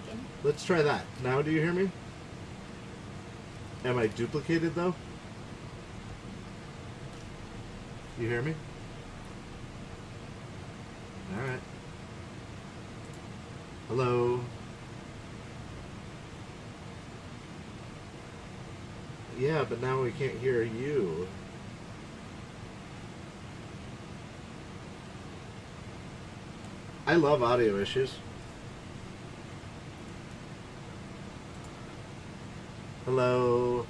talking. Let's try that. Now do you hear me? Am I duplicated though? You hear me? Alright. Hello? Yeah, but now we can't hear you. I love audio issues. Hello?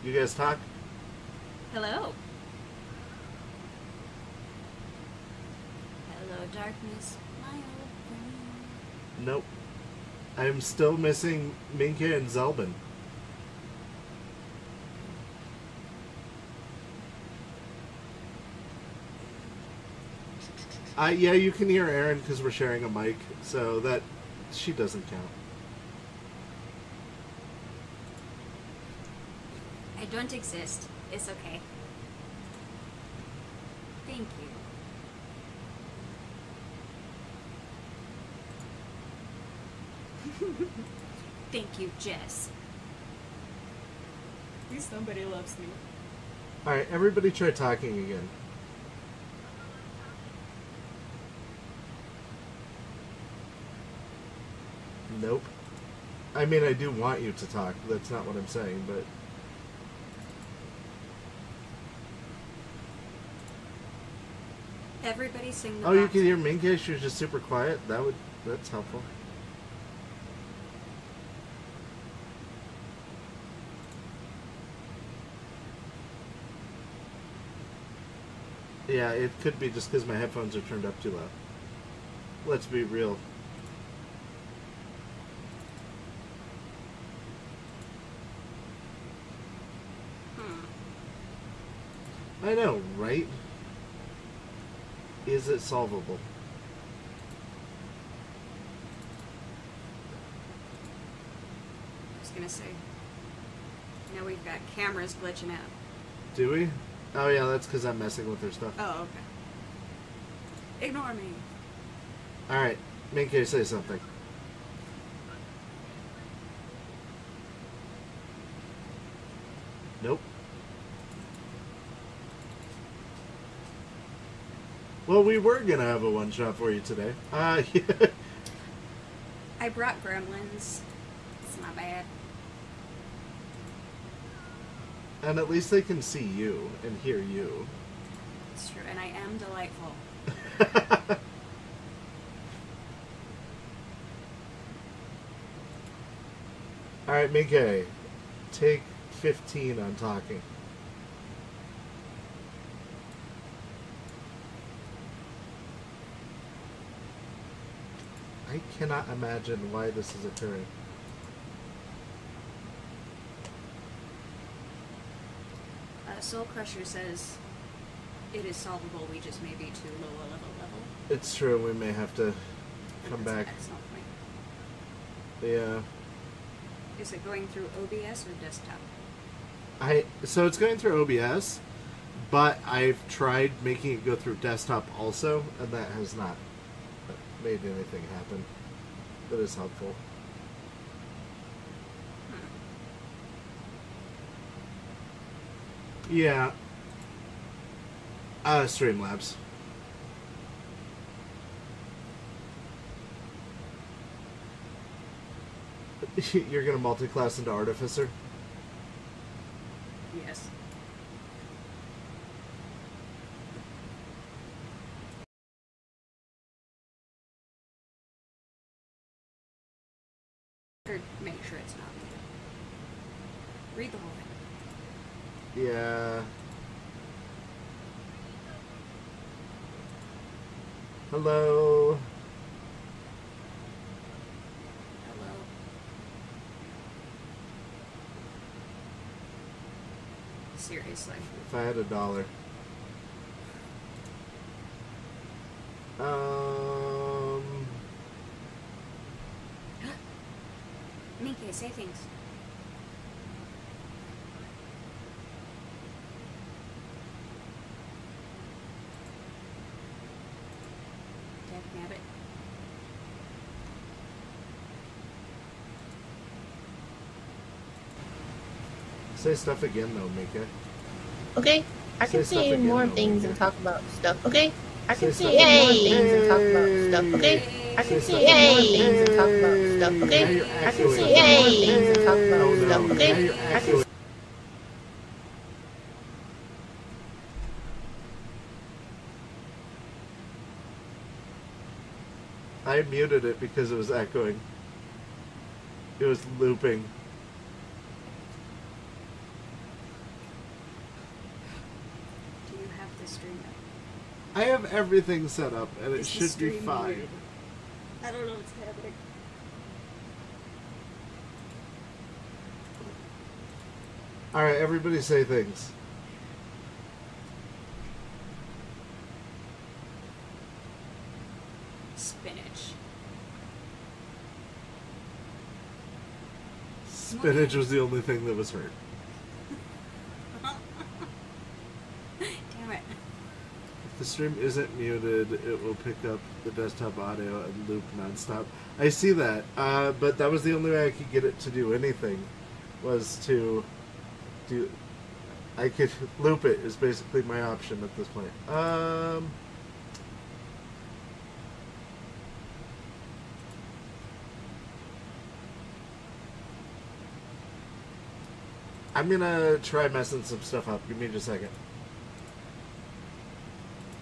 You guys talk? Hello. Hello, darkness, my old friend. Nope. I'm still missing Minka and Zelbin. Yeah, you can hear Erin because we're sharing a mic, so that she doesn't count. I don't exist. It's okay. Thank you. Thank you, Jess. At least somebody loves me. Alright, everybody try talking again. Nope. I mean, I do want you to talk. That's not what I'm saying, but... Everybody sing the Oh, you box. can hear Minka? She was just super quiet? That's helpful. Yeah, it could be just because my headphones are turned up too loud. Let's be real. I know, right? Is it solvable? I was gonna say, now we've got cameras glitching out. Do we? Oh yeah, that's because I'm messing with her stuff. Oh, okay. Ignore me. Alright, Minka, say something. Nope. Well, we were gonna have a one-shot for you today. Yeah. I brought gremlins. It's not bad. And at least they can see you and hear you. It's true, and I am delightful. Alright, Minka, take 15 on talking. I cannot imagine why this is occurring. Soul Crusher says it is solvable, we just may be too low a level. It's true, we may have to come back. At some point. Yeah. Is it going through OBS or desktop? So it's going through OBS, but I've tried making it go through desktop also, and that has not made anything happen that is helpful. Yeah. Streamlabs. You're gonna multi-class into Artificer? Yes. Or make sure it's not muted. Read the whole thing. Yeah. Hello. Hello. Seriously. If I had $1. Minky, say things. Nabbit. Say stuff again, though, Mika. Okay, I Say can stuff say again, more though, things Mika. and talk about stuff. Okay, I Say can stuff say more again. things and talk about stuff. Okay, I can say more things and talk about stuff. Now Okay, you're I can say echoing. more things and talk about Oh, no. stuff. Now Okay, you're I can. echoing. I muted it because it was echoing. It was looping. Do you have the stream up? I have everything set up, and it Is the should be stream fine. muted? I don't know what's happening. Alright, everybody say things. Spinach. Spinach was the only thing that was heard. Damn it. If the stream isn't muted, it will pick up the desktop audio and loop nonstop. I see that, but that was the only way I could get it to do anything, was to do... I could loop it, is basically my option at this point. I'm gonna try messing some stuff up. Give me just a second.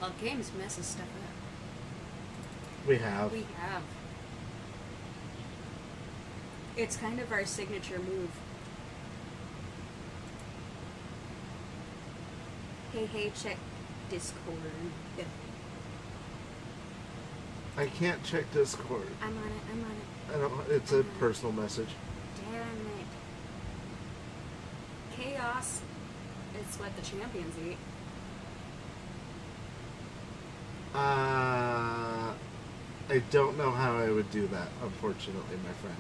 Well, games messes stuff up. We have. We have. It's kind of our signature move. Hey, check Discord. Yeah. I can't check Discord. I'm on it. I don't. It's a personal message. Damn it. Chaos is what the champions eat. I don't know how I would do that, unfortunately, my friend.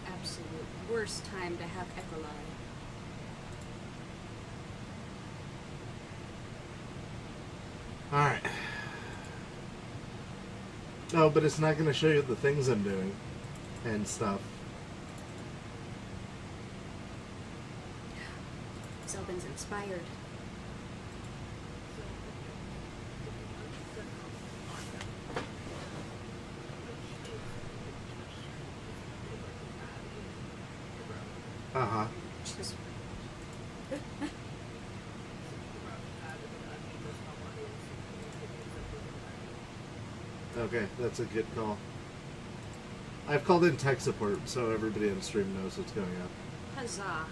Absolute worst time to have Echolai. Alright. No, but it's not going to show you the things I'm doing and stuff. Zelbin's inspired. Uh-huh. Just... Okay, that's a good call. I've called in tech support, so everybody on stream knows what's going on. Huzzah.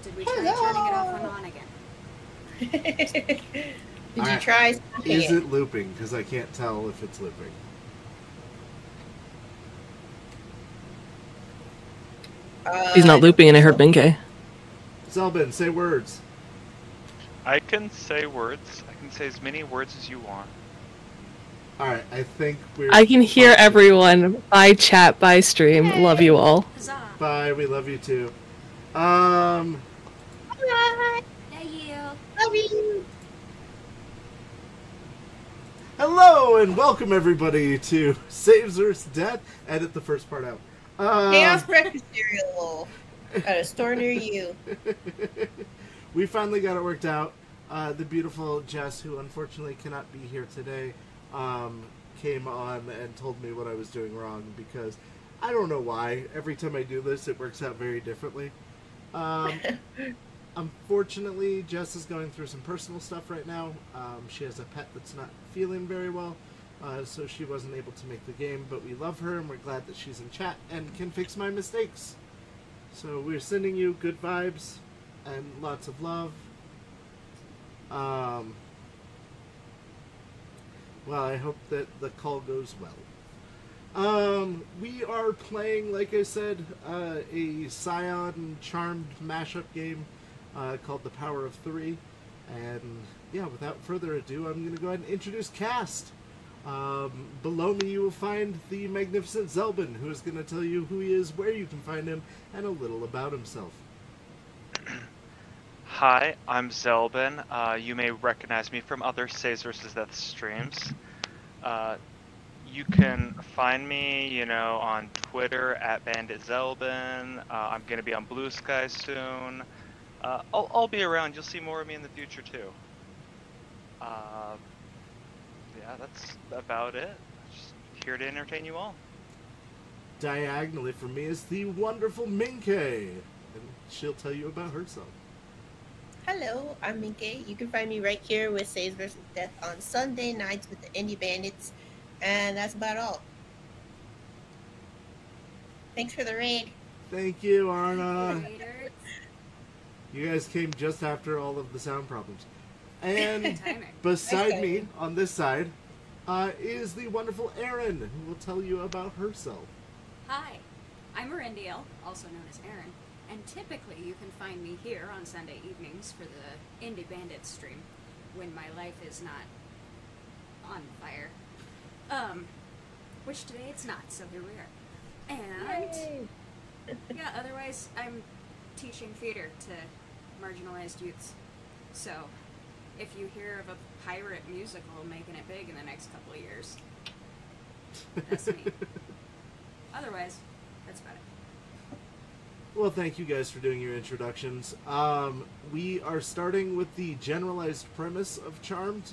Did we try turning it off and on again? Did you try stopping Is it looping? Because I can't tell if it's looping. He's not looping, and I heard Benkei. Zelbin, say words. I can say words. I can say as many words as you want. Alright, I think we're... I can hear everyone. Bye chat, bye stream. Yay. Love you all. Huzzah. Bye, we love you too. Bye. Hey, you. Love you. Hello, and welcome everybody to Saves Earth's Death. Edit the first part out. Chaos breakfast cereal at a store near you. We finally got it worked out. The beautiful Jess, who unfortunately cannot be here today, came on and told me what I was doing wrong, because I don't know why. Every time I do this, it works out very differently. Unfortunately, Jess is going through some personal stuff right now. She has a pet that's not feeling very well, so she wasn't able to make the game, but we love her and we're glad that she's in chat and can fix my mistakes. So we're sending you good vibes and lots of love. Well, I hope that the call goes well. We are playing, like I said, a Scion Charmed mashup game called The Power of Three. And yeah, without further ado, I'm going to go ahead and introduce Cast. Below me you will find the magnificent Zelbin, who is going to tell you who he is, where you can find him, and a little about himself. Hi, I'm Zelbin. You may recognize me from other Saves vs. Death streams. You can find me, on Twitter at Bandit Zelbin. I'm gonna be on Blue Sky soon. I'll be around. You'll see more of me in the future too. Yeah, that's about it. Just here to entertain you all. Diagonally from me is the wonderful Minkei, and she'll tell you about herself. Hello, I'm Minke. You can find me right here with Saves vs. Death on Sunday nights with the Indie Bandits, and that's about all. Thanks for the raid. Thank you, Arna. Raiders. You guys came just after all of the sound problems. And Timing. beside me, on this side, is the wonderful Erin, who will tell you about herself. Hi, I'm Arindiel, also known as Erin, and typically you can find me here on Sunday evenings for the Indie Bandits stream, when my life is not on fire. Which today it's not, so here we are. And, Yay. yeah, otherwise I'm teaching theater to marginalized youths. So, if you hear of a pirate musical making it big in the next couple of years, that's me. Otherwise, that's about it. Well, thank you guys for doing your introductions. We are starting with the generalized premise of Charmed,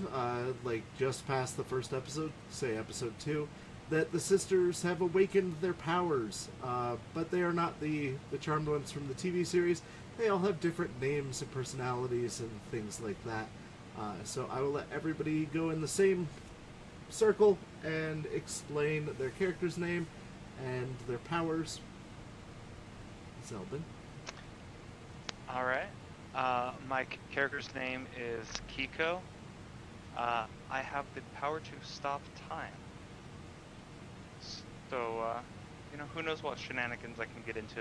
like just past the first episode, say episode 2, that the sisters have awakened their powers, but they are not the Charmed ones from the TV series. They all have different names and personalities and things like that. So I will let everybody go in the same circle and explain their character's name and their powers. Zelbin. Alright. My character's name is Kiko. I have the power to stop time. So, who knows what shenanigans I can get into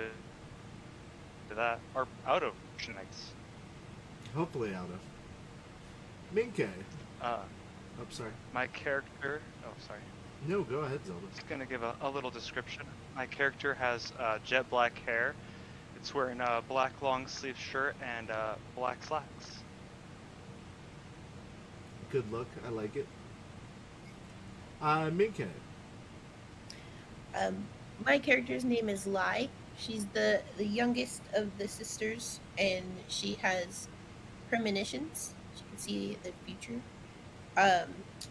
that, or out of shenanigans. Hopefully out of. Minkei. Oh, sorry. My character... Oh, sorry. No, go ahead, Zelda. Just gonna give a little description. My character has jet black hair. It's wearing a black long sleeve shirt and black slacks. Good look. I like it. Minkei. My character's name is Lai. She's the youngest of the sisters, and she has premonitions. She can see the future.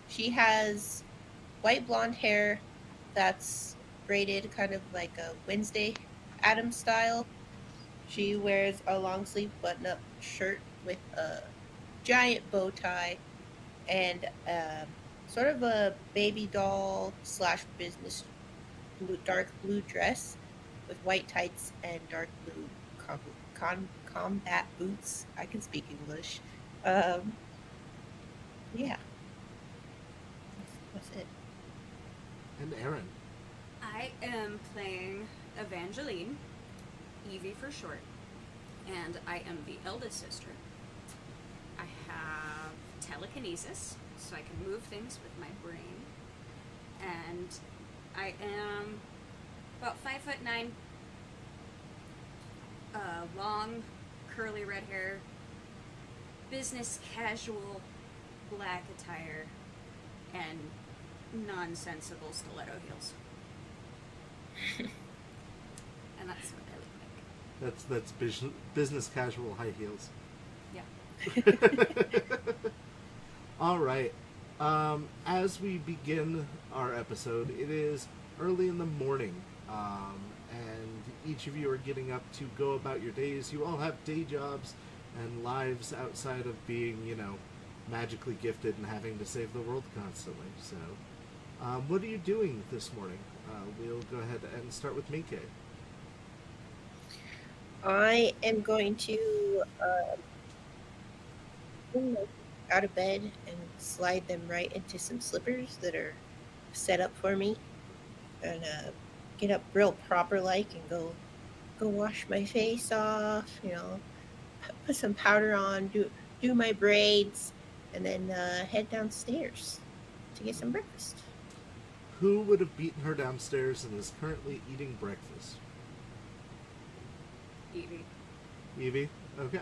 She has white blonde hair that's braided kind of like a Wednesday Addams style. She wears a long sleeve button-up shirt with a giant bow tie and sort of a baby doll / business dark blue dress with white tights and dark blue combat boots. I can speak English. Yeah. That's it. And Aaron. I am playing Evangeline, Evie for short, and I am the eldest sister. I have telekinesis, so I can move things with my brain, and I am about 5'9", long, curly red hair, business casual, black attire, and nonsensical stiletto heels. And that's what I look like. That's business casual high heels. Yeah. All right. As we begin our episode, it is early in the morning, and each of you are getting up to go about your days. You all have day jobs and lives outside of being, magically gifted and having to save the world constantly. So, what are you doing this morning? We'll go ahead and start with Minkei. I am going to out of bed and slide them right into some slippers that are set up for me, and get up real proper like and go wash my face off, put some powder on, do my braids, and then head downstairs to get some breakfast. Who would have beaten her downstairs and is currently eating breakfast? Evie. Evie? Okay.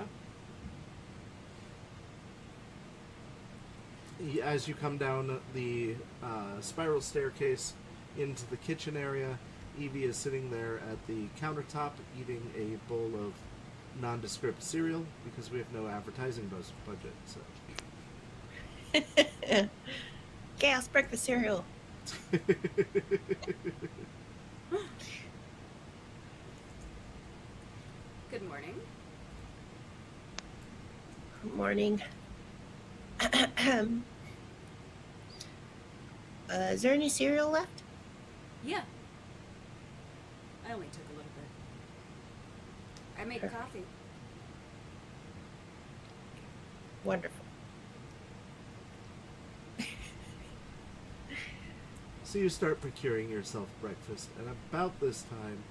as you come down the spiral staircase into the kitchen area, Evie is sitting there at the countertop eating a bowl of nondescript cereal because we have no advertising budget. So. Chaos breakfast cereal. Good morning. Good morning. Is there any cereal left? Yeah. I only took a little bit. I made Perfect. coffee. Wonderful. So you start procuring yourself breakfast, and about this time,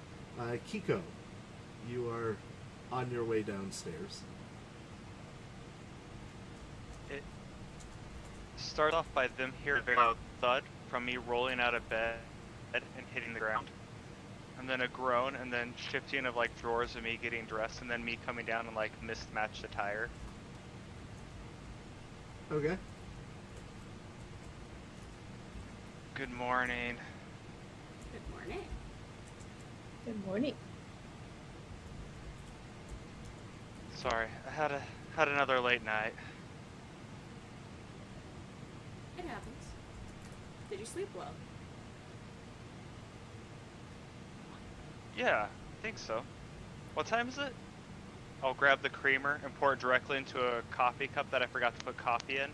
Kiko, you are on your way downstairs. It starts off by them hearing a very loud thud from me rolling out of bed and hitting the ground. And then a groan, and then shifting of like drawers of me getting dressed, and then me coming down and like mismatched attire. Okay. Good morning. Good morning. Good morning. Sorry, I had another late night. It happens. Did you sleep well? Yeah, I think so. What time is it? I'll grab the creamer and pour it directly into a coffee cup that I forgot to put coffee in,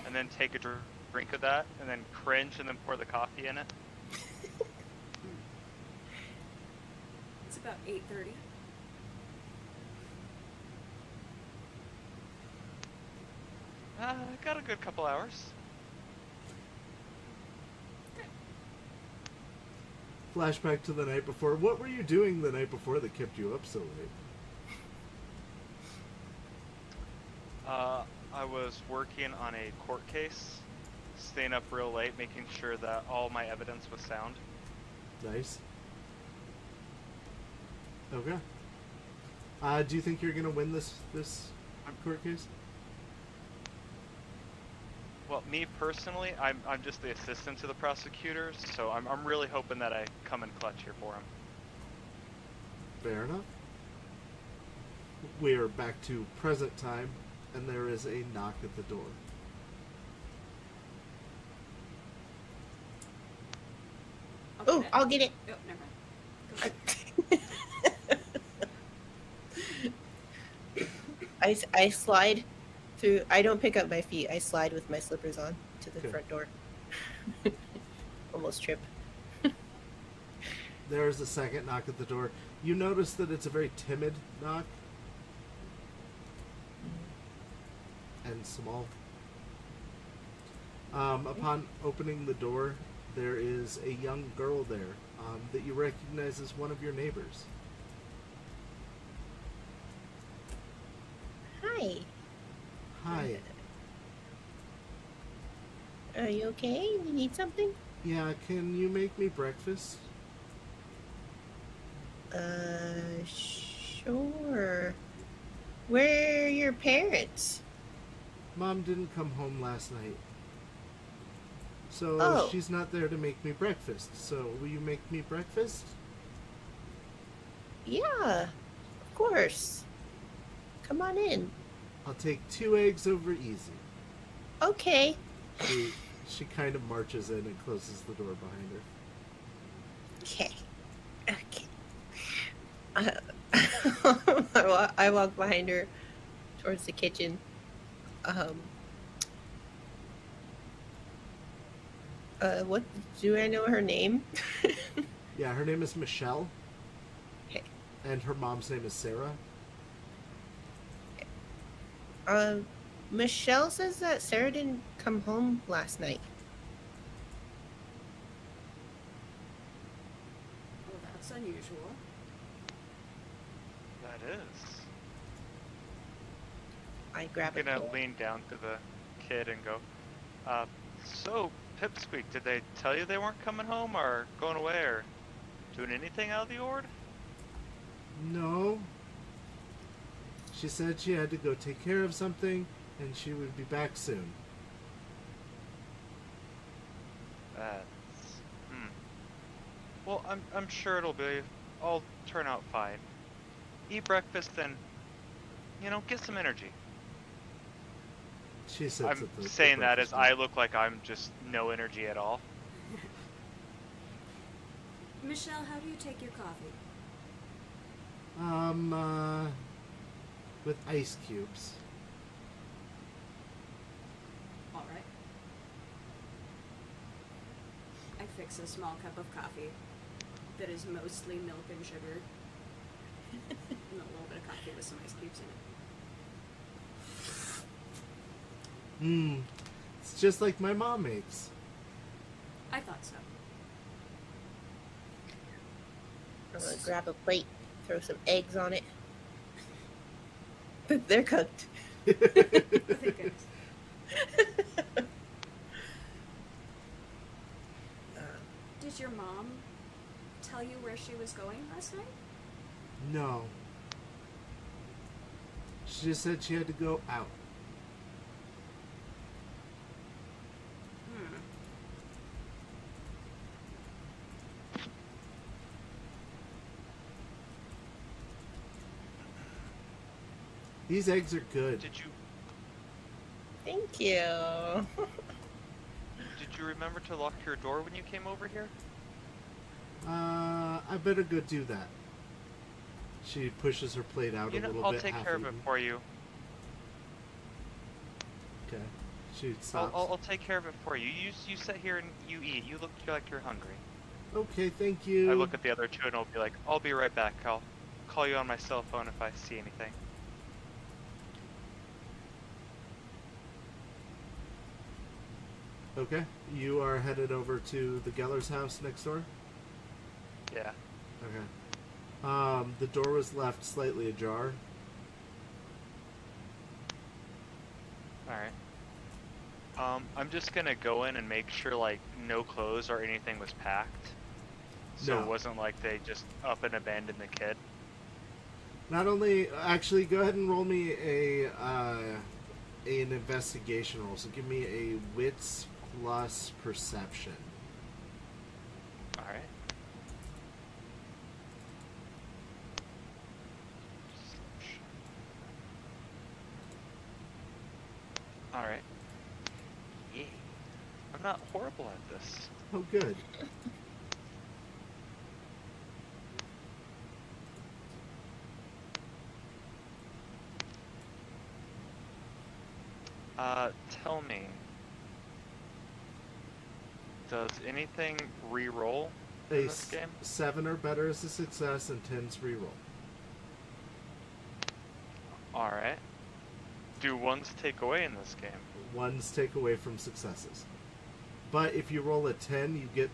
and then take a drink of that, and then cringe, and then pour the coffee in it. It's about 8:30. I got a good couple hours. Flashback to the night before. What were you doing the night before that kept you up so late? I was working on a court case, staying up real late, making sure that all my evidence was sound. Nice. Okay. Do you think you're gonna win this court case? Well, me personally, I'm just the assistant to the prosecutors, so I'm really hoping that I come in clutch here for him. Fair enough. We are back to present time, and there is a knock at the door. Oh, I'll get it. Oh, never mind. Go ahead. I slide through. I don't pick up my feet. I slide with my slippers on to the Okay. front door. Almost trip. There is a second knock at the door. You notice that it's a very timid knock. And small. Upon opening the door, there is a young girl there that you recognize as one of your neighbors. Hi. Hi. Are you okay? You need something? Yeah, can you make me breakfast? Sure. Where are your parents? Mom didn't come home last night. So Oh. she's not there to make me breakfast. So will you make me breakfast? Yeah, of course. Come on in. I'll take 2 eggs over easy. Okay. She kind of marches in and closes the door behind her. Okay. Okay. I walk behind her towards the kitchen. What do I know her name? Yeah, her name is Michelle. Okay. And her mom's name is Sarah. Michelle says that Sarah didn't come home last night. Oh, that's unusual. That is. I grab I'm a gonna plate. lean down to the kid and go, so, Pipsqueak, did they tell you they weren't coming home, or going away, or doing anything out of the Ord? No. She said she had to go take care of something and she would be back soon. That's... Well, I'm sure it'll be... all turn out fine. Eat breakfast and, get some energy. She sits I'm at the saying that as breakfast I look like I'm just no energy at all. Michelle, how do you take your coffee? with ice cubes. All right. I fix a small cup of coffee that is mostly milk and sugar, and a little bit of coffee with some ice cubes in it. It's just like my mom makes. I thought so. I'm gonna grab a plate, throw some eggs on it. They're cooked. Thank goodness. Did your mom tell you where she was going last night? No. She just said she had to go out. These eggs are good. Did you Thank you. did you remember to lock your door when you came over here? I better go do that. She pushes her plate out a little I'll bit. take care of it for you. Okay. She stops. I'll take care of it for you. You sit here and you eat. You look like you're hungry. Okay, thank you. I look at the other two and I'll be like, I'll be right back. I'll call you on my cell phone if I see anything. Okay. You are headed over to the Geller's house next door? Yeah. Okay. The door was left slightly ajar. Alright. I'm just gonna go in and make sure, like, no clothes or anything was packed. So No. it wasn't like they just up and abandoned the kid. Not only, actually, go ahead and roll me an investigation roll. So give me a wits plus perception. Alright. Alright. Yeah. I'm not horrible at this. Oh, good. Tell me, does anything re-roll in this game? 7 or better is a success, and 10's reroll. Alright. Do ones take away in this game? Ones take away from successes. But if you roll a 10, you get...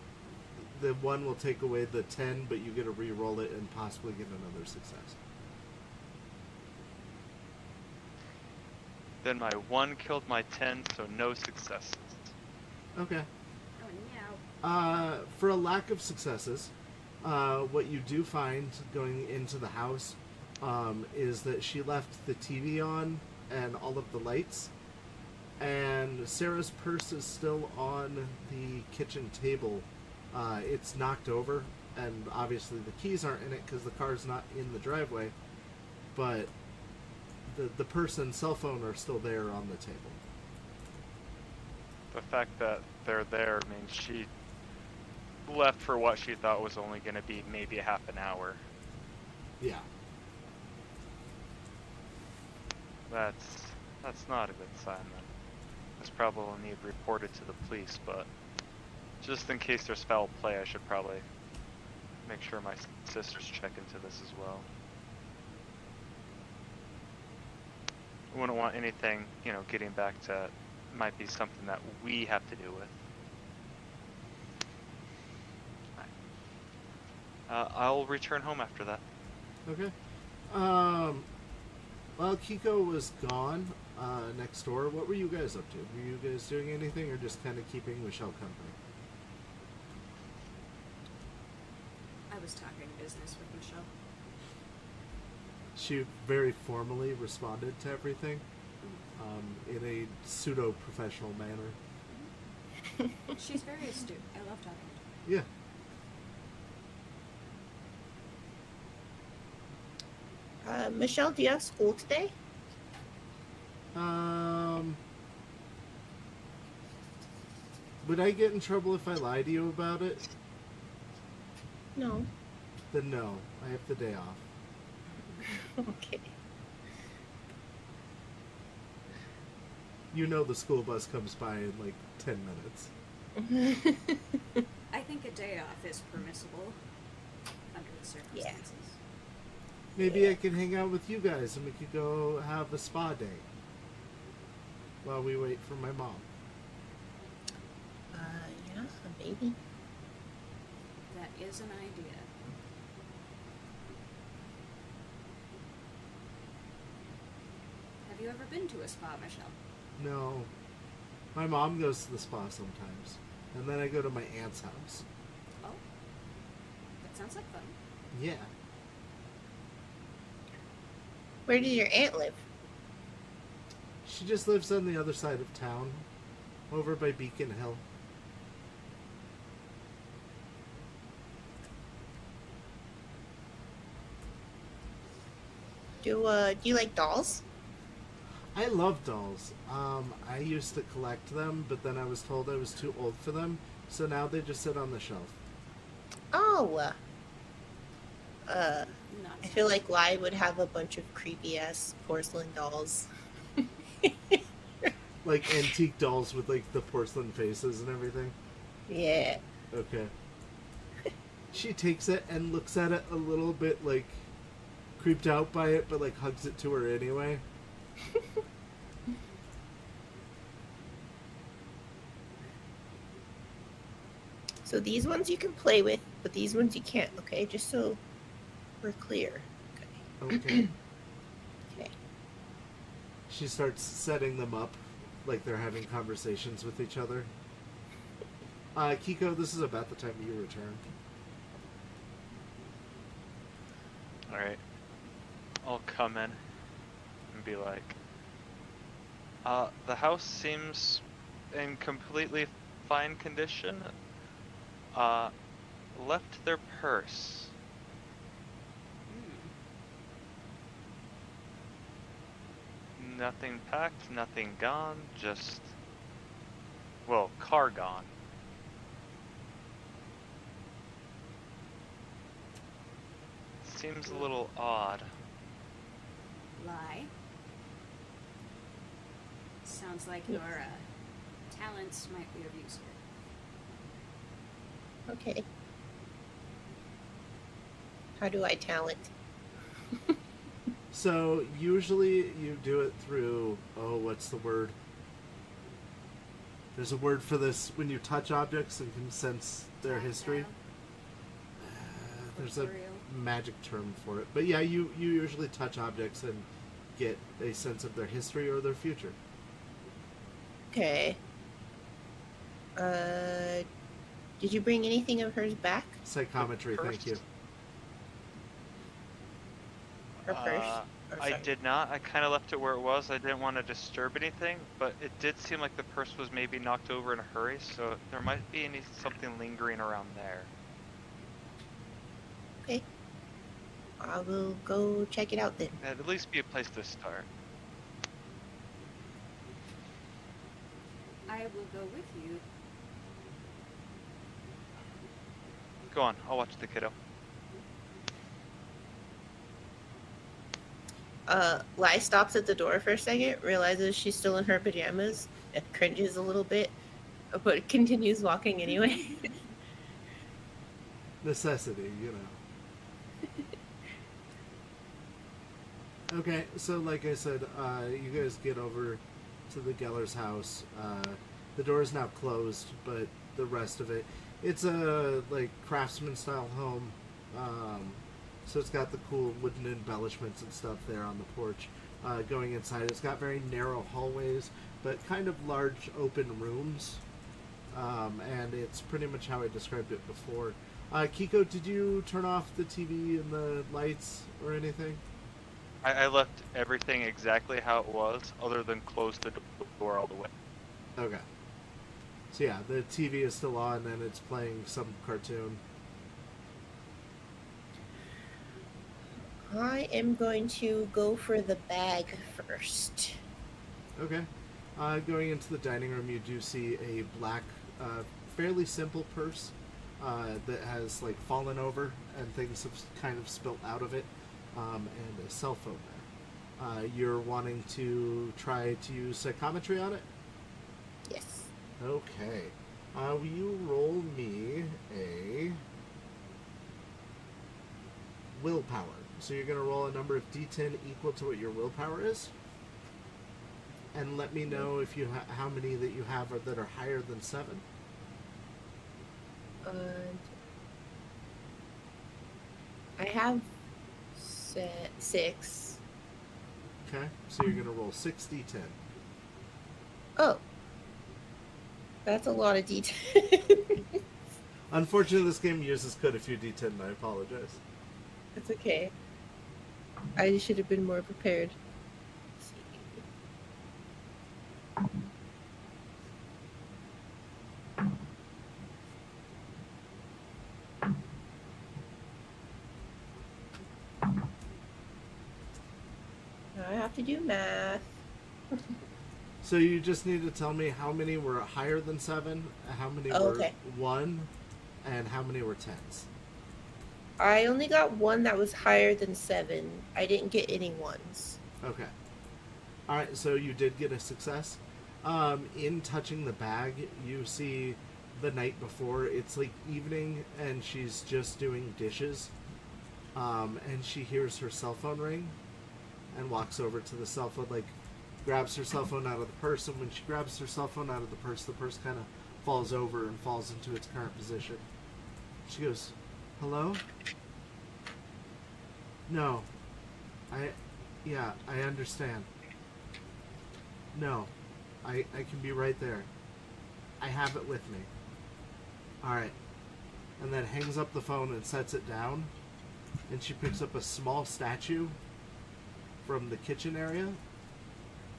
The 1 will take away the 10, but you get to re-roll it and possibly get another success. Then my 1 killed my 10, so no successes. Okay. Oh, no. For a lack of successes, what you do find going into the house is that she left the TV on and all of the lights, and Sarah's purse is still on the kitchen table. It's knocked over, and obviously the keys aren't in it because the car's not in the driveway, but the purse and cell phone are still there on the table. The fact that they're there means she left for what she thought was only going to be maybe a half an hour. Yeah. That's not a good sign then. This probably will need reported to the police, but just in case there's foul play, I should probably make sure my sisters check into this as well. I wouldn't want anything, getting back to might be something that we have to do with. I'll return home after that. Okay. Well, Kiko was gone next door. What were you guys up to? Were you guys doing anything or just kind of keeping Michelle company? I was talking business with Michelle. She very formally responded to everything in a pseudo-professional manner. She's very astute. I love talking to her. Yeah. Michelle, do you have school today? Would I get in trouble if I lie to you about it? No. Then no. I have the day off. Okay. You know the school bus comes by in like 10 minutes. I think a day off is permissible under the circumstances. Maybe I could hang out with you guys and we could go have a spa day while we wait for my mom. Yeah, maybe. That is an idea. Have you ever been to a spa, Michelle? No. My mom goes to the spa sometimes. And then I go to my aunt's house. Oh. That sounds like fun. Yeah. Where does your aunt live? She just lives on the other side of town. Over by Beacon Hill. Do you like dolls? I love dolls. I used to collect them, but then I was told I was too old for them, so now they just sit on the shelf. Oh. Not I feel like Lai would have a bunch of creepy ass porcelain dolls. Like antique dolls with like the porcelain faces and everything. Yeah. Okay. She takes it and looks at it a little bit like creeped out by it, but like hugs it to her anyway. So these ones you can play with, but these ones you can't, okay? Just so we're clear. Okay. Okay. Okay. She starts setting them up like they're having conversations with each other. Kiko, this is about the time you return. Alright. I'll come in and be like, the house seems in completely fine condition. Left their purse. Nothing packed, nothing gone, just... well, car gone. Seems a little odd. Lie. Sounds like your talents might be of use here. Okay. How do I talent? So usually you do it through, what's the word? There's a word for this when you touch objects and can sense their history. There's a Corporeal. magic term for it. But yeah, you usually touch objects and get a sense of their history or their future. Okay. Did you bring anything of hers back? Psychometry, thank you. Her purse? Or I sorry. did not. I kind of left it where it was. I didn't want to disturb anything, but it did seem like the purse was maybe knocked over in a hurry, so there might be something lingering around there. Okay. I will go check it out then. It'd at least be a place to start. I will go with you. Go on, I'll watch the kiddo. Lai stops at the door for a second, realizes she's still in her pajamas, and cringes a little bit, but continues walking anyway. Necessity, you know. Okay, so like I said, you guys get over to the Geller's house. The door is now closed, but the rest of it, it's a like craftsman style home. So it's got the cool wooden embellishments and stuff there on the porch. Going inside, it's got very narrow hallways, but kind of large open rooms. And it's pretty much how I described it before. Kiko, did you turn off the TV and the lights or anything? I left everything exactly how it was, other than close the door all the way. Okay. So yeah, the TV is still on and it's playing some cartoon. I am going to go for the bag first. Okay. Going into the dining room, you do see a black, fairly simple purse that has like fallen over and things have kind of spilt out of it, and a cell phone there. You're wanting to try to use psychometry on it? Yes. Okay. Will you roll me a willpower? So you're going to roll a number of d10 equal to what your willpower is? And let me know if you how many that you have that are higher than 7. I have 6. Okay, so you're going to roll 6 d10. Oh. That's a lot of detail. Unfortunately, this game uses quite a few d10, and I apologize. That's okay. I should have been more prepared. Now I have to do math. So you just need to tell me how many were higher than 7, how many were 1, and how many were 10s. I only got one that was higher than 7. I didn't get any ones. Okay. Alright, so you did get a success. In touching the bag, you see the night before, it's like evening, and she's just doing dishes. And she hears her cell phone ring, and walks over to the cell phone, like, grabs her cell phone out of the purse, and when she grabs her cell phone out of the purse kind of falls over and falls into its current position. She goes, "Hello? No. Yeah, I understand. No. I can be right there. I have it with me. Alright." And then hangs up the phone and sets it down, and she picks up a small statue from the kitchen area.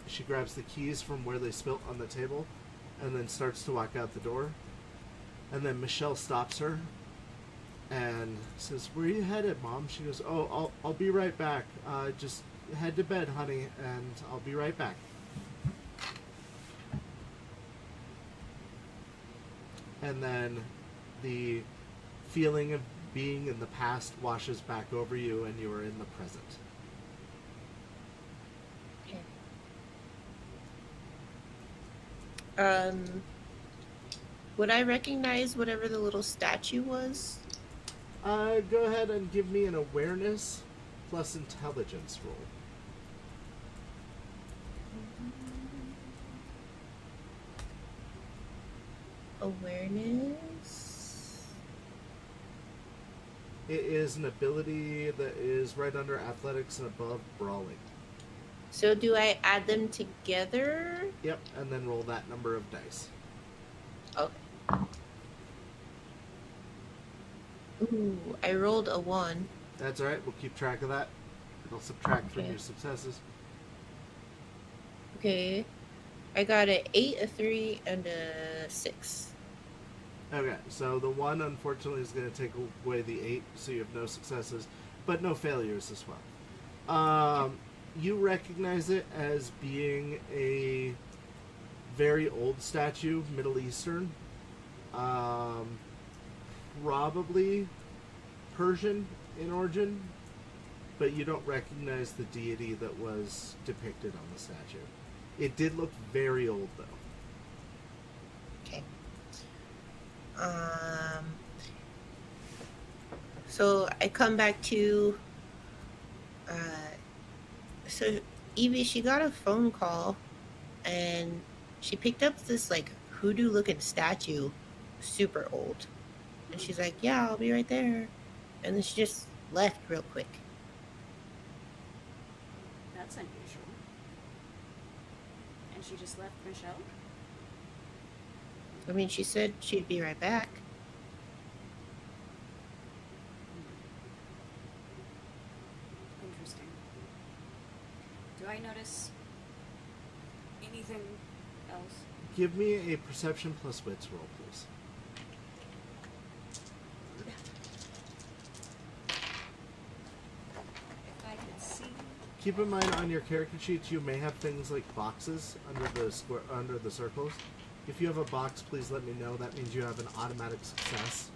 She grabs the keys from where they spilt on the table and then starts to walk out the door. And then Michelle stops her and says, "Where are you headed, Mom?" She goes, "Oh, I'll be right back. Just head to bed, honey, and I'll be right back." And then the feeling of being in the past washes back over you and you are in the present. Would I recognize whatever the little statue was? Go ahead and give me an awareness plus intelligence roll. Awareness? It is an ability that is right under athletics and above brawling. So do I add them together? Yep, and then roll that number of dice. Okay. Ooh, I rolled a 1. That's alright, we'll keep track of that. It'll subtract from Okay. your successes. Okay. I got an 8, a 3, and a 6. Okay, so the 1 unfortunately is going to take away the 8, so you have no successes, but no failures as well. You recognize it as being a very old statue, Middle Eastern. Probably Persian in origin, but you don't recognize the deity that was depicted on the statue. It did look very old, though. Okay. So I come back to, so Evie, she got a phone call, and she picked up this, like, hoodoo-looking statue, super old. And she's like, "Yeah, I'll be right there." And then she just left real quick. That's unusual. And she just left Michelle? I mean, she said she'd be right back. Interesting. Do I notice anything else? Give me a perception plus wits roll, please. If I could see. Keep in mind on your character sheets you may have things like boxes under the circles. If you have a box, please let me know. That means you have an automatic success.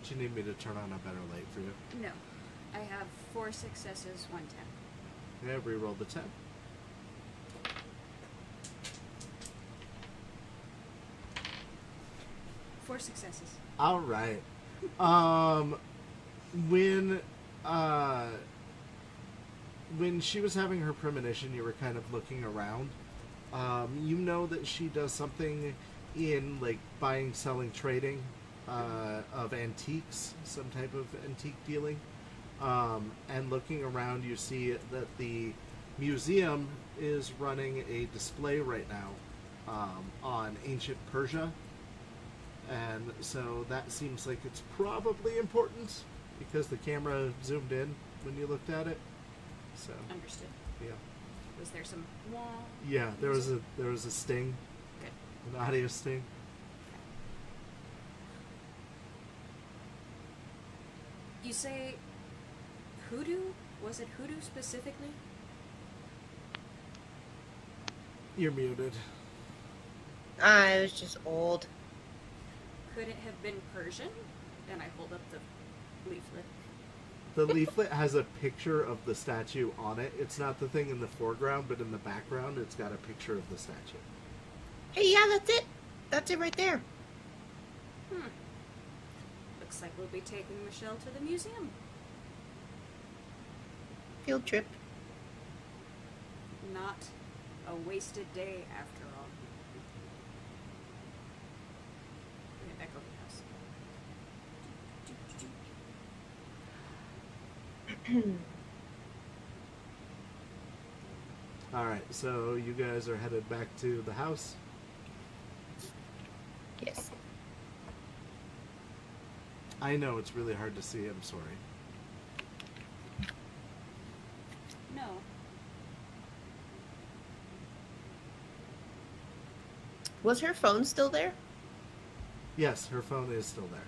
Do you need me to turn on a better light for you? No. I have 4 successes, 1 10. Okay, reroll the 10. Four successes. All right. When she was having her premonition, you were kind of looking around. You know that she does something in like buying, selling, trading of antiques, some type of antique dealing. And looking around, you see that the museum is running a display right now on ancient Persia. And so that seems like it's probably important because the camera zoomed in when you looked at it. So Understood. yeah, Was there some wall? yeah, there was a sting, Good. an audio sting. You say hoodoo? Was it hoodoo specifically? You're muted. I was just old. Could it have been Persian? And I hold up the leaflet. The leaflet has a picture of the statue on it. It's not the thing in the foreground, but in the background, it's got a picture of the statue. Hey, yeah, that's it. That's it right there. Looks like we'll be taking Michelle to the museum. Field trip. Not a wasted day after all. Get back over the house. Alright, so you guys are headed back to the house. Yes. I know it's really hard to see, I'm sorry. No. Was her phone still there? Yes, her phone is still there.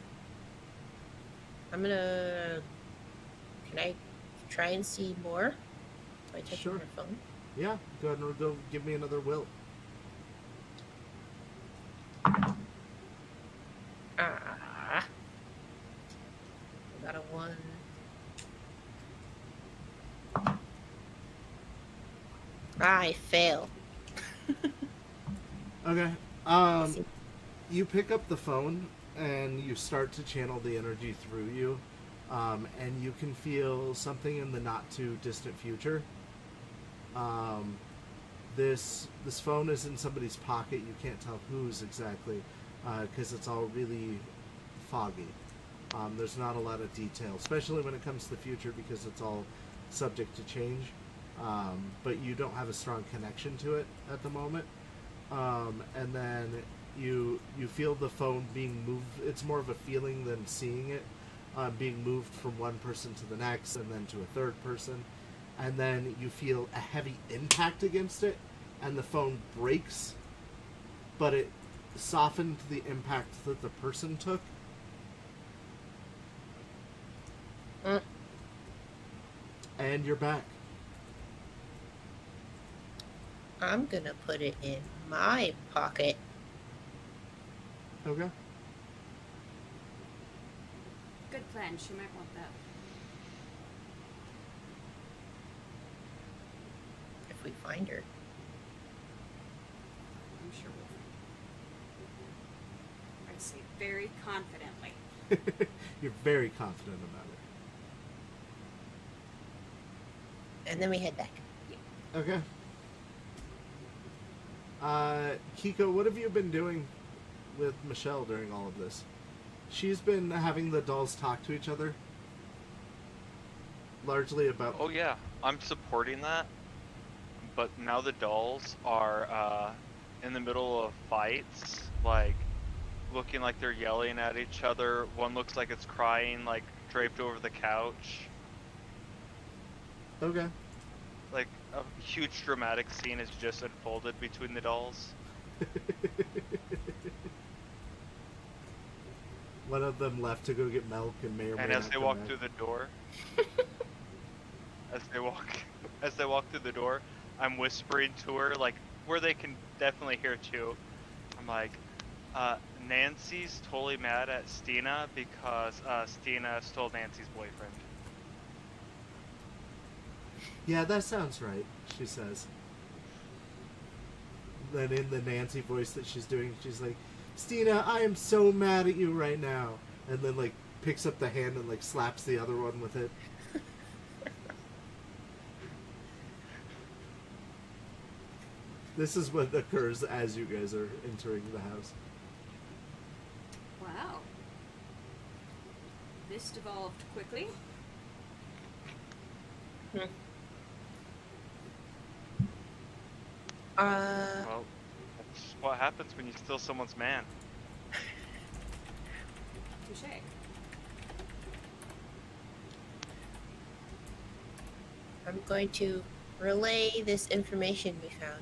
I'm gonna... Can I try and see more by touching Sure. her phone? Yeah, go ahead and go give me another will. Ah. I got a 1. I fail. Okay. You pick up the phone and you start to channel the energy through you, and you can feel something in the not too distant future. This phone is in somebody's pocket. You can't tell whose exactly, because it's all really foggy. There's not a lot of detail, especially when it comes to the future, because it's all subject to change. But you don't have a strong connection to it at the moment. And then you feel the phone being moved. It's more of a feeling than seeing it, being moved from one person to the next and then to a third person. And then you feel a heavy impact against it, and the phone breaks, but it softened the impact that the person took. And you're back. I'm gonna put it in my pocket. Okay. Good plan. She might want that. If we find her. I'm sure we'll find. I say very confidently. You're very confident about And then we head back. it. Okay. Kiko, what have you been doing with Michelle during all of this? She's been having the dolls talk to each other. Largely about... Oh yeah, I'm supporting that. But now the dolls are in the middle of fights, like looking like they're yelling at each other. One looks like it's crying, like draped over the couch. Okay. Like, a huge dramatic scene is just unfolded between the dolls. One of them left to go get milk and may or may And not as they come walk back. through the door, as they walk through the door, I'm whispering to her, like, where they can definitely hear too. I'm like, Nancy's totally mad at Stina because Stina stole Nancy's boyfriend. Yeah, that sounds right, she says. Then in the Nancy voice that she's doing, she's like, Stina, I am so mad at you right now. And then, like, picks up the hand and, like, slaps the other one with it. This is what occurs as you guys are entering the house. Wow. This devolved quickly. Well, that's what happens when you steal someone's man. Touche. I'm going to relay this information we found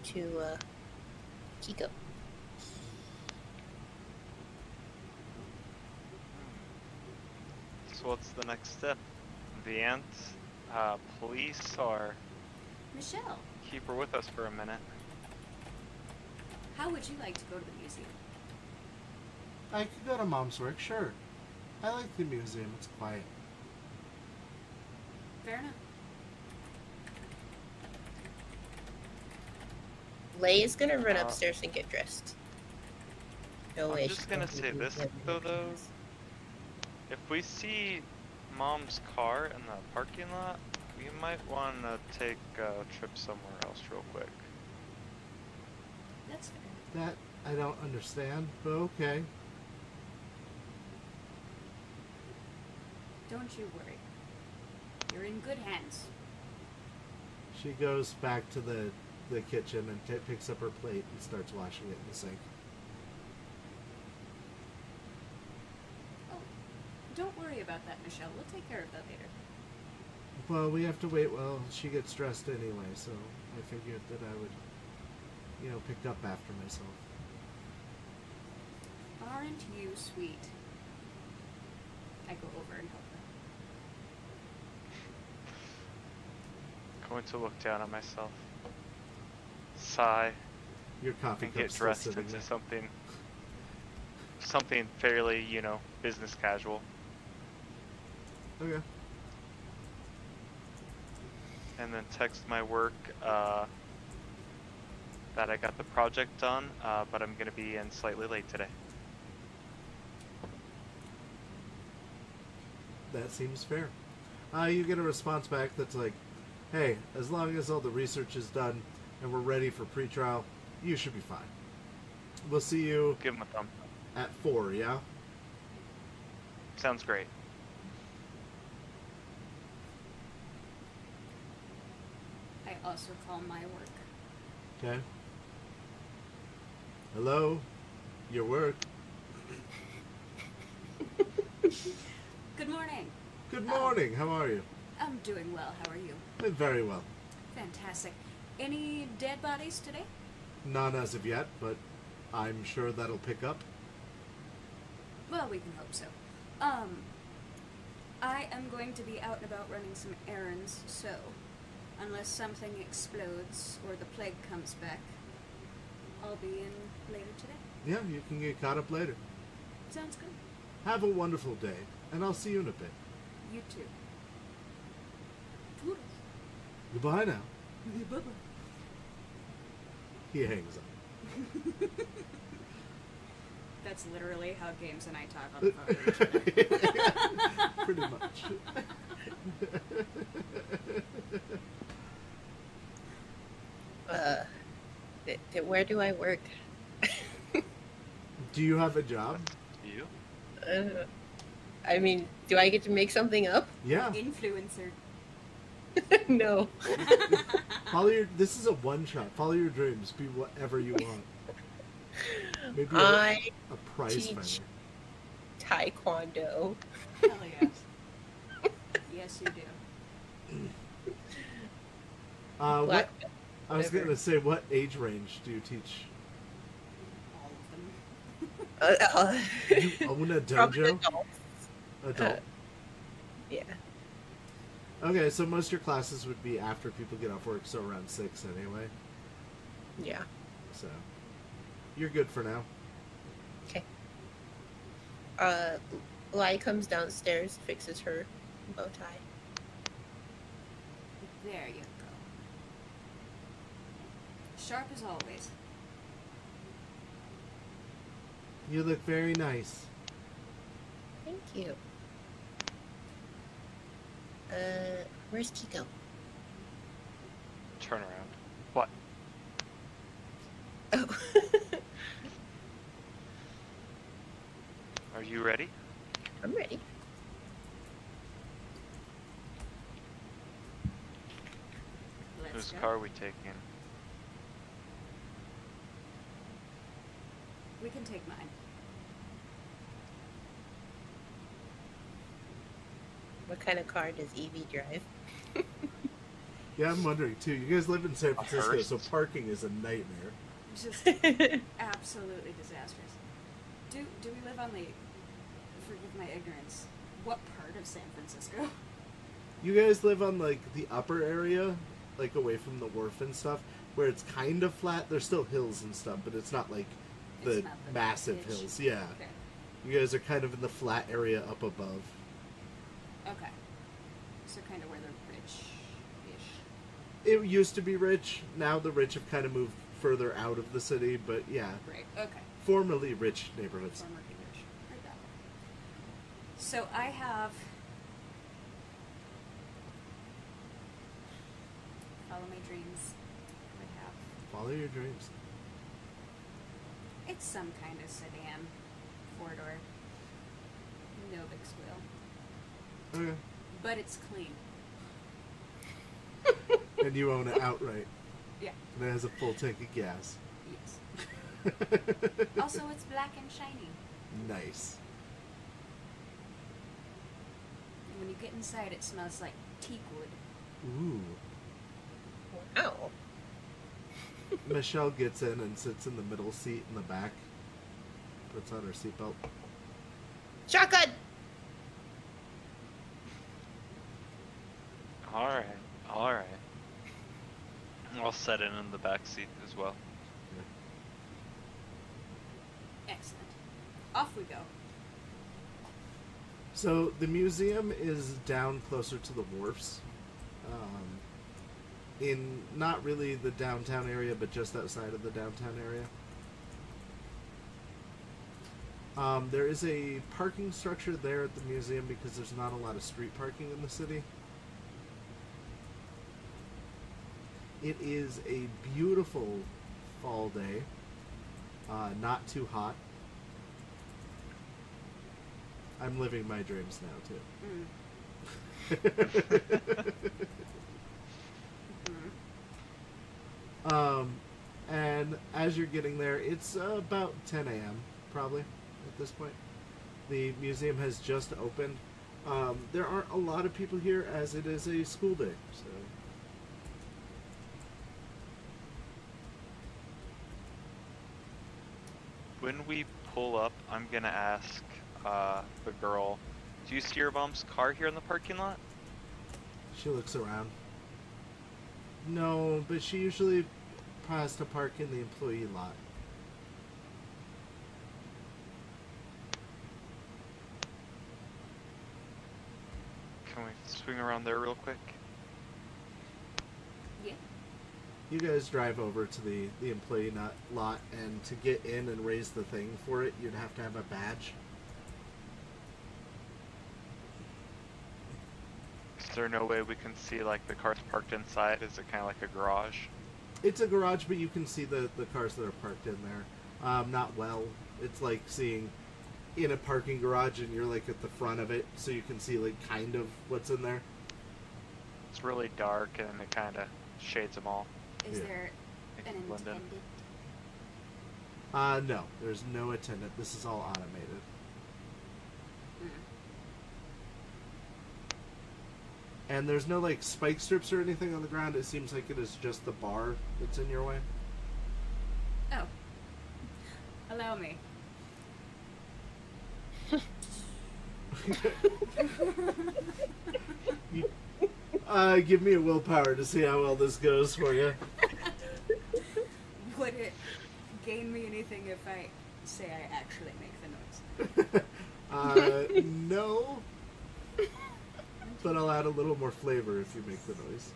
to Kiko. So what's the next step? The ants, police, or Michelle, keep her with us for a minute? how would you like to go to the museum? I could go to Mom's work, sure. I like the museum, it's quiet. Fair enough. Lay is gonna run upstairs and get dressed. No I'm way. just she's gonna going say to this, be though. If we see Mom's car in the parking lot, we might want to take a trip somewhere else real quick. That's fair. That I don't understand, but okay. Don't you worry. You're in good hands. She goes back to the kitchen and picks up her plate and starts washing it in the sink. Oh, don't worry about that, Michelle. We'll take care of that later. Well, we have to wait while she gets dressed anyway, so I figured that I would, pick up after myself. Aren't you sweet? I go over and help her. Going to look down at myself, sigh, Your coffee and cup's get still dressed sitting into there. something fairly, business casual. Okay. And then text my work that I got the project done, but I'm going to be in slightly late today. That seems fair. You get a response back that's like, hey, as long as all the research is done and we're ready for pretrial, you should be fine. We'll see you Give him a thumb. at 4, yeah? Sounds great. I also call my work. Okay. Hello? Your work. Good morning. Good morning. How are you? I'm doing well. How are you? I'm very well. Fantastic. Any dead bodies today? None as of yet, but I'm sure that'll pick up. Well, we can hope so. I am going to be out and about running some errands, so unless something explodes or the plague comes back, I'll be in later today. Yeah, you can get caught up later. Sounds good. Have a wonderful day, and I'll see you in a bit. You too. Toodles. Goodbye now. Bye-bye. He hangs up. That's literally how Games and I talk on the phone with each other. Pretty much. Where do I work? Do you have a job? You? I mean, do I get to make something up? Yeah. Influencer. No. This is a one-shot. Follow your dreams. Be whatever you want. Maybe I a prize teach fighter. Taekwondo. Hell yes. Yes, you do. What? Black, I was whatever. gonna say, what age range do you teach? All of them. You own a Probably dojo? adults. Adult. Yeah. Okay, so most of your classes would be after people get off work, so around 6 anyway. Yeah. So you're good for now. Okay. Lai comes downstairs, fixes her bow tie. There you go. Sharp as always. You look very nice. Thank you. Where's Kiko? Turn around. What? Oh. Are you ready? I'm ready. Let's Whose go. car are we taking? We can take mine. What kind of car does Evie drive? Yeah, I'm wondering too. You guys live in San Francisco, Hearst? so parking is a nightmare. Just absolutely disastrous. Do we live on the, forgive my ignorance, what part of San Francisco? You guys live on like the upper area, like away from the wharf and stuff, where it's kind of flat. There's still hills and stuff, but it's not like the It's not the massive ridge. hills. Yeah. Okay. You guys are kind of in the flat area up above. Okay. So kind of where the rich-ish. It used to be rich. Now the rich have kind of moved further out of the city, but yeah, Right. Okay. formerly rich neighborhoods. Former rich. Heard that. So I have. Follow my dreams. I have. Follow your dreams. It's some kind of sedan, 4-door. No big squeal. Okay. But it's clean. And you own it outright. Yeah. And it has a full tank of gas. Yes. Also, it's black and shiny. Nice. And when you get inside, it smells like teak wood. Ooh. Wow. Michelle gets in and sits in the middle seat in the back. Puts on her seatbelt. Shotgun! Alright, alright. I'll set in the back seat as well. Excellent. Off we go. So the museum is down closer to the wharfs. In not really the downtown area, but just outside of the downtown area. There is a parking structure there at the museum because there's not a lot of street parking in the city. It is a beautiful fall day. Not too hot. I'm living my dreams now, too. And as you're getting there, it's about 10 a.m. probably at this point. The museum has just opened. There aren't a lot of people here as it is a school day, so. When we pull up, I'm gonna ask the girl, do you see your mom's car here in the parking lot? She looks around. No, but she usually has to park in the employee lot. Can we swing around there real quick? Yeah. You guys drive over to the employee lot, and to get in and raise the thing for it, you'd have to have a badge. Is there no way we can see like the cars parked inside? Is it kind of like a garage? It's a garage, but you can see the cars that are parked in there. Not well. It's like seeing in a parking garage and you're like at the front of it, so you can see like kind of what's in there. It's really dark and it kind of shades them all. Is Yeah. there Makes an it blend in. intended? No, there's no attendant. This is all automated. And there's no like spike strips or anything on the ground. It seems like it is just the bar that's in your way. Oh. Allow me. Give me a willpower to see how well this goes for you. Would it gain me anything if I say I actually make the noise? No. But I'll add a little more flavor if you make the noise.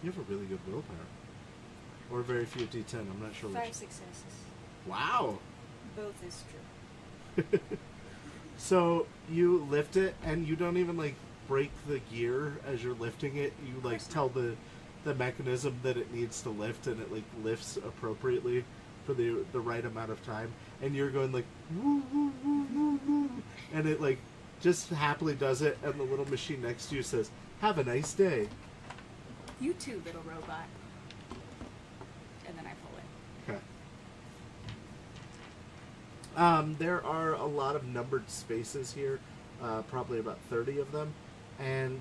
You have a really good willpower. Or very few D10, I'm not sure 5 which. successes. Wow! Both is true. So you lift it and you don't even like break the gear as you're lifting it. You like tell the mechanism that it needs to lift, and it like lifts appropriately for the right amount of time. And you're going like woo, woo, woo, woo, woo, and it like just happily does it. And the little machine next to you says, "Have a nice day." You too, little robot. And then I pull it. Okay. There are a lot of numbered spaces here, probably about 30 of them, and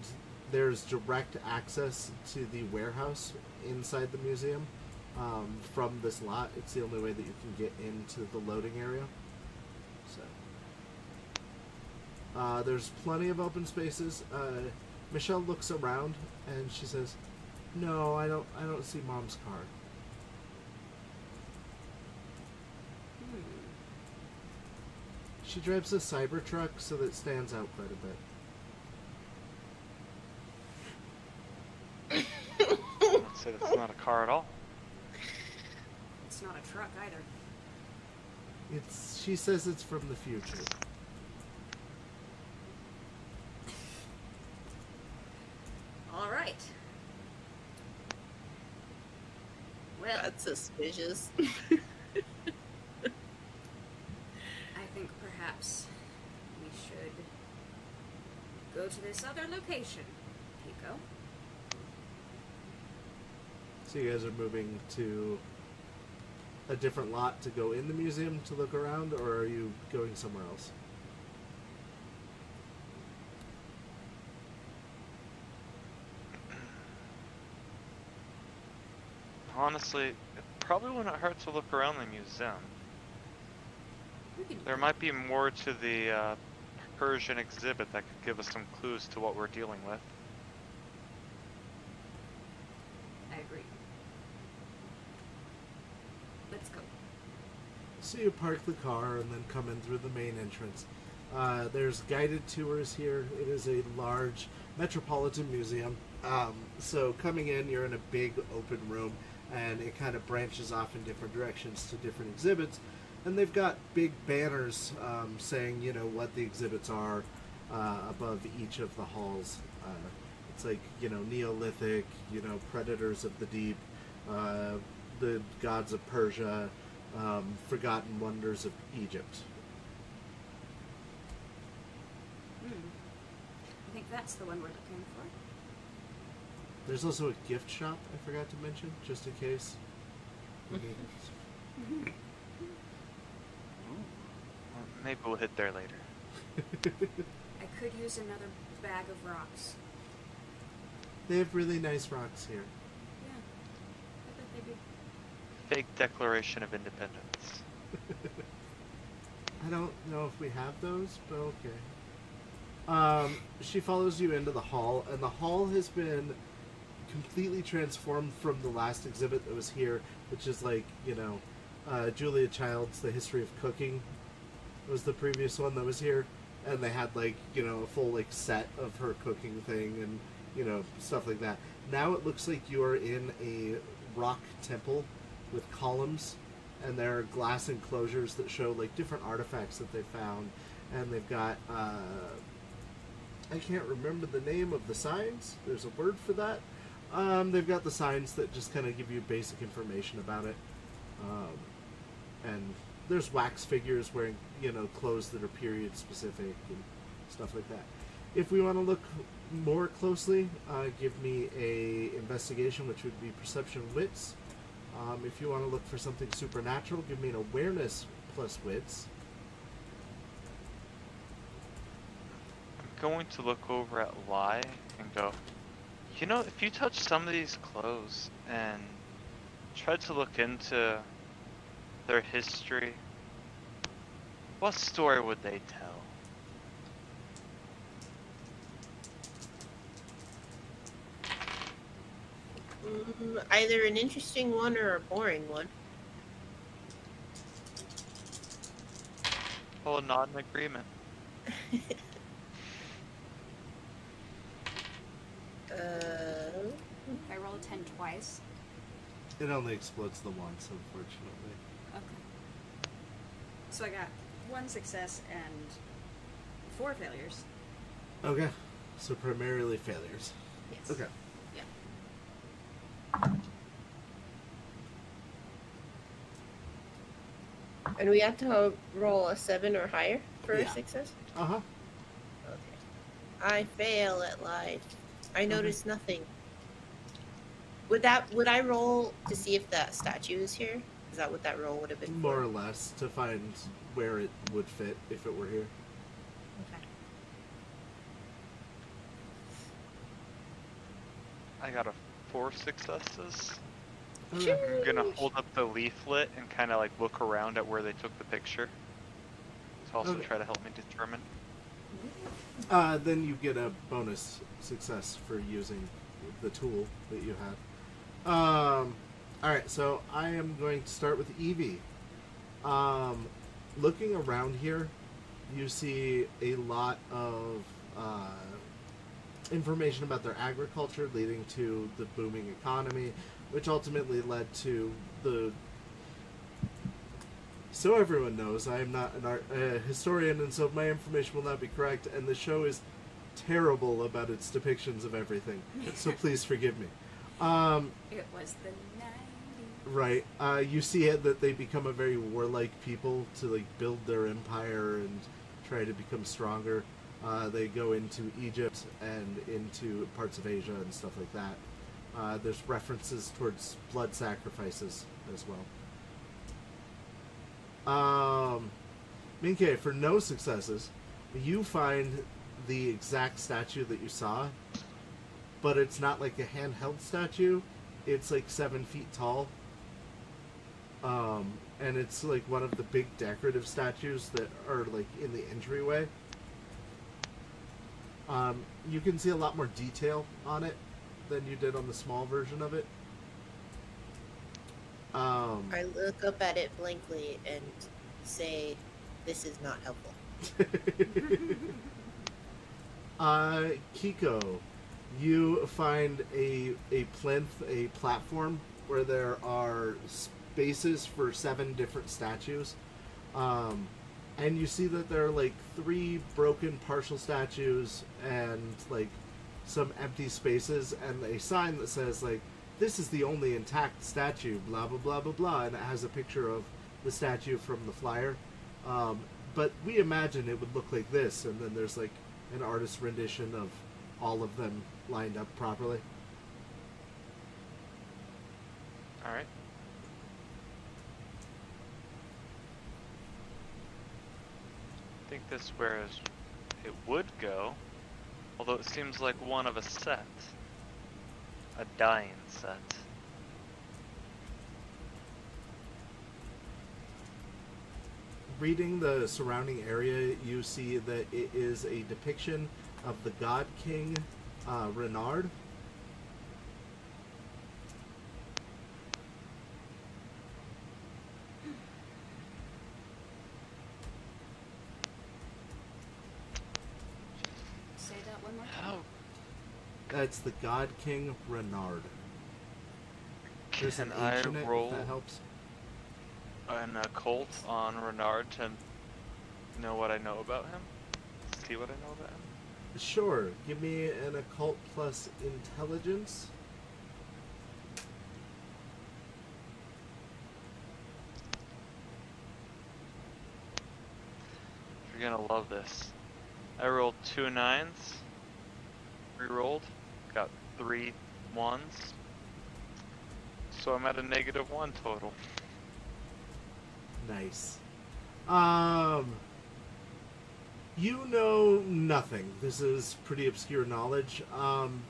there's direct access to the warehouse inside the museum from this lot. It's the only way that you can get into the loading area. So there's plenty of open spaces. Michelle looks around and she says, "No, I don't see Mom's car." She drives a Cybertruck, so that stands out quite a bit. I'd say that's not a car at all. It's not a truck either. She says it's from the future. All right. Well, That's suspicious. I think perhaps we should go to this other location, Pico. So you guys are moving to a different lot to go in the museum to look around, or are you going somewhere else? Honestly, it probably wouldn't hurt to look around the museum. We can do There that. might be more to the Persian exhibit that could give us some clues to what we're dealing with. I agree. Let's go. So you park the car and then come in through the main entrance. There's guided tours here. It is a large metropolitan museum. So coming in, you're in a big open room, and it kind of branches off in different directions to different exhibits. And they've got big banners saying, you know, what the exhibits are above each of the halls. It's like, you know, Neolithic, you know, Predators of the Deep, the Gods of Persia, Forgotten Wonders of Egypt. I think that's the one we're looking for. There's also a gift shop I forgot to mention, just in case. Maybe we'll hit there later. I could use another bag of rocks. They have really nice rocks here. Yeah, I bet they do. Fake Declaration of Independence. I don't know if we have those, but okay. She follows you into the hall, and the hall has been completely transformed from the last exhibit that was here, which is like, you know, Julia Child's The History of Cooking was the previous one that was here, and they had like, you know, a full like set of her cooking thing and, you know, stuff like that. Now it looks like you are in a rock temple with columns, and there are glass enclosures that show like different artifacts that they found, and they've got I can't remember the name of the signs. There's a word for that. They've got the signs that just kind of give you basic information about it, and there's wax figures wearing, you know, clothes that are period specific and stuff like that. If we want to look more closely, give me a investigation, which would be perception wits. If you want to look for something supernatural, give me an awareness plus wits. I'm going to look over at Lie and go, you know, if you touch some of these clothes and try to look into their history, what story would they tell? Either an interesting one or a boring one. Oh, not in agreement. If I roll a 10 twice. It only explodes the once, unfortunately. Okay. So I got 1 success and 4 failures. Okay, so primarily failures. Yes. Okay. Yeah. And we have to roll a 7 or higher for a Yeah. success? Uh-huh. Okay. I fail at life. I notice nothing. Would I roll to see if that statue is here? Is that what that roll would have been? More for? or less, to find where it would fit if it were here. Okay. I got a 4 successes. Okay. I'm gonna hold up the leaflet and kind of like look around at where they took the picture. To also Okay. try to help me determine. Then you get a bonus success for using the tool that you had. Alright, so I am going to start with Evie. Looking around here, you see a lot of information about their agriculture leading to the booming economy, which ultimately led to the... So everyone knows, I am not a historian, and so my information will not be correct, and the show is terrible about its depictions of everything, so please forgive me. It was the 90s. Right. You see it that they become a very warlike people to like build their empire and try to become stronger. They go into Egypt and into parts of Asia and stuff like that. There's references towards blood sacrifices as well. Minke, for no successes, you find the exact statue that you saw, but it's not like a handheld statue. It's like 7 feet tall. And it's like one of the big decorative statues that are like in the entryway. You can see a lot more detail on it than you did on the small version of it. I look up at it blankly and say, "This is not helpful." Kiko, you find a plinth, a platform where there are spaces for 7 different statues. And you see that there are like 3 broken partial statues and like some empty spaces and a sign that says like, this is the only intact statue, blah blah blah blah blah, and it has a picture of the statue from the flyer. But we imagine it would look like this, and then there's like an artist's rendition of all of them lined up properly. Alright. I think this is where it would go, although it seems like one of a set. A dying set. Reading the surrounding area, you see that it is a depiction of the God King Renard. Say that one more time. How It's the God King Renard. There's can an I H in it, if roll that helps. an occult on Renard to know what I know about him? See what I know about him? Sure. Give me an occult plus intelligence. You're gonna love this. I rolled 2 9s. Rerolled. Got 3 1s. So I'm at a -1 total. Nice. You know nothing. This is pretty obscure knowledge,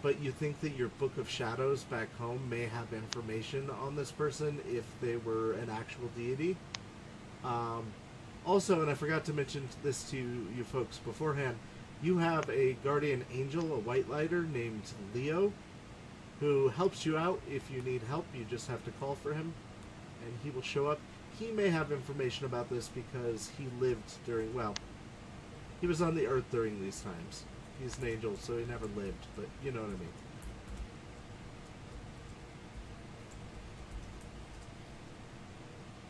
but you think that your Book of Shadows back home may have information on this person if they were an actual deity. Also, and I forgot to mention this to you folks beforehand, you have a guardian angel, a white lighter named Leo, who helps you out if you need help. You just have to call for him, and he will show up. He may have information about this because he lived during, well, he was on the earth during these times. He's an angel, so he never lived, but you know what I mean.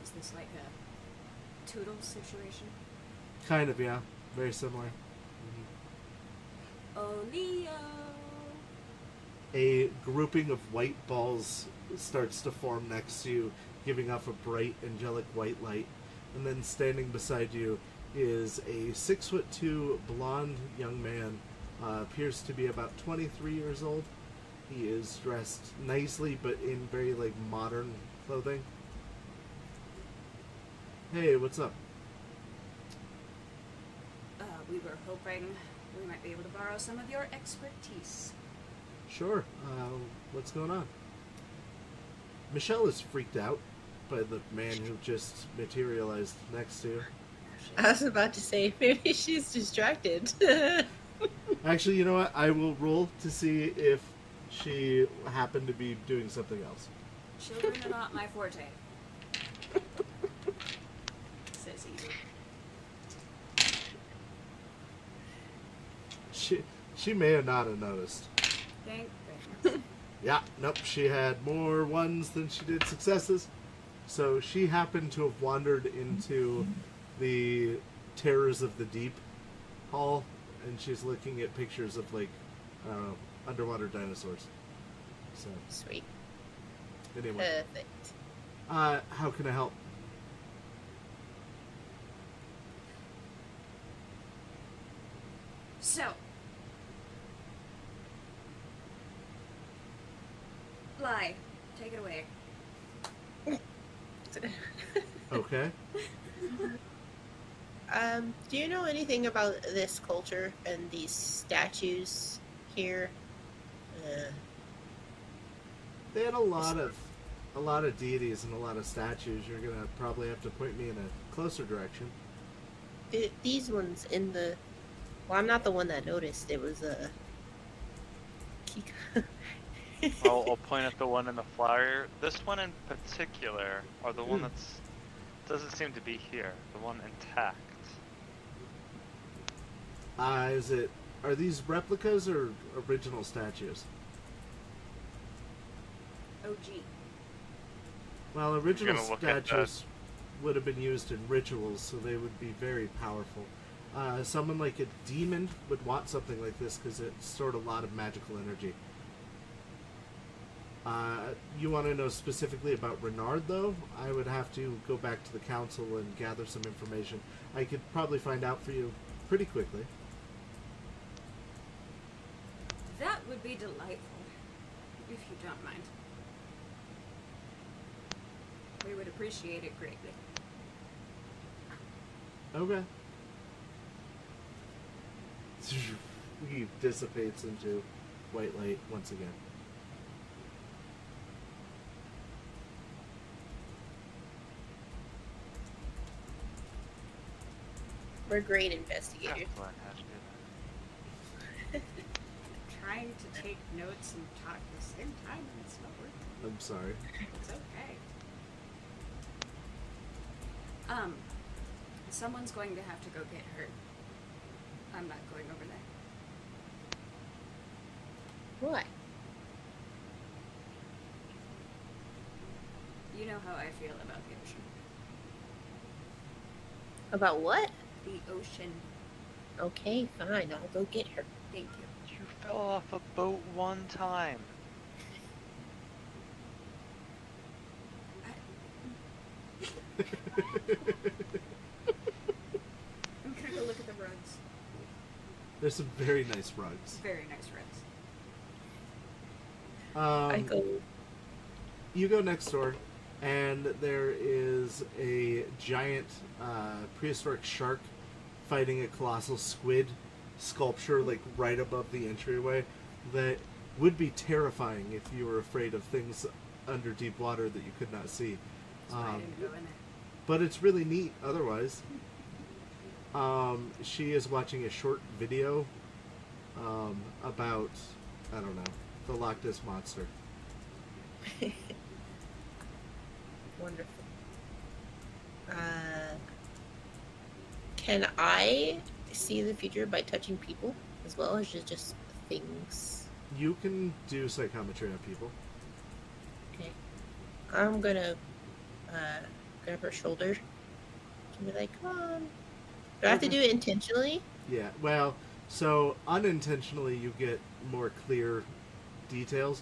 Is this like a Toodles situation? Kind of, yeah. Very similar. Oh, Leo! A grouping of white balls starts to form next to you, giving off a bright, angelic white light. And then standing beside you is a 6'2" blonde young man. Appears to be about 23 years old. He is dressed nicely, but in very like modern clothing. Hey, what's up? We were hoping we might be able to borrow some of your expertise. Sure. What's going on? Michelle is freaked out by the man who just materialized next to you. I was about to say, maybe she's distracted. Actually, you know what? I will roll to see if she happened to be doing something else. Children are not my forte. Says Evie. She may or not have noticed. Thank goodness. Yeah, nope, she had more ones than she did successes. So she happened to have wandered into the Terrors of the Deep hall, and she's looking at pictures of, like, underwater dinosaurs. So, Sweet. anyway. Perfect. How can I help? So, Lie, take it away. Okay. Do you know anything about this culture and these statues here? They had a lot of deities and a lot of statues. You're gonna probably have to point me in a closer direction. These ones in the... Well, I'm not the one that noticed. It was I'll point at the one in the flyer. This one in particular, or the one that's doesn't seem to be here. The one intact. Are these replicas or original statues? OG. Well, original Gonna look at that. statues would have been used in rituals, so they would be very powerful. Someone like a demon would want something like this because it's stored a lot of magical energy. You want to know specifically about Renard, though? I would have to go back to the council and gather some information. I could probably find out for you pretty quickly. That would be delightful, if you don't mind. We would appreciate it greatly. Okay. He dissipates into white light once again. We're great investigators. Have to learn how to do that. Trying to take notes and talk at the same time, and it's not working. I'm sorry. It's okay. Someone's going to have to go get hurt. I'm not going over there. Why? You know how I feel about the ocean. About what? The ocean. Okay, fine. I'll go get her. Thank you. You fell off a boat one time. I'm gonna go look at the rugs. There's some very nice rugs. Very nice rugs. I go. You go next door, and there is a giant prehistoric shark fighting a colossal squid sculpture, like right above the entryway, that would be terrifying if you were afraid of things under deep water that you could not see. That's why I didn't go in there. But it's really neat otherwise. She is watching a short video about, I don't know, the Loch Ness Monster. Wonderful. Can I see the future by touching people as well as just things? You can do psychometry on people. Okay. I'm gonna grab her shoulder and be like, "Come on." Do I have to do it intentionally? Yeah, well, so unintentionally you get more clear details,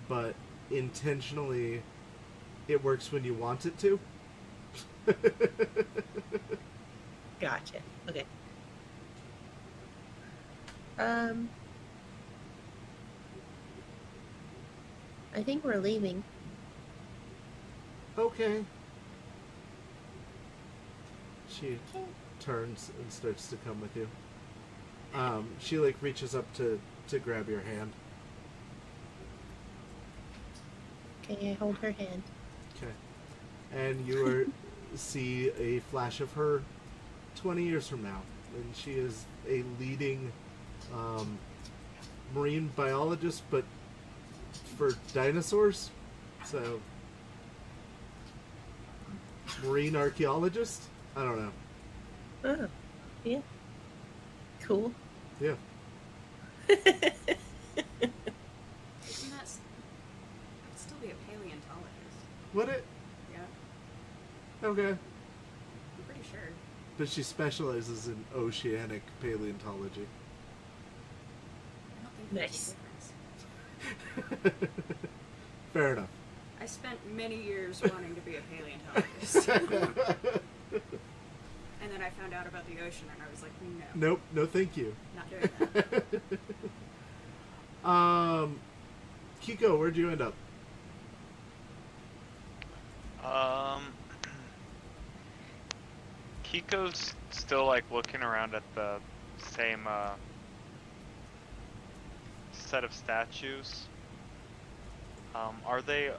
but intentionally it works when you want it to. Gotcha. Okay. I think we're leaving. Okay. She turns and starts to come with you. She like reaches up to grab your hand. Okay, I hold her hand. Okay. And you see a flash of her 20 years from now. And she is a leading marine biologist, but for dinosaurs. So, marine archaeologist? I don't know. Oh, yeah. Cool. Yeah. Isn't that... I'd still be a paleontologist. Would it? Yeah, Okay. I'm pretty sure. But she specializes in oceanic paleontology. I don't think Nice. there's a difference. Fair enough. I spent many years wanting to be a paleontologist. And then I found out about the ocean and I was like, no. Nope, no thank you. Not doing that. Kiko, where'd you end up? Kiko's still like looking around at the same set of statues. Are they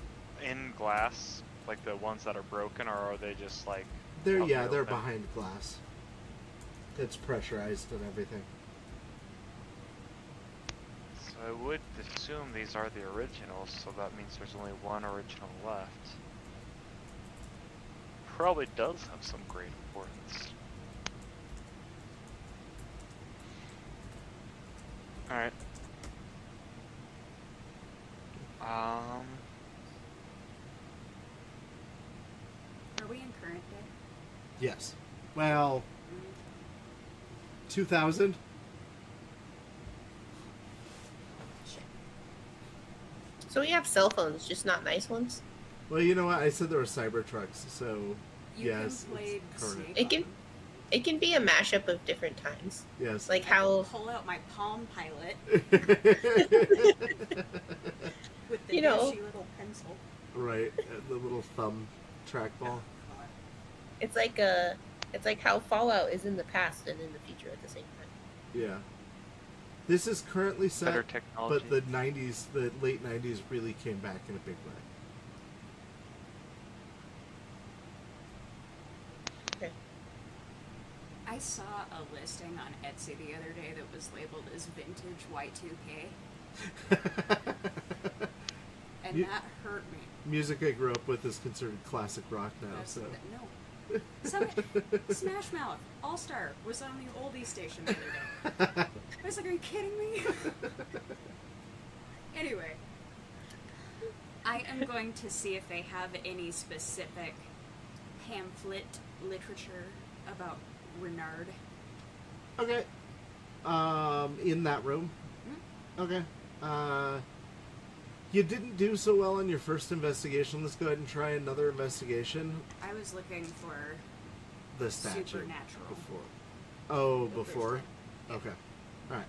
in glass, like the ones that are broken, or are they just like? They're out in the they're open? behind glass. It's pressurized and everything. So I would assume these are the originals, so that means there's only one original left. Probably does have some great importance. Alright. Are we in current day? Yes. Well, 2000? Shit. So we have cell phones, just not nice ones. Well, you know what? I said there were Cybertrucks, so You yes, can play it's current. Snake It can- on them. It can be a mashup of different times. Yes. Like I can how, pull out my Palm Pilot with the You know. dashy little pencil. Right, the little thumb trackball. it's like how Fallout is in the past and in the future at the same time. Yeah. This is currently Better set, technology. but the late 90s really came back in a big way. Okay. I saw a listing on Etsy the other day that was labeled as vintage Y2K, and You- that hurt me. Music I grew up with is considered classic rock now, That's- so. No. Smash Mouth All-Star was on the oldie station the other day. I was like, are you kidding me? Anyway, I am going to see if they have any specific pamphlet literature about Renard. Okay. In that room. Okay. You didn't do so well on your first investigation. Let's go ahead and try another investigation. I was looking for The statue. supernatural. Before. Oh, The before? first time. Okay. Alright.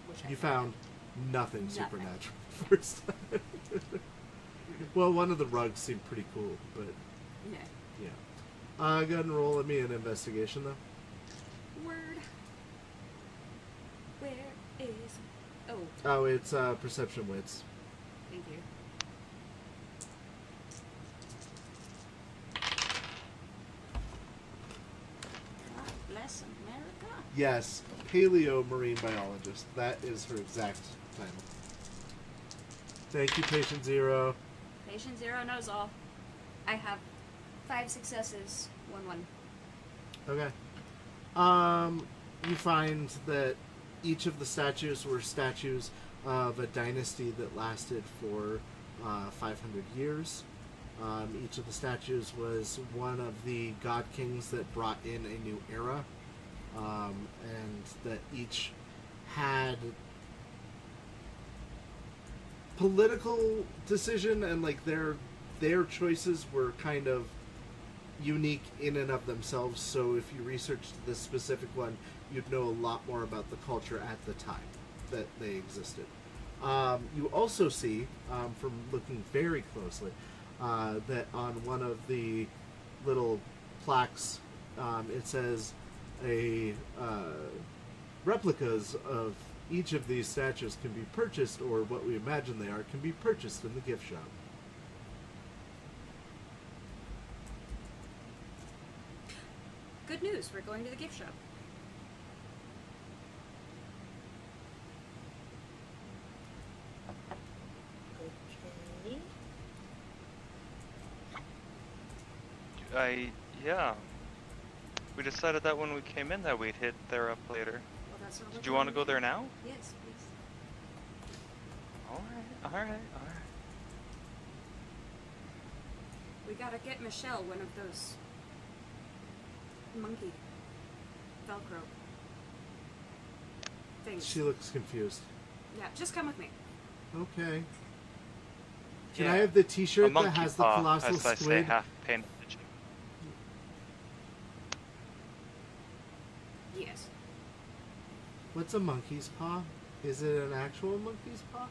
Which I You found. found nothing Nothing. supernatural first time. Well, one of the rugs seemed pretty cool, but Yeah. yeah. Go ahead and roll at me an investigation, though. Word. Where is... Oh, Oh, it's perception wits. thank you. God bless America. Yes, paleo marine biologist. That is her exact title. Thank you, Patient Zero. Patient Zero knows all. I have 5 successes, 1-1. Okay. You find that each of the statues were statues of a dynasty that lasted for 500 years. Each of the statues was one of the god kings that brought in a new era, and that each had political decision, and like their choices were kind of unique in and of themselves. So if you researched this specific one, you'd know a lot more about the culture at the time that they existed. You also see, from looking very closely, that on one of the little plaques, it says replicas of each of these statues can be purchased, or what we imagine they are, can be purchased in the gift shop. Good news, we're going to the gift shop. Okay. Yeah. We decided that when we came in that we'd hit there up later. Well, that's what we're Did you want to doing. go there now? Yes, please. Alright. We gotta get Michelle one of those monkey Velcro things. She looks confused. Yeah, just come with me. Okay. Can Yeah. I have the A t-shirt that monkey has the paw, colossal as I say, squid? half painted. Yes. What's a monkey's paw? Is it an actual monkey's paw?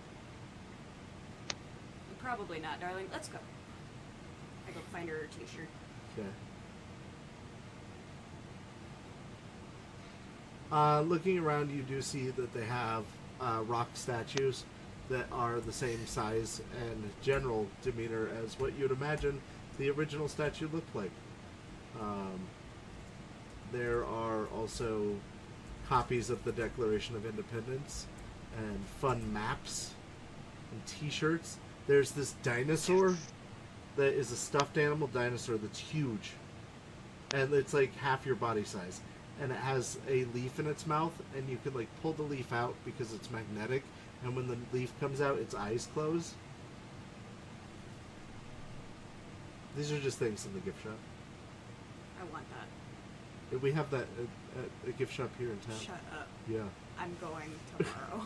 Probably not, darling. Let's go. I go find her t-shirt. Okay. Looking around, you do see that they have rock statues that are the same size and general demeanor as what you'd imagine the original statue looked like. There are also copies of the Declaration of Independence and fun maps and t-shirts. There's this dinosaur that is a stuffed animal dinosaur that's huge. And it's like half your body size. And it has a leaf in its mouth, and you can like pull the leaf out because it's magnetic. And when the leaf comes out, its eyes close. These are just things in the gift shop. I want that. We have that at a gift shop here in town. Shut up. Yeah. I'm going tomorrow.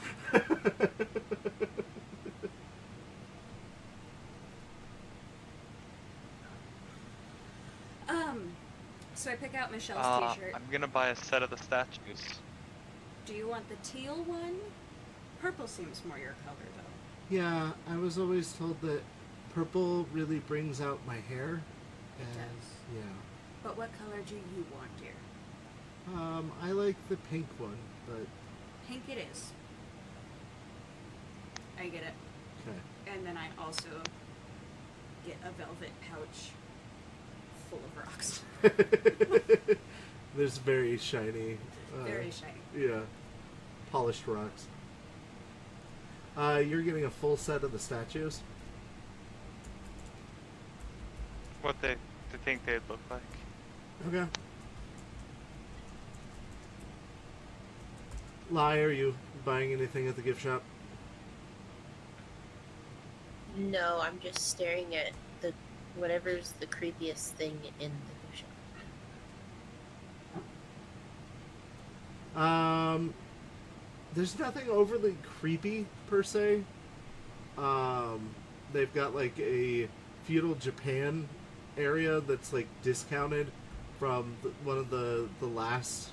So I pick out Michelle's t-shirt. I'm gonna buy a set of the statues. Do you want the teal one? Purple seems more your color, though. Yeah, I was always told that purple really brings out my hair. It does. Yeah. But what color do you want, dear? I like the pink one, but Pink it is. I get it. okay. And then I also get a velvet pouch full of rocks. There's very shiny. Very shiny. Yeah. Polished rocks. You're getting a full set of the statues. What they think they'd look like. Okay. Lie, are you buying anything at the gift shop? No, I'm just staring at the whatever's the creepiest thing in the gift shop. There's nothing overly creepy per se. They've got like a feudal Japan area that's like discounted from one of the last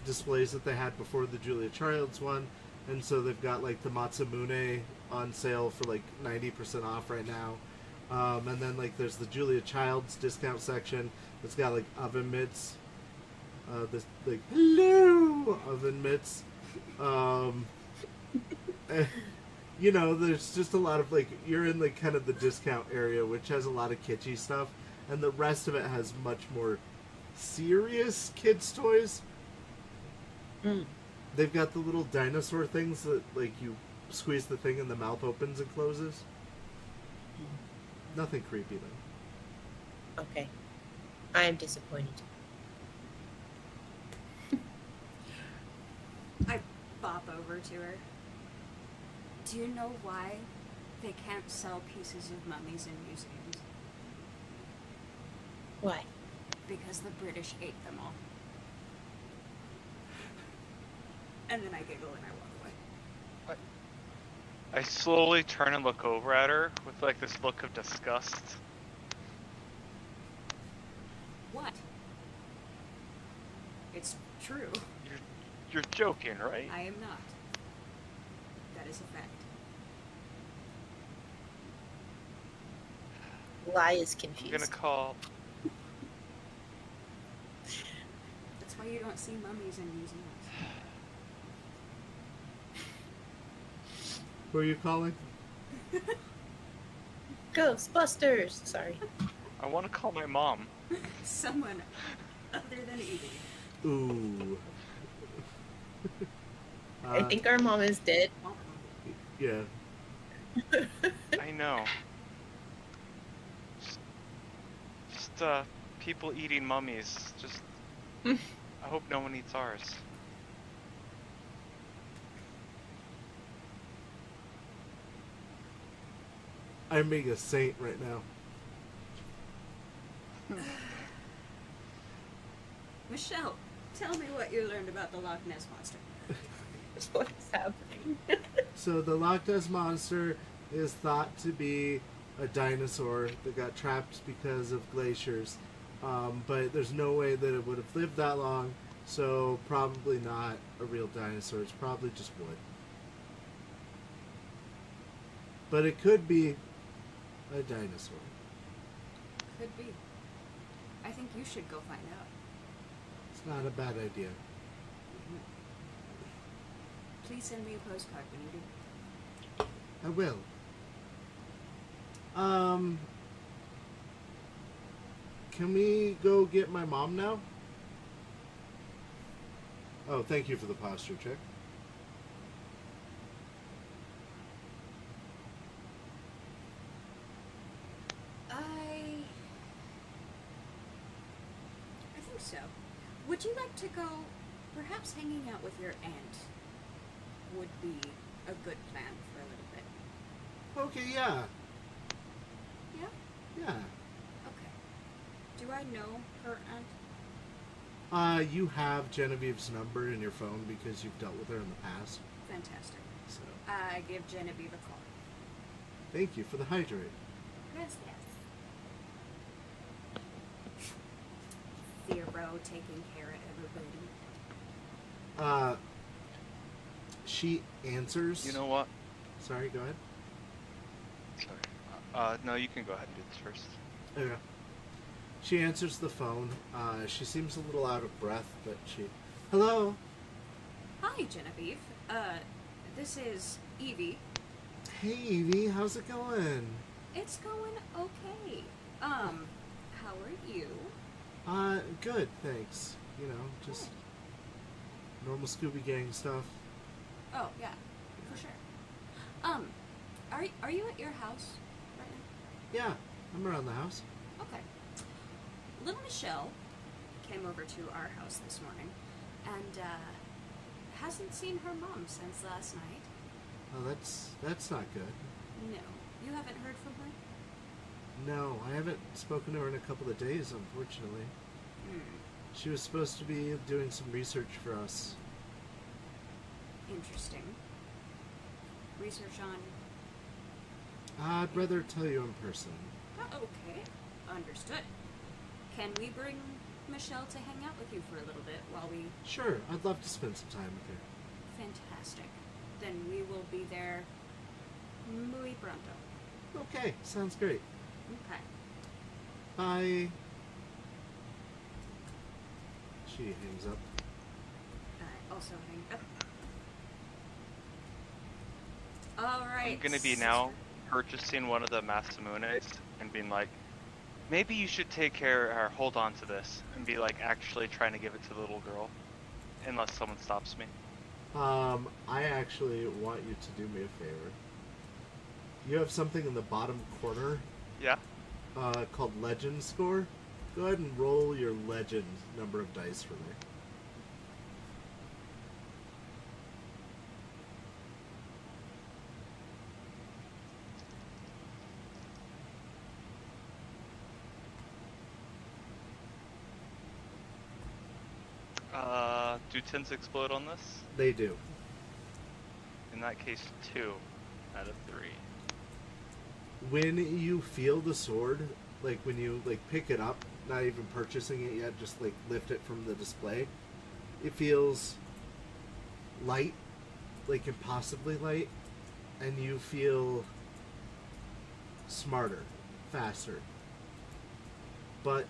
displays that they had before the Julia Childs one, and so they've got like the Matsumune on sale for like 90% off right now. And then like there's the Julia Childs discount section that's got like oven mitts. This like hello oven mitts. You know, there's just a lot of like you're in like kind of the discount area, which has a lot of kitschy stuff, and the rest of it has much more serious kids toys. They've got the little dinosaur things that like you squeeze the thing and the mouth opens and closes. Nothing creepy though. Okay. I am disappointed. I bop over to her. Do you know why they can't sell pieces of mummies in museums? Why? Because the British ate them all. And then I giggle and I walk away. I slowly turn and look over at her with like this look of disgust. What? It's true. You're joking, right? I am not. That is a fact. Lie is I'm confused. gonna call. That's why you don't see mummies in museums. Who are you calling? Ghostbusters! Sorry. I want to call my mom. Someone other than Evie. Ooh. I think our mom is dead. Yeah. I know. Just people eating mummies. Just. I hope no one eats ours. I'm being a saint right now. Michelle, tell me what you learned about the Loch Ness Monster. What is happening? So the Loch Ness Monster is thought to be a dinosaur that got trapped because of glaciers. But there's no way that it would have lived that long, so probably not a real dinosaur. It's probably just wood. But it could be a dinosaur. Could be. I think you should go find out. It's not a bad idea. Please send me a postcard when you do. I will. Can we go get my mom now? Oh, thank you for the posture check. I think so. Would you like to go? Perhaps hanging out with your aunt would be a good plan for a little bit. Okay, yeah. Yeah? Yeah. Okay. Do I know her aunt? You have Genevieve's number in your phone because you've dealt with her in the past. Fantastic. So, I give Genevieve a call. thank you for the hydrate. Gracias. Zero taking care of everybody. She answers. You know what? Sorry, go ahead. Sorry. No, you can go ahead and do this first. Okay. She answers the phone. She seems a little out of breath, but she... Hello? Hi, Genevieve. This is Evie. Hey, Evie, how's it going? It's going okay. How are you? Good, thanks. You know, just normal Scooby Gang stuff. Oh, yeah, for sure. Are you at your house right now? Yeah, I'm around the house. Okay. Little Michelle came over to our house this morning and hasn't seen her mom since last night. Oh, that's not good. No. You haven't heard from her? No, I haven't spoken to her in a couple of days, unfortunately. She was supposed to be doing some research for us. Interesting. Research on... I'd rather tell you in person. Oh, okay. Understood. Can we bring Michelle to hang out with you for a little bit while we... Sure, I'd love to spend some time with you. Fantastic. Then we will be there muy pronto. Okay, sounds great. Okay. Bye. She hangs up. I also hang up. Alright. I'm gonna be now purchasing one of the Masamunes and being like, maybe you should take care or hold on to this and be like actually trying to give it to the little girl. Unless someone stops me. I actually want you to do me a favor. You have something in the bottom corner Yeah? called Legend Score. Go ahead and roll your Legend number of dice for me. Do 10s explode on this? They do. In that case, 2 out of 3. When you feel the sword, like when you like pick it up, not even purchasing it yet, just like lift it from the display, it feels light, like impossibly light, and you feel smarter, faster, but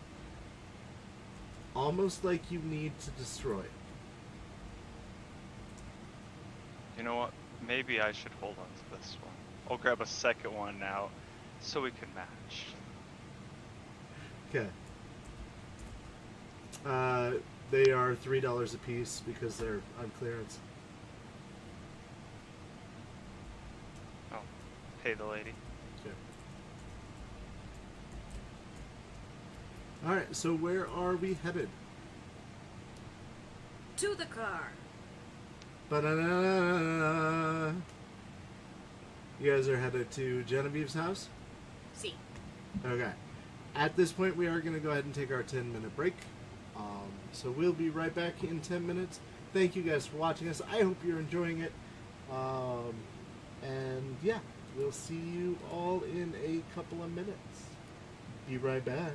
almost like you need to destroy it. You know what? Maybe I should hold on to this one. I'll grab a second one now so we can match. Okay. They are $3 a piece because they're on clearance. Oh, pay the lady. Okay. Alright, so where are we headed? To the car. Ba-da-da-da-da. You guys are headed to Genevieve's house? See. Okay. At this point, we are going to go ahead and take our 10-minute break. So we'll be right back in 10 minutes. Thank you guys for watching us. I hope you're enjoying it. And yeah, we'll see you all in a couple of minutes. Be right back.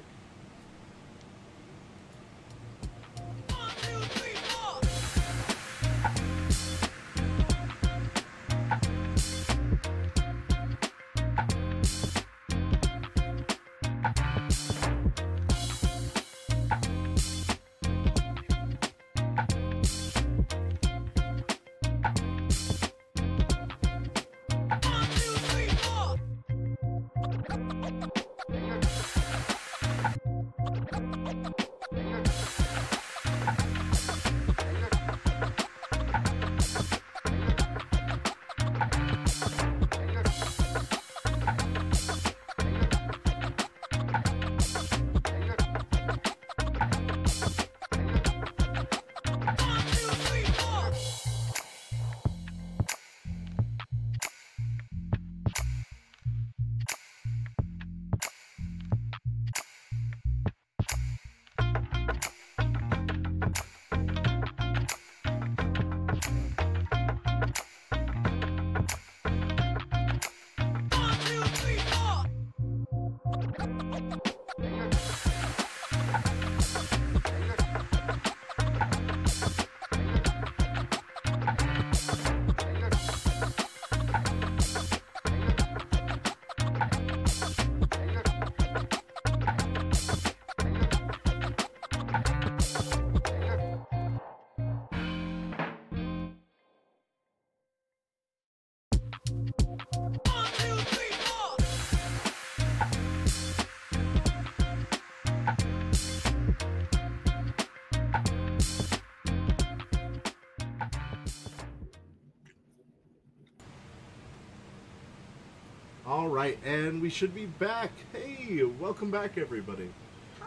All right, and we should be back. Hey, welcome back, everybody.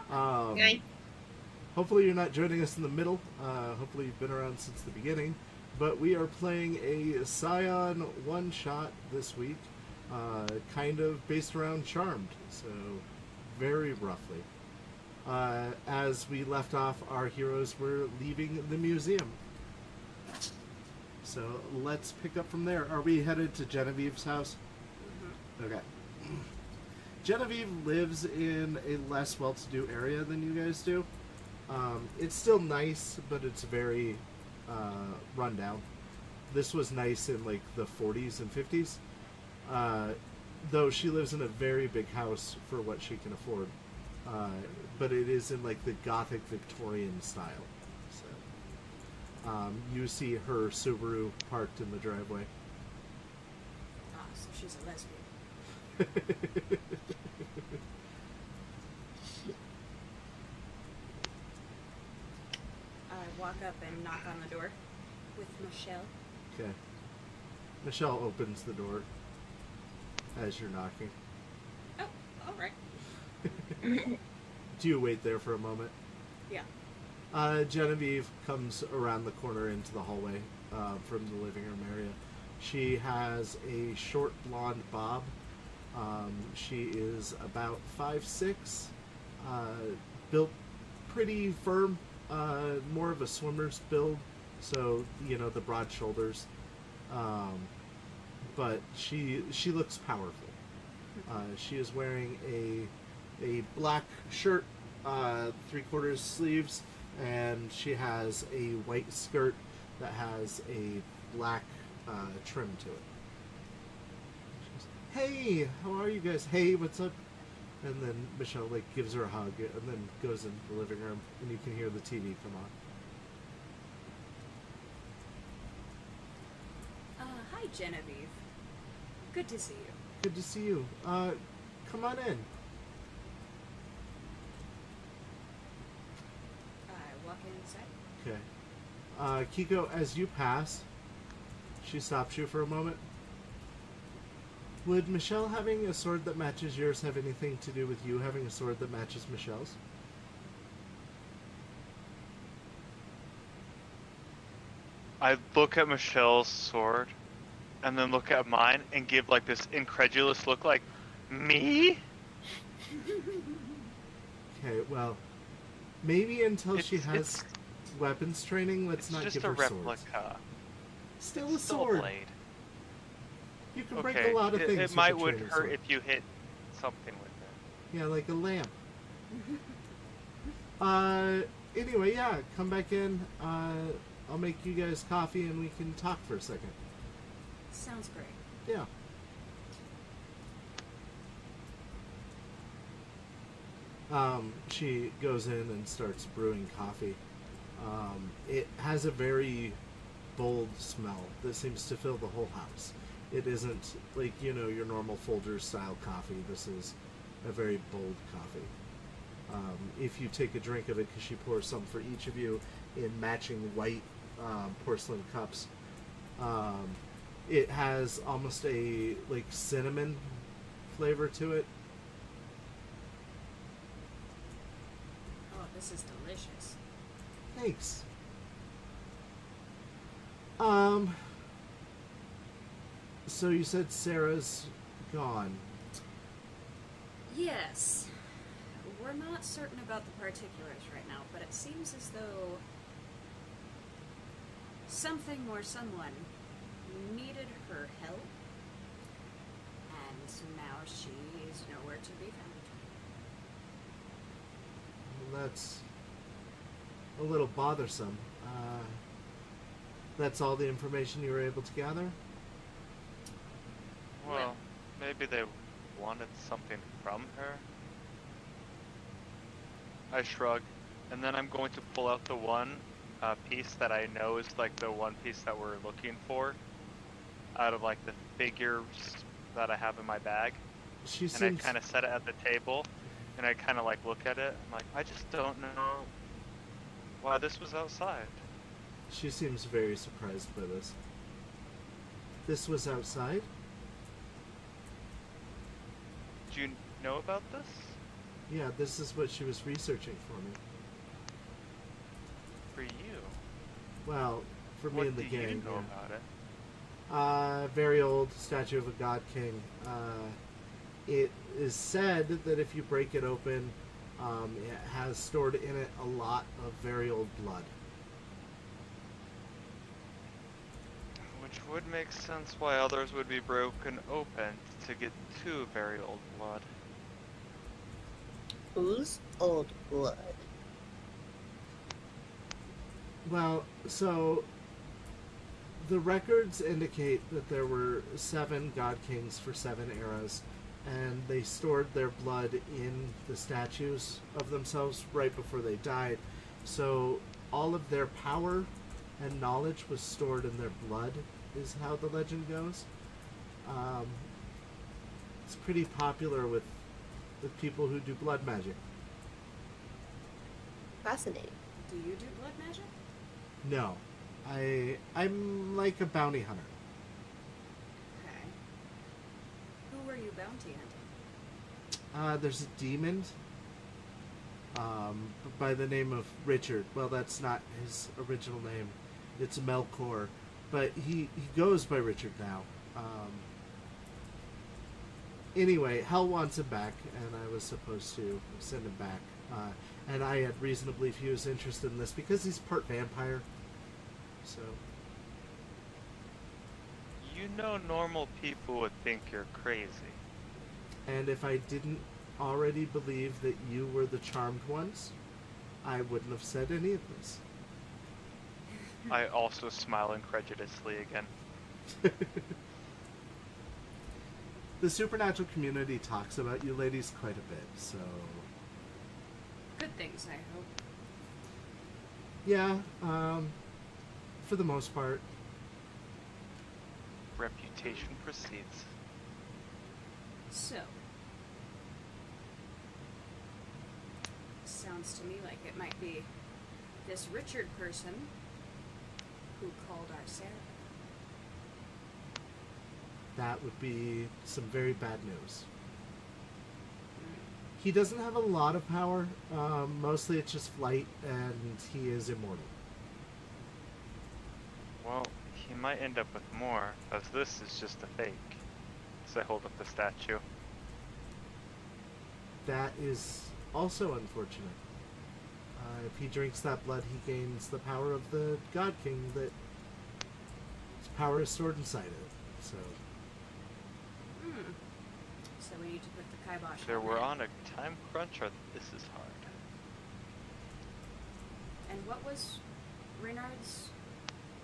Hi. Hopefully you're not joining us in the middle. Hopefully you've been around since the beginning. But we are playing a Scion one-shot this week, kind of based around Charmed, so very roughly. As we left off, our heroes were leaving the museum. So let's pick up from there. Are we headed to Genevieve's house? Okay. Genevieve lives in a less well-to-do area than you guys do. It's still nice, but it's very run down. This was nice in like the 40s and 50s. Though she lives in a very big house for what she can afford. But it is in like the Gothic Victorian style. So you see her Subaru parked in the driveway. Ah, so she's a lesbian. I walk up and knock on the door with Michelle. Okay. Michelle opens the door as you're knocking. Oh, all right. Do you wait there for a moment? Yeah. Genevieve comes around the corner into the hallway from the living room area. She has a short blonde bob. She is about 5'6", built pretty firm, more of a swimmer's build, so the broad shoulders. But she looks powerful. She is wearing a black shirt, 3/4 sleeves, and she has a white skirt that has a black trim to it. She goes, "Hey, how are you guys? Hey, what's up?" And then Michelle gives her a hug, and then goes into the living room, and you can hear the TV come on. Hi, Genevieve. Good to see you. Good to see you. Come on in. I walk inside. Okay. Kiko, as you pass, she stops you for a moment. Would Michelle having a sword that matches yours have anything to do with you having a sword that matches Michelle's? I look at Michelle's sword, and then look at mine, and give this incredulous look, like, me? Okay, well, maybe until she has weapons training, let's not give her swords. It's just a replica. Still a sword. A blade. You can break a lot of things. It might would hurt if you hit something with it. Yeah, like a lamp. Anyway, yeah, come back in. I'll make you guys coffee and we can talk for a second. Sounds great. Yeah. She goes in and starts brewing coffee. It has a very bold smell that seems to fill the whole house. It isn't your normal Folgers style coffee. This is a very bold coffee. If you take a drink of it, because she pours some for each of you in matching white porcelain cups, it has almost a cinnamon flavor to it. Oh, this is delicious. Thanks. So you said Sarah's gone. Yes. We're not certain about the particulars right now, but it seems as though something or someone needed her help, and now she is nowhere to be found. Well, that's a little bothersome. That's all the information you were able to gather? Well, maybe they wanted something from her. I shrug, and then I'm going to pull out the one piece that I know is the one piece that we're looking for out of the figures that I have in my bag. And I kind of set it at the table, and I kind of look at it. I'm like, I just don't know why this was outside. She seems very surprised by this. This was outside? Do you know about this? Yeah, this is what she was researching for me. For you? Well, for me and the gang. What do you know about it? Very old statue of a god king. It is said that if you break it open, it has stored in it a lot of very old blood. Which would make sense why others would be broken open to get to very old blood. Whose old blood? Well, so the records indicate that there were 7 god kings for 7 eras, and they stored their blood in the statues of themselves right before they died. So all of their power and knowledge was stored in their blood, is how the legend goes. It's pretty popular with people who do blood magic. Fascinating. Do you do blood magic? No. I'm like a bounty hunter. Okay. Who were you bounty hunting? There's a demon by the name of Richard. Well, that's not his original name. It's Melkor. But he goes by Richard now. Anyway, Hell wants him back, and I was supposed to send him back. And I had reasonably few interest in this because he's part vampire. So... You know normal people would think you're crazy. And if I didn't already believe that you were the charmed ones, I wouldn't have said any of this. I also smile incredulously again. The supernatural community talks about you ladies quite a bit, so... Good things, I hope. Yeah, for the most part. Reputation proceeds. So, sounds to me like it might be this Richard person who called our Sarah. That would be some very bad news. He doesn't have a lot of power. Mostly it's just flight, and he is immortal. Well, he might end up with more, as this is just a fake. As I hold up the statue. That is also unfortunate. If he drinks that blood, he gains the power of the God King that his power is stored inside it. So... So we need to put the kibosh Either on we're that. on a time crunch or this is hard. And what was Reynard's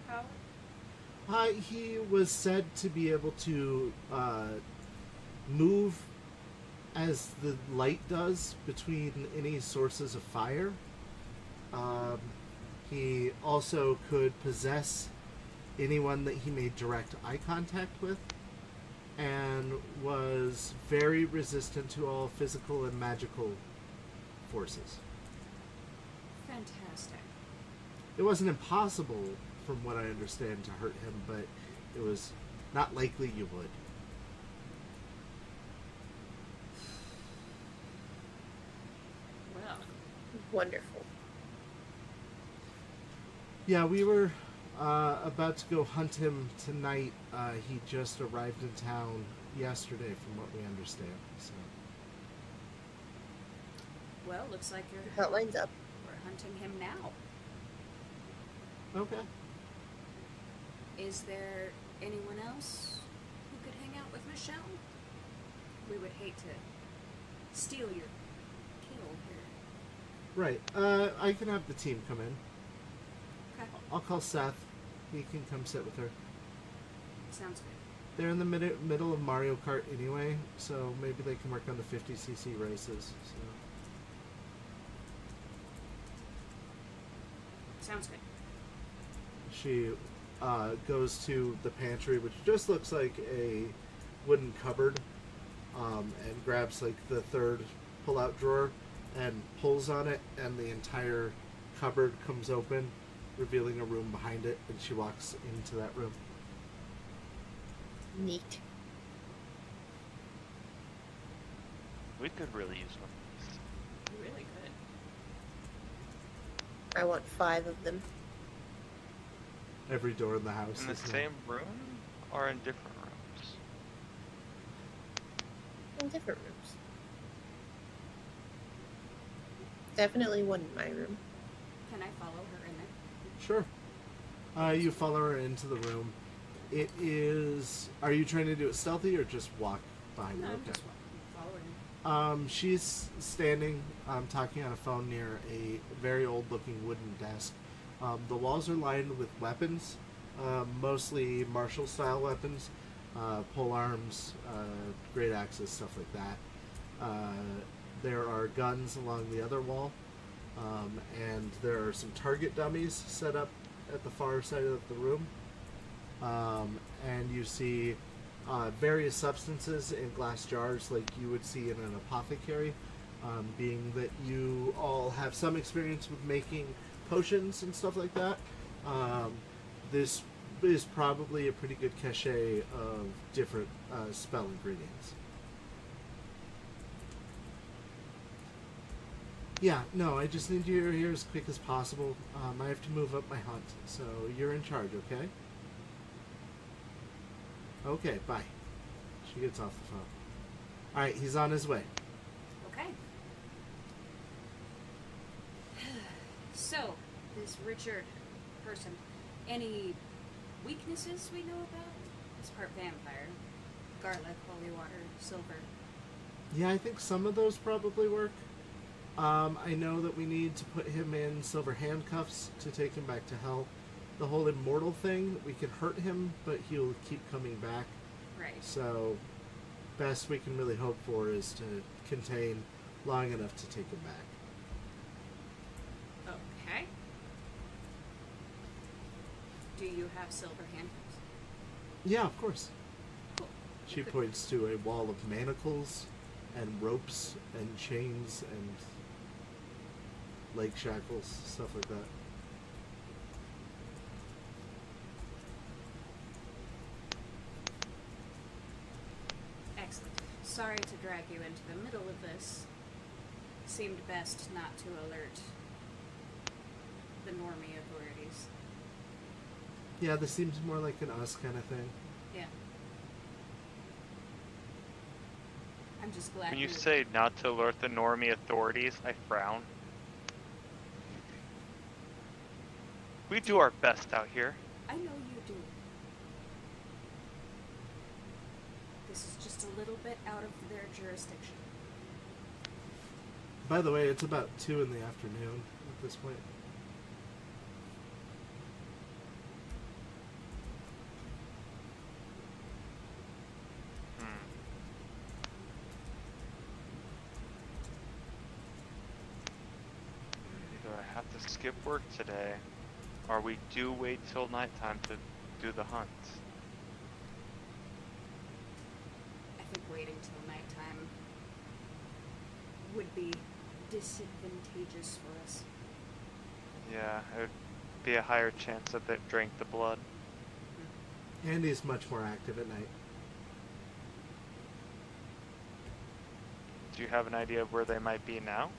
power? He was said to be able to move as the light does between any sources of fire. He also could possess anyone that he made direct eye contact with, and was very resistant to all physical and magical forces. Fantastic. It wasn't impossible, from what I understand, to hurt him, but it was not likely you would. Well, Wonderful. Yeah, we were about to go hunt him tonight. He just arrived in town yesterday, from what we understand. So. well, looks like That lines up. we're hunting him now. Okay. Is there anyone else who could hang out with Michelle? We would hate to steal your kill here. Right. I can have the team come in. Okay, I'll call Seth. He can come sit with her. sounds good. They're in the middle of Mario Kart anyway, so maybe they can work on the 50cc races. So. Sounds good. She goes to the pantry, which just looks like a wooden cupboard, and grabs like the third pull-out drawer and pulls on it, and the entire cupboard comes open, revealing a room behind it, and she walks into that room. Neat. We could really use one of these. You really good. I want 5 of them. Every door in the house In the is same room or in different rooms? In different rooms. Definitely one in my room. Can I follow her in there? Sure. You follow her into the room. It is... Are you trying to do it stealthy or just walk behind No, her? I'm Okay. just following her. She's standing, talking on a phone near a very old-looking wooden desk The walls are lined with weapons, mostly martial style weapons, pole arms, great axes, stuff like that. There are guns along the other wall, and there are some target dummies set up at the far side of the room. And you see various substances in glass jars like you would see in an apothecary, being that you all have some experience with making potions and stuff like that. This is probably a pretty good cache of different spell ingredients. Yeah, no, I just need you here as quick as possible. I have to move up my hunt, so you're in charge, okay? Okay, bye. She gets off the phone. Alright, he's on his way. Okay. So, this Richard person, any weaknesses we know about? He's part vampire. Garlic, holy water, silver. Yeah, I think some of those probably work. I know that we need to put him in silver handcuffs to take him back to hell. The whole immortal thing, we can hurt him, but he'll keep coming back. Right. So, best we can really hope for is to contain long enough to take him back. Okay. Do you have silver handcuffs? Yeah, of course. Cool. She points to a wall of manacles and ropes and chains and leg shackles, stuff like that. Excellent. Sorry to drag you into the middle of this. Seemed best not to alert the normie authorities. Yeah, this seems more like an us kind of thing. Yeah. I'm just glad. When you say not to alert the normie authorities, I frown. We do our best out here. I know you do. This is just a little bit out of their jurisdiction. By the way, it's about 2 in the afternoon at this point. Either I have to skip work today, or we do wait till nighttime to do the hunt. I think waiting till nighttime would be disadvantageous for us. Yeah, it would be a higher chance that they drank the blood. Andy's much more active at night. Do you have an idea of where they might be now?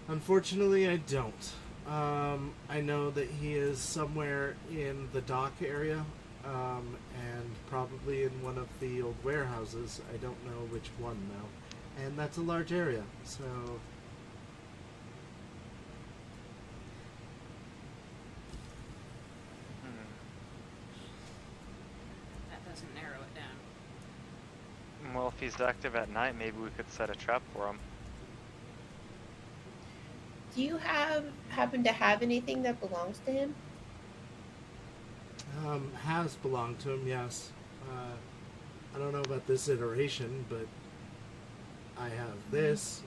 Unfortunately, I don't. I know that he is somewhere in the dock area, and probably in one of the old warehouses. I don't know which one, though. And that's a large area, so... That doesn't narrow it down. Well, if he's active at night, maybe we could set a trap for him. Do you happen to have anything that belongs to him? Has belonged to him, yes. I don't know about this iteration, but I have this.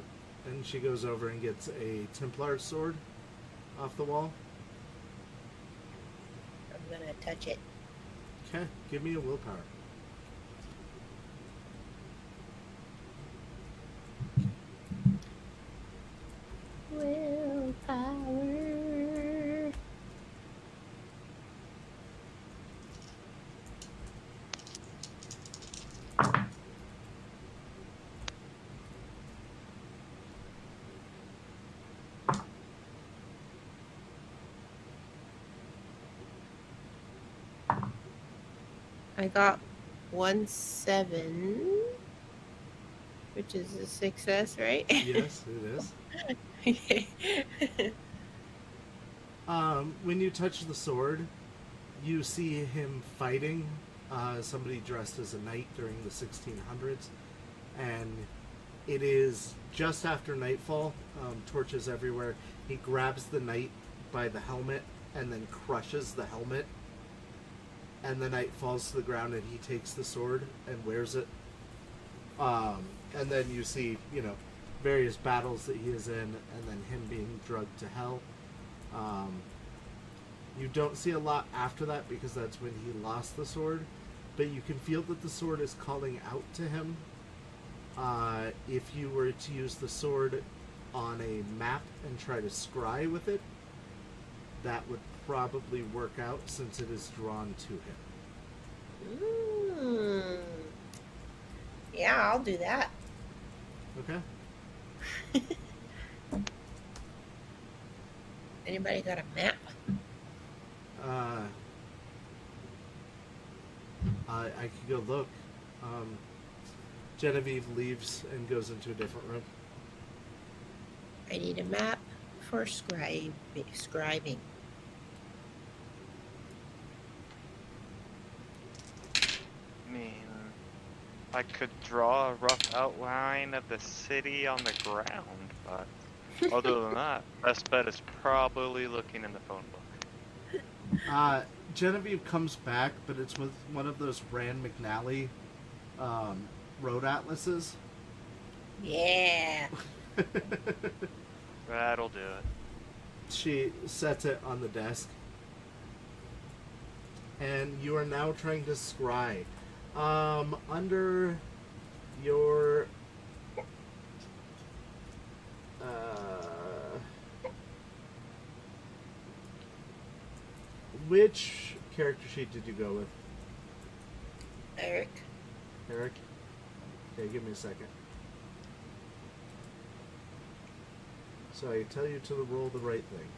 And she goes over and gets a Templar sword off the wall. I'm gonna touch it. Okay, give me a willpower. Willpower. I got 1-7, which is a success, right? Yes, it is. Okay. When you touch the sword, you see him fighting somebody dressed as a knight during the 1600s, and it is just after nightfall, torches everywhere. He grabs the knight by the helmet and then crushes the helmet. And the knight falls to the ground and he takes the sword and wears it. And then you see, various battles that he is in, and then him being drugged to hell. You don't see a lot after that because that's when he lost the sword, but you can feel that the sword is calling out to him. If you were to use the sword on a map and try to scry with it, that would probably work out since it is drawn to him. Yeah, I'll do that. Okay. Anybody got a map? I could go look. Genevieve leaves and goes into a different room. I need a map for scribing. I mean, I could draw a rough outline of the city on the ground, but other than that, best bet is probably looking in the phone book. Genevieve comes back, but it's with one of those Rand McNally road atlases. Yeah. That'll do it. She sets it on the desk. And you are now trying to scry. Under your... which character sheet did you go with? Eric. Eric? Okay, give me a second. So I tell you to roll the right thing.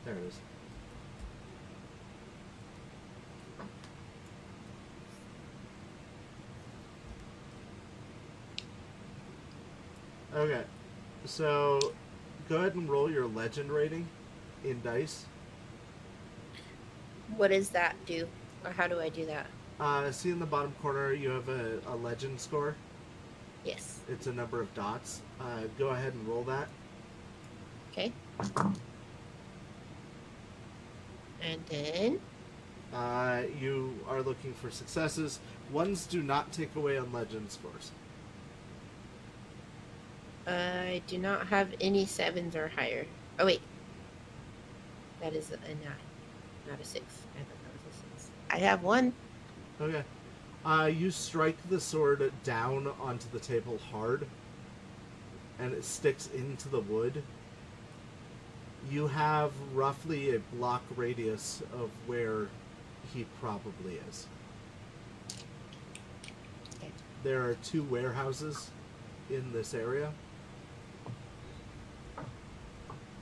There it is. Okay, so go ahead and roll your legend rating in dice. What does that do? Or how do I do that? See in the bottom corner you have a legend score. Yes. It's a number of dots. Go ahead and roll that. Okay. And then? You are looking for successes. Ones do not take away on legend scores. I do not have any 7s or higher. Oh, wait. That is a 9, not a 6. I thought that was a 6. I have 1. Okay. You strike the sword down onto the table hard, and it sticks into the wood. You have roughly a block radius of where he probably is. Okay. There are 2 warehouses in this area.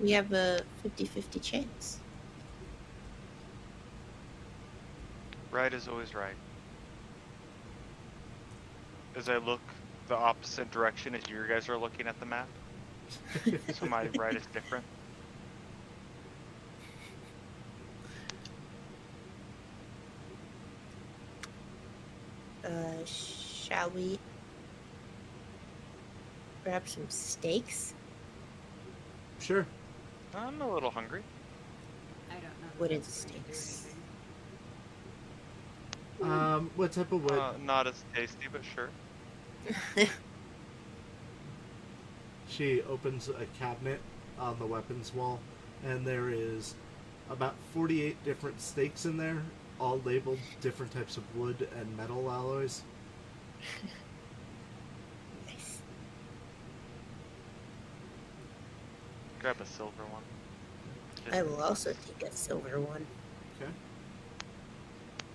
We have a 50-50 chance. Right is always right. As I look the opposite direction as you guys are looking at the map, so my right is different. Shall we grab some steaks? Sure. I'm a little hungry. I don't know. if Wooden that's gonna do stakes. anything. What type of wood? Not as tasty, but sure. She opens a cabinet on the weapons wall, and there is about 48 different stakes in there, all labeled different types of wood and metal alloys. Nice. Grab a silver one. I will also take a silver one. Okay.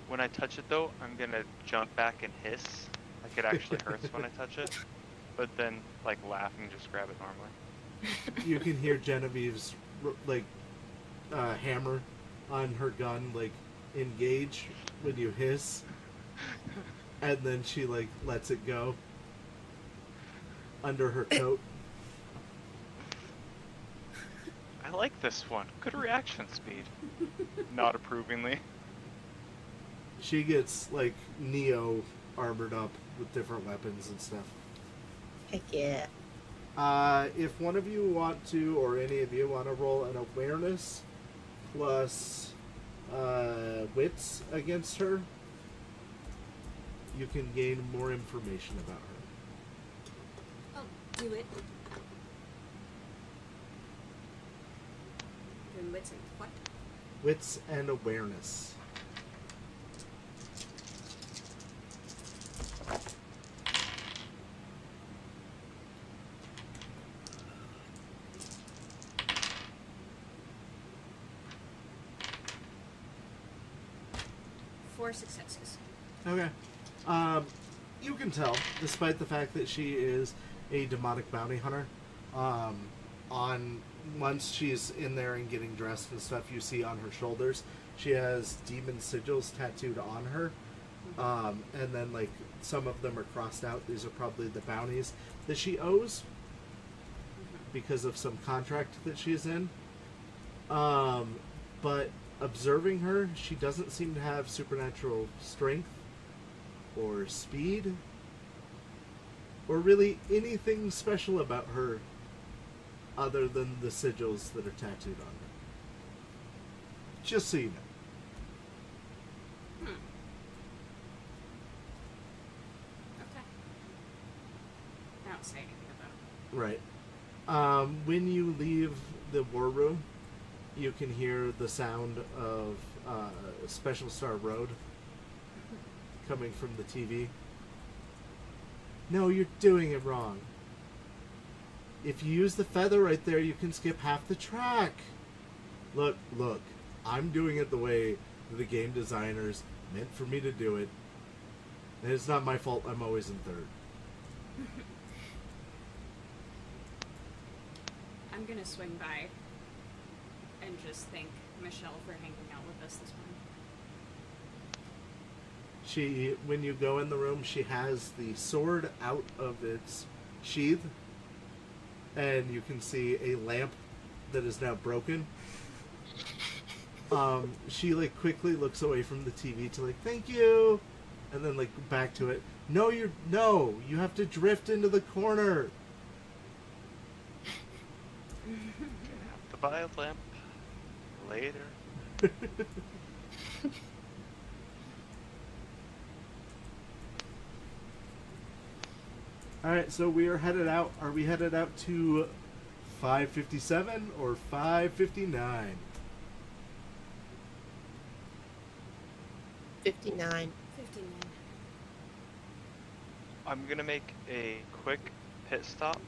When I touch it though, I'm gonna jump back and hiss. Like it actually hurts when I touch it. But then, like, laugh and just grab it normally. You can hear Genevieve's, hammer on her gun, engage when you hiss. And then she, lets it go under her coat. I like this one. Good reaction speed. Not approvingly. She gets, Neo armored up with different weapons and stuff. Heck yeah. If one of you want to, or any of you want to roll an awareness plus wits against her, you can gain more information about her. I'll do it. Doing wits and what? Wits and awareness. Four successes. Okay. You can tell, despite the fact that she is a demonic bounty hunter, once she's in there and getting dressed and stuff, you see on her shoulders, she has demon sigils tattooed on her. And then, like, some of them are crossed out. These are probably the bounties that she owes because of some contract that she's in. But observing her, she doesn't seem to have supernatural strength or speed or really anything special about her other than the sigils that are tattooed on her. Just so you know. Okay. I don't say anything about it. Right. When you leave the war room, you can hear the sound of Special Star Road coming from the TV. No, you're doing it wrong. If you use the feather right there, you can skip half the track. Look, I'm doing it the way the game designers meant for me to do it. And it's not my fault I'm always in third. I'm gonna swing by and just thank Michelle for hanging out with us this morning. When you go in the room, she has the sword out of its sheath, and you can see a lamp that is now broken. She like quickly looks away from the TV to like, thank you, and then like back to it. No, you have to drift into the corner. Gonna have to buy a lamp later. Alright, so we are headed out. Are we headed out to 557 or 559? 59. 59. I'm gonna make a quick pit stop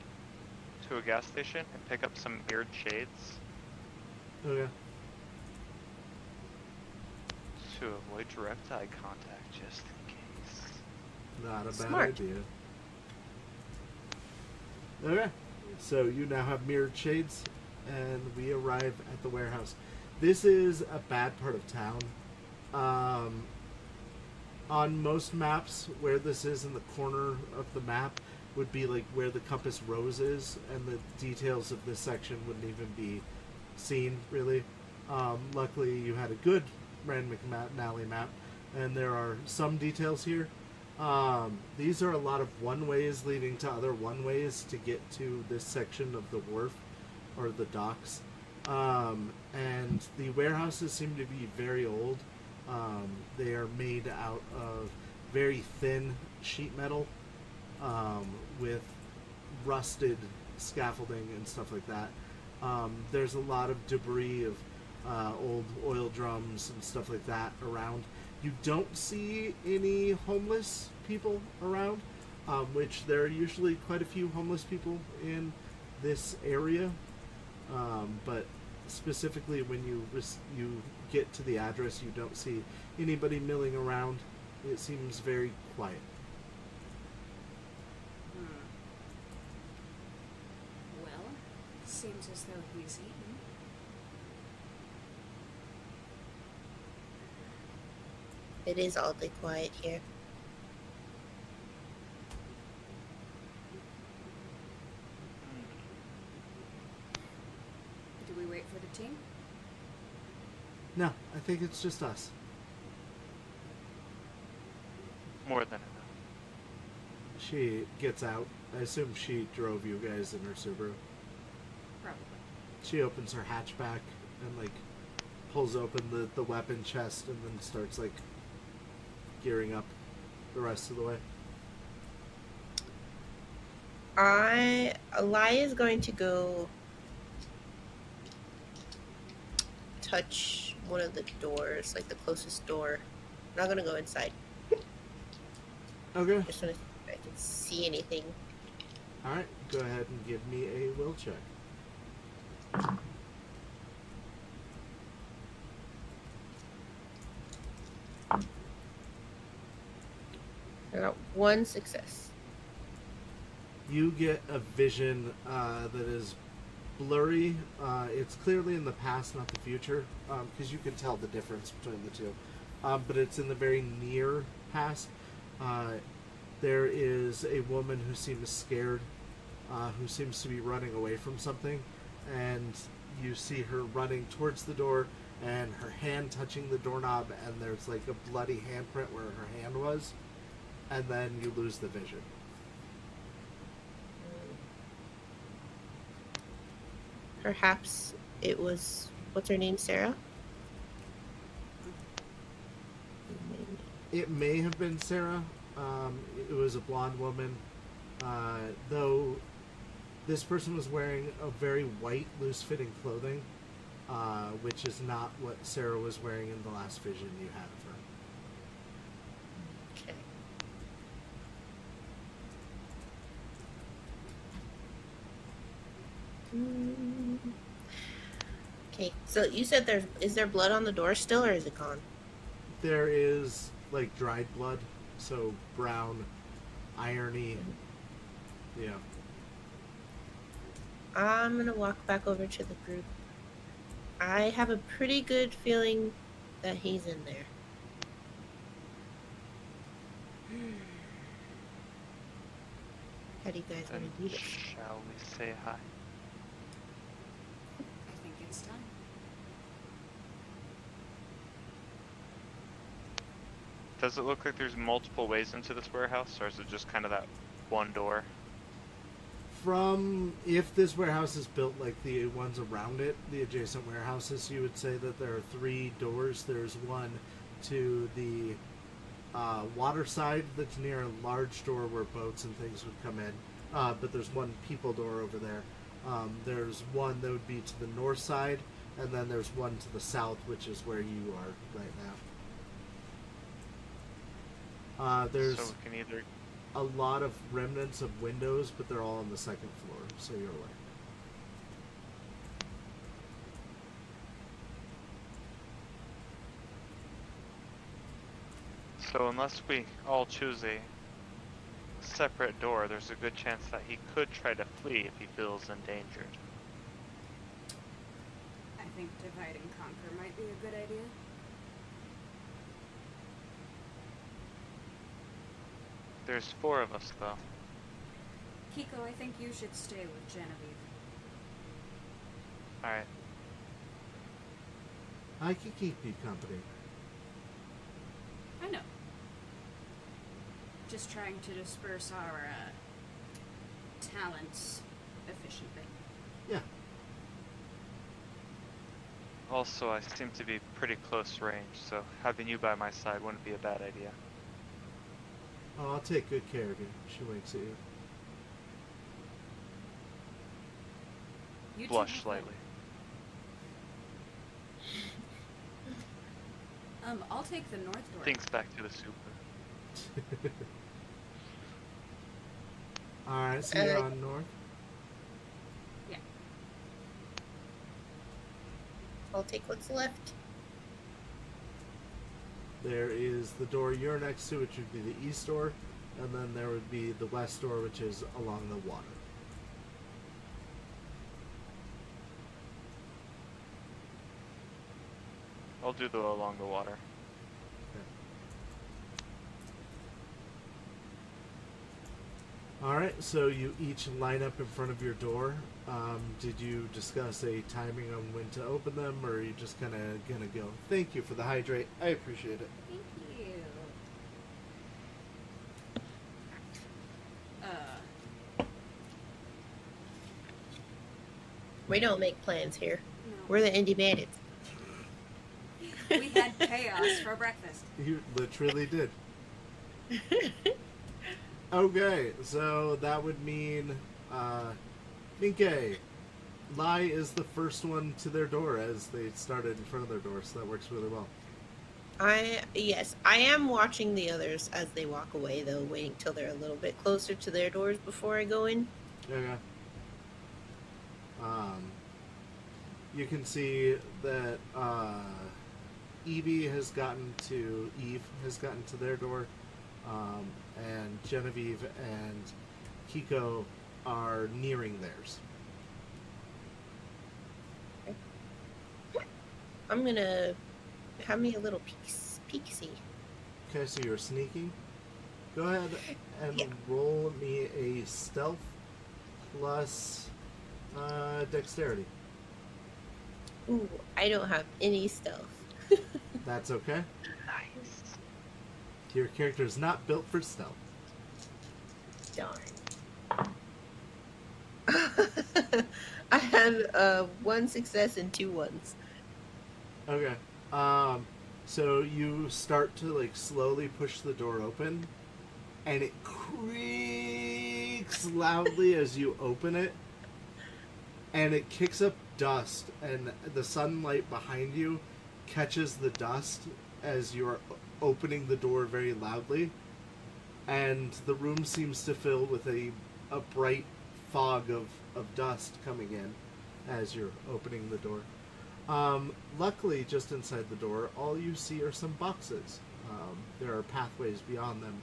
to a gas station and pick up some mirrored shades Okay. to avoid direct eye contact, just in case. Not a bad Smart. idea. Okay, so you now have mirrored shades, and we arrive at the warehouse. This is a bad part of town. On most maps, where this is in the corner of the map would be like where the compass rose is, and the details of this section wouldn't even be seen, really. Luckily, you had a good Rand McNally map, and there are some details here. These are a lot of one-ways leading to other one-ways to get to this section of the wharf, or the docks. And the warehouses seem to be very old. They are made out of very thin sheet metal, with rusted scaffolding and stuff like that. There's a lot of debris of old oil drums and stuff like that around. You don't see any homeless people around, which there are usually quite a few homeless people in this area. But specifically when you get to the address, you don't see anybody milling around. It seems very quiet. Well, seems as though he's eaten. It is oddly quiet here. Do we wait for the team? No, I think it's just us. More than enough. She gets out. I assume she drove you guys in her Subaru. Probably. She opens her hatchback and like pulls open the weapon chest and then starts like gearing up the rest of the way. Eli is going to go touch one of the doors, like the closest door. I'm not gonna go inside. Okay. Just wanna see if I can see anything. Alright, go ahead and give me a will check. I got one success. You get a vision that is blurry. It's clearly in the past, not the future, because you can tell the difference between the two. But it's in the very near past. There is a woman who seems scared, who seems to be running away from something, and you see her running towards the door, and her hand touching the doorknob, and there's like a bloody handprint where her hand was, and then you lose the vision. Perhaps it was, what's her name, Sarah? It may have been Sarah. It was a blonde woman, though this person was wearing a very white, loose-fitting clothing, which is not what Sarah was wearing in the last vision you had of her. Okay. Okay, so you said is there blood on the door still, or is it gone? There is like dried blood, so brown, irony. Yeah. I'm gonna walk back over to the group. I have a pretty good feeling that he's in there. How do you guys want to do this? Shall we say hi? I think it's done. Does it look like there's multiple ways into this warehouse, or is it just kind of that one door? From, if this warehouse is built like the ones around it, the adjacent warehouses, you would say that there are 3 doors. There's one to the water side that's near a large door where boats and things would come in. But there's one people door over there. There's one that would be to the north side, and then there's one to the south, which is where you are right now. There's So we can either... a lot of remnants of windows, but they're all on the 2nd floor, so you're away. So unless we all choose a separate door, there's a good chance that he could try to flee if he feels endangered. I think divide and conquer might be a good idea. There's 4 of us, though. Kiko, I think you should stay with Genevieve. Alright. I can keep you company. I know. Just trying to disperse our talents efficiently. Yeah. Also, I seem to be pretty close range, so having you by my side wouldn't be a bad idea. Oh, I'll take good care of you. She winks at you. You Blush two have slightly. I'll take the north door. Thinks back to the super. Alright, so you're on north? Yeah. I'll take what's left. There is the door you're next to, which would be the east door, and then there would be the west door, which is along the water. I'll do the along the water. Alright, so you each line up in front of your door. Did you discuss a timing on when to open them, or are you just kind of gonna go? Thank you for the hydrate. I appreciate it. Thank you. We don't make plans here. No. We're the indie bandits. We had chaos for breakfast. You literally did. Okay, so that would mean, Minke, Lai is the first one to their door as they started in front of their door, so that works really well. Yes, I am watching the others as they walk away, though, waiting till they're a little bit closer to their doors before I go in. Okay. You can see that, Eve has gotten to their door, and Genevieve and Kiko are nearing theirs. I'm gonna have me a little peek-see. Okay, so you're sneaking. Go ahead and roll me a stealth plus dexterity. Ooh, I don't have any stealth. That's okay. Nice. Your character is not built for stealth. Darn. I had 1 success and 2 ones. Okay. So you start to like slowly push the door open, and it creaks loudly as you open it, and it kicks up dust, and the sunlight behind you catches the dust as you're opening the door very loudly, and the room seems to fill with a bright fog of dust coming in as you're opening the door. Luckily, just inside the door, all you see are some boxes. There are pathways beyond them,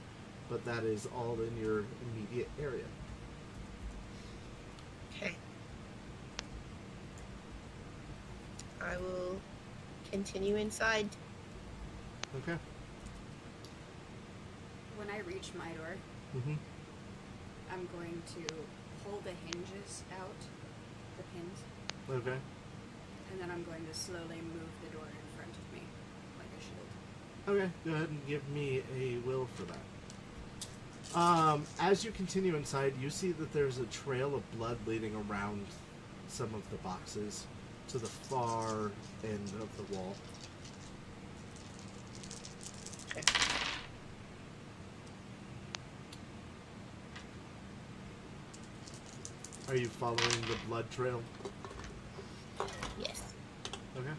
but that is all in your immediate area. Okay. I will continue inside. Okay. When I reach my door, Mm-hmm. I'm going to pull the hinges out, the pins, Okay. and then I'm going to slowly move the door in front of me, like a shield. Okay, go ahead and give me a will for that. As you continue inside, you see that there's a trail of blood leading around some of the boxes to the far end of the wall. Okay. Are you following the blood trail? Yes. Okay.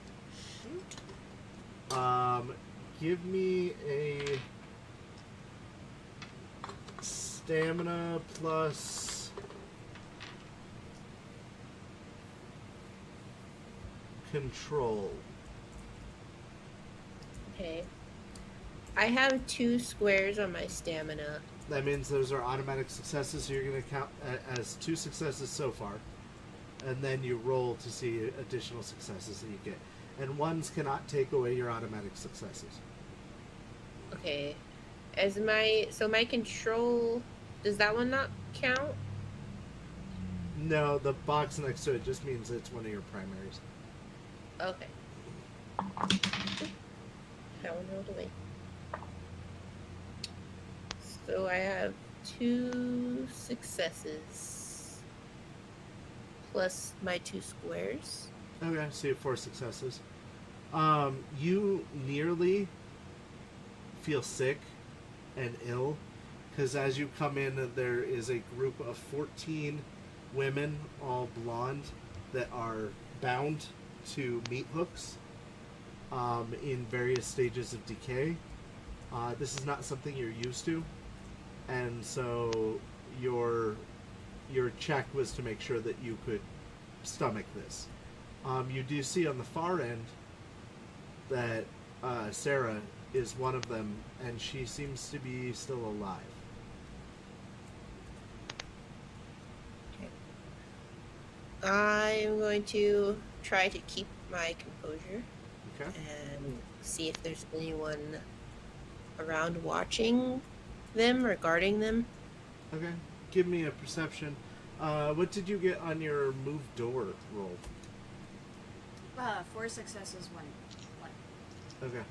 Give me a stamina plus control. Okay. I have 2 squares on my stamina. That means those are automatic successes, so you're going to count as 2 successes so far. And then you roll to see additional successes that you get. And ones cannot take away your automatic successes. Okay. So my control, does that one not count? No, the box next to it just means it's one of your primaries. Okay. That one rolled away. So I have 2 successes plus my 2 squares. Okay, so you have 4 successes. You nearly feel sick and ill, because as you come in, there is a group of 14 women, all blonde, that are bound to meat hooks in various stages of decay. This is not something you're used to, and so your check was to make sure that you could stomach this. You do see on the far end that Sarah is one of them, and she seems to be still alive. Okay. I'm going to try to keep my composure Okay. and see if there's anyone around watching them or guarding them. Okay. Give me a perception. What did you get on your move door roll? 4 successes, 1. Okay.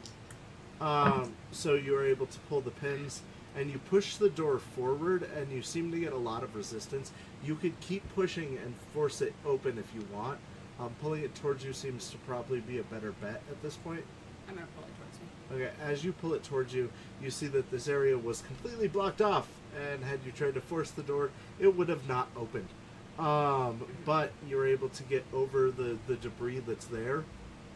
So you were able to pull the pins, and you push the door forward, and you seem to get a lot of resistance. You could keep pushing and force it open if you want. Pulling it towards you seems to probably be a better bet at this point. I'm gonna pull it towards me. Okay, as you pull it towards you, you see that this area was completely blocked off, and had you tried to force the door, it would have not opened. But you're able to get over the debris that's there,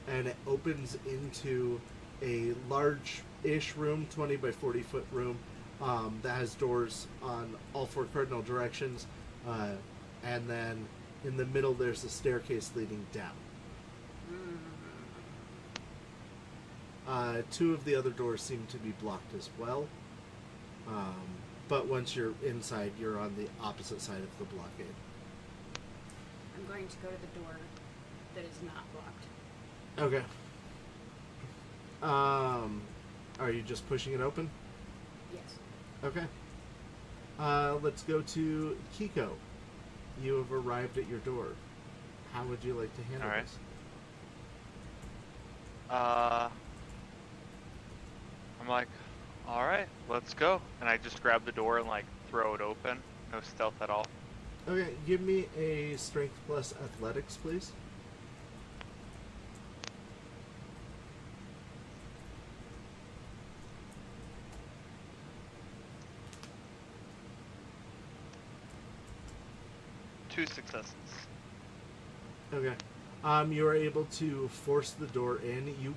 and it opens into a large-ish room, 20 by 40 foot room, that has doors on all 4 cardinal directions, and then in the middle there's a staircase leading down. 2 of the other doors seem to be blocked as well, but once you're inside, you're on the opposite side of the blockade. I'm going to go to the door that is not blocked. Okay. Are you just pushing it open? Yes. Okay. Let's go to Kiko. You have arrived at your door. How would you like to handle Alright. this? I'm like, alright, let's go. And I just grab the door and like throw it open. No stealth at all. Okay, give me a strength plus athletics, please. Two successes. Okay. You are able to force the door in. You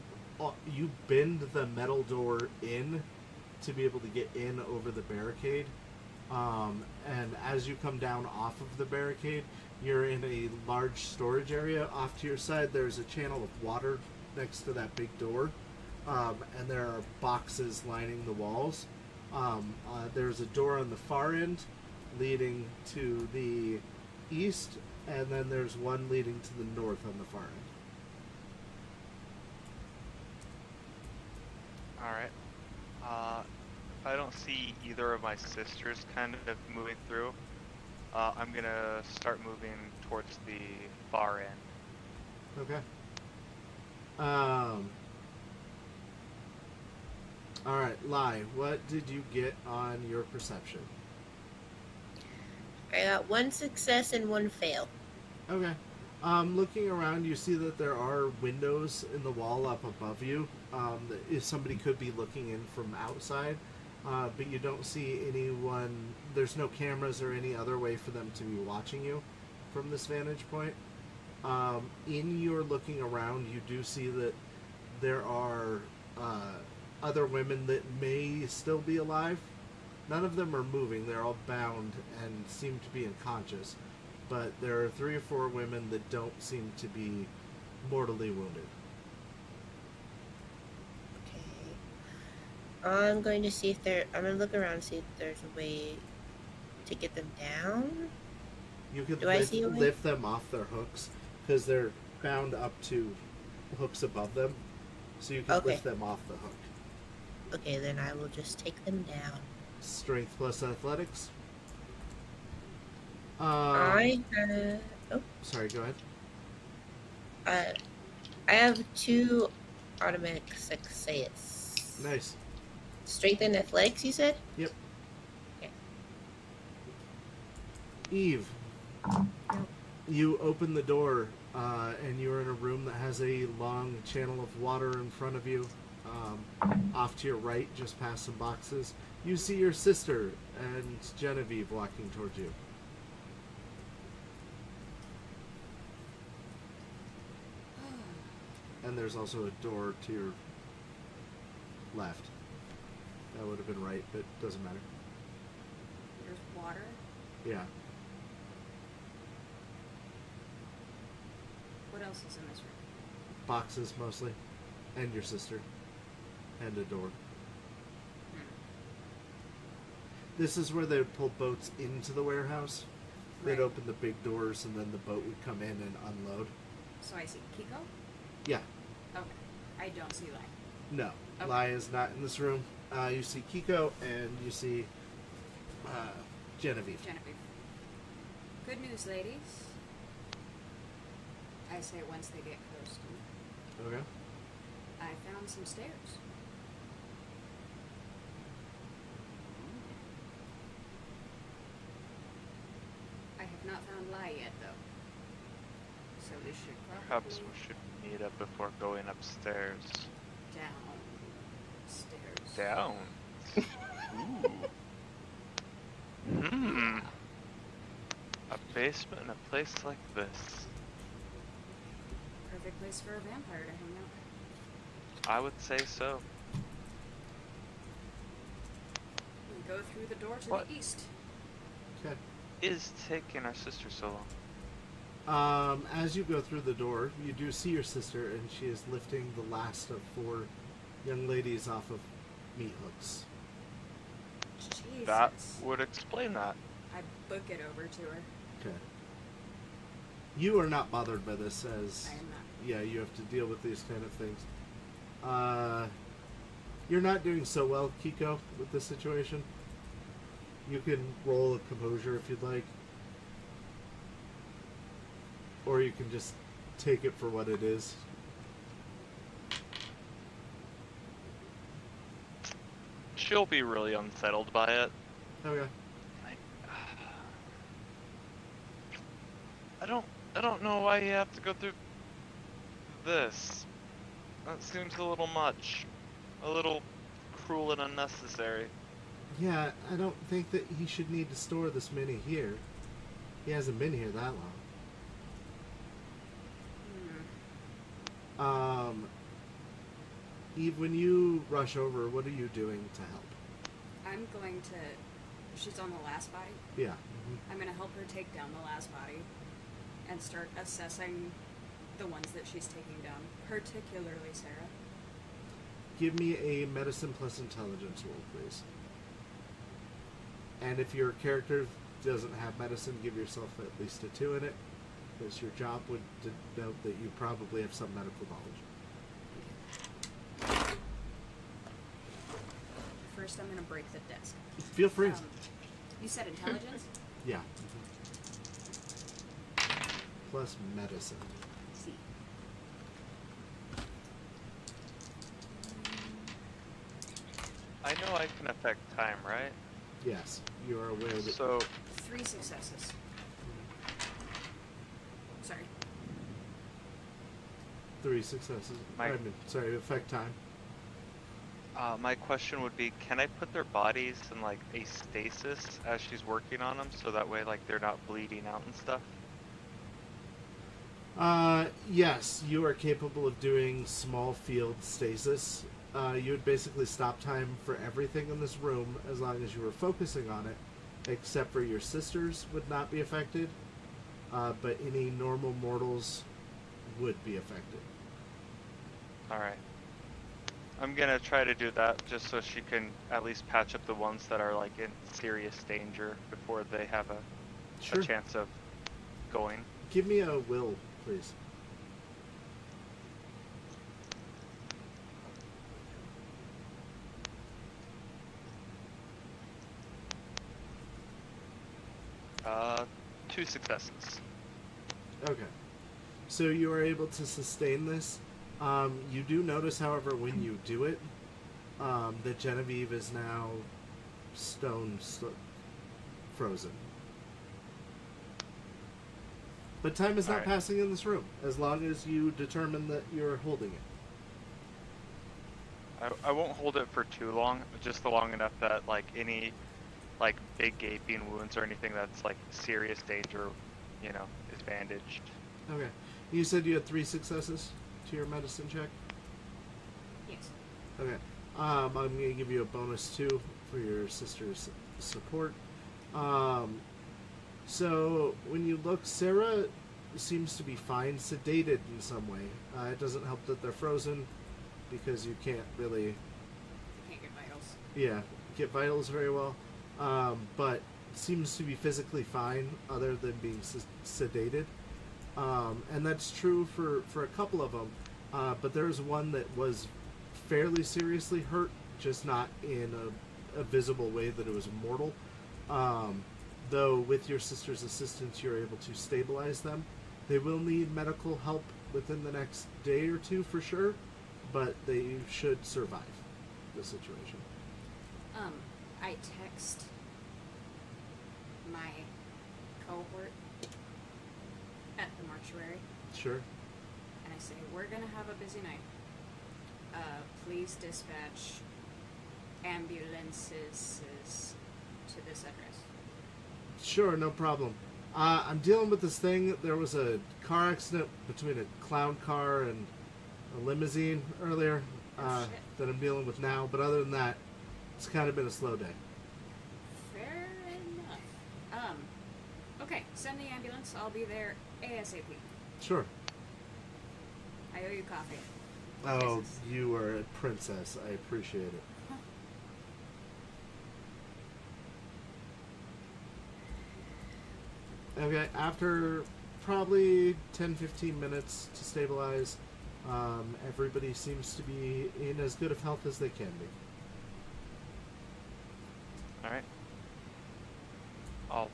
bend the metal door in to be able to get in over the barricade. And as you come down off of the barricade, you're in a large storage area. Off to your side, there's a channel of water next to that big door. And there are boxes lining the walls. There's a door on the far end leading to the east, and then there's one leading to the north on the far end. Alright. If I don't see either of my sisters kind of moving through, I'm gonna start moving towards the far end. Okay. Alright, Lai, what did you get on your perception? I got 1 success and 1 fail. Okay. Looking around, you see that there are windows in the wall up above you. If somebody could be looking in from outside, but you don't see anyone. There's no cameras or any other way for them to be watching you from this vantage point. In your looking around, you do see that there are other women that may still be alive. None of them are moving. They're all bound and seem to be unconscious. But there are 3 or 4 women that don't seem to be mortally wounded. Okay. I'm going to see if I'm going to look around and see if there's a way to get them down. You could I see a way? lift them off their hooks, because they're bound up to hooks above them. So you can Okay. lift them off the hook. Okay, then I will just take them down. Strength plus athletics. I have... Oh, Sorry, go ahead. I have 2 automatic success. Nice. Strength and athletics, you said? Yep. Okay. Eve, you open the door, and you're in a room that has a long channel of water in front of you. Off to your right, just past some boxes, you see your sister and Genevieve walking towards you. And there's also a door to your left. That would have been right, but doesn't matter. There's water. Yeah. What else is in this room? Boxes mostly. And your sister. And a door. This is where they would pull boats into the warehouse. They'd Right. open the big doors and then the boat would come in and unload. So I see Kiko? Yeah. Okay. I don't see Lai. No. Okay. Lai is not in this room. You see Kiko and you see Genevieve. Genevieve. Good news, ladies. I say once they get close to me. Okay. I found some stairs. not found Lai yet, though. So we should Perhaps probably we should meet up before going upstairs. downstairs. Down. Ooh. Hmm. A basement in a place like this. Perfect place for a vampire to hang out. I would say so. We go through the door to What? the east. Okay. Is taking our sister so long? As you go through the door, you do see your sister, and she is lifting the last of 4 young ladies off of meat hooks. Jesus. That would explain that. I book it over to her. Okay. You are not bothered by this, as I am not. yeah, you have to deal with these kind of things. You're not doing so well, Kiko, with this situation. You can roll a composure if you'd like. Or you can just take it for what it is. She'll be really unsettled by it. Okay. I don't know why you have to go through this. That seems a little much. A little cruel and unnecessary. Yeah, I don't think that he should need to store this many here. He hasn't been here that long. Eve, when you rush over, what are you doing to help? I'm going to. She's on the last body. Yeah. I'm going to help her take down the last body and start assessing the ones that she's taking down, particularly Sarah. Give me a medicine plus intelligence roll, please. And if your character doesn't have medicine, give yourself at least a 2 in it, because your job would denote that you probably have some medical knowledge. First, I'm going to break the desk. Feel free. You said intelligence? Yeah. Plus medicine. See. I know I can affect time, right? Yes, you are aware that. So 3 successes. Sorry. 3 successes. Sorry, effect time. my question would be, can I put their bodies in like a stasis as she's working on them, so that way like they're not bleeding out and stuff? Yes, you are capable of doing small field stasis. You would basically stop time for everything in this room as long as you were focusing on it, except for your sisters would not be affected, but any normal mortals would be affected. Alright. I'm gonna try to do that just so she can at least patch up the ones that are like in serious danger before they have a chance of going. Give me a will, please. Uh, 2 successes. Okay. So you are able to sustain this. You do notice, however, when you do it, that Genevieve is now frozen. But time is not passing in this room, as long as you determine that you're holding it. I won't hold it for too long, just long enough that like any like big gaping wounds or anything that's like serious danger, you know, is bandaged. Okay. You said you had 3 successes to your medicine check? Yes. Okay. I'm going to give you a bonus 2 for your sister's support. So when you look, Sarah seems to be fine, sedated in some way. It doesn't help that they're frozen because you can't really... You can't get vitals. Yeah, get vitals very well. But seems to be physically fine other than being sedated. And that's true for a couple of them. But there's one that was fairly seriously hurt, just not in a visible way that it was mortal. Though with your sister's assistance, you're able to stabilize them. They will need medical help within the next day or 2 for sure, but they should survive the situation. I text my cohort at the mortuary. Sure. And I say, we're going to have a busy night. Please dispatch ambulances to this address. Sure, no problem. I'm dealing with this thing. There was a car accident between a clown car and a limousine earlier that I'm dealing with now. But other than that, it's kind of been a slow day. Fair enough. Okay, send the ambulance. I'll be there ASAP. Sure. I owe you coffee. Oh, Kisses. you are a princess. I appreciate it. Okay, after probably 10-15 minutes to stabilize, everybody seems to be in as good of health as they can be. Alright. I'll,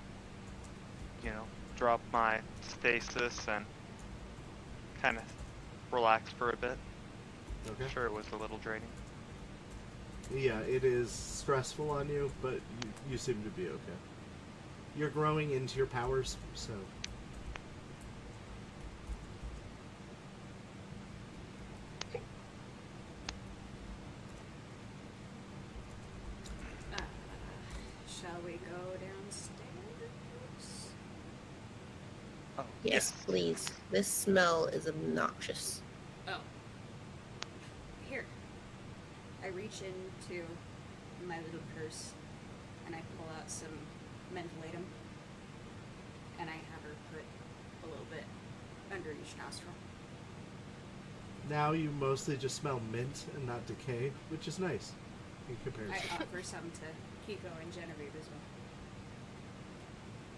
drop my stasis and kind of relax for a bit. Okay. I'm sure it was a little draining. Yeah, it is stressful on you, but you seem to be okay. You're growing into your powers, so... Shall we go downstairs? Oh, Yes, please. This smell is obnoxious. Oh. Here. I reach into my little purse and I pull out some mentholatum. And I have her put a little bit under each nostril. Now you mostly just smell mint and not decay, which is nice in I comparison. offer some to Kiko and Genevieve as well.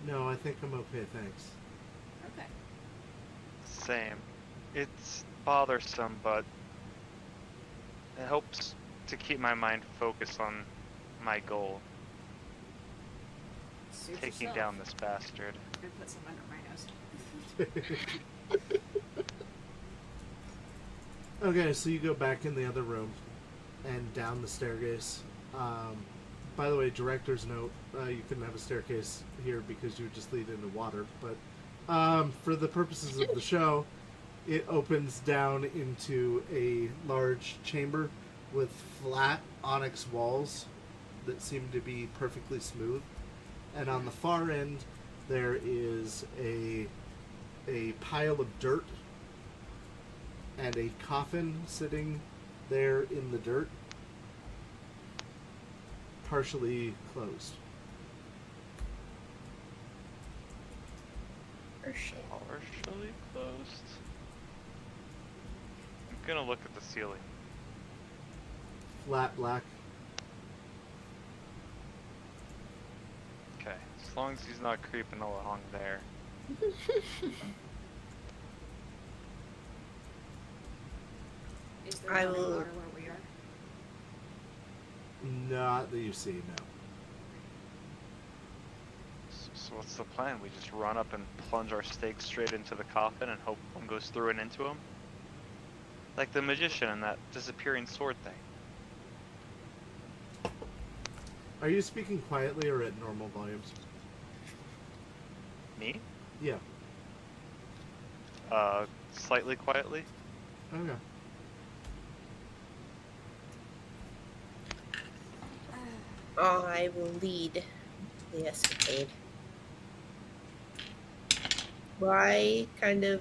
No, I think I'm okay, thanks. Okay. Same. It's bothersome, but it helps to keep my mind focused on my goal. Suit Taking yourself. down this bastard. And put some under my nose. Okay, so you go back in the other room and down the staircase. By the way, director's note, you couldn't have a staircase here because you would just lead into water, but for the purposes of the show, it opens down into a large chamber with flat onyx walls that seem to be perfectly smooth. And on the far end, there is a pile of dirt and a coffin sitting there in the dirt, partially closed. Partially. Partially closed. I'm gonna look at the ceiling. Flat black. Okay, as long as he's not creeping along there. Is there I running will- water where we are? Not that you see, no. So what's the plan? We just run up and plunge our stake straight into the coffin and hope one goes through and into him? Like the magician and that disappearing sword thing. Are you speaking quietly or at normal volumes? Me? Yeah. Slightly quietly? Okay. I will lead the escapade. Why kind of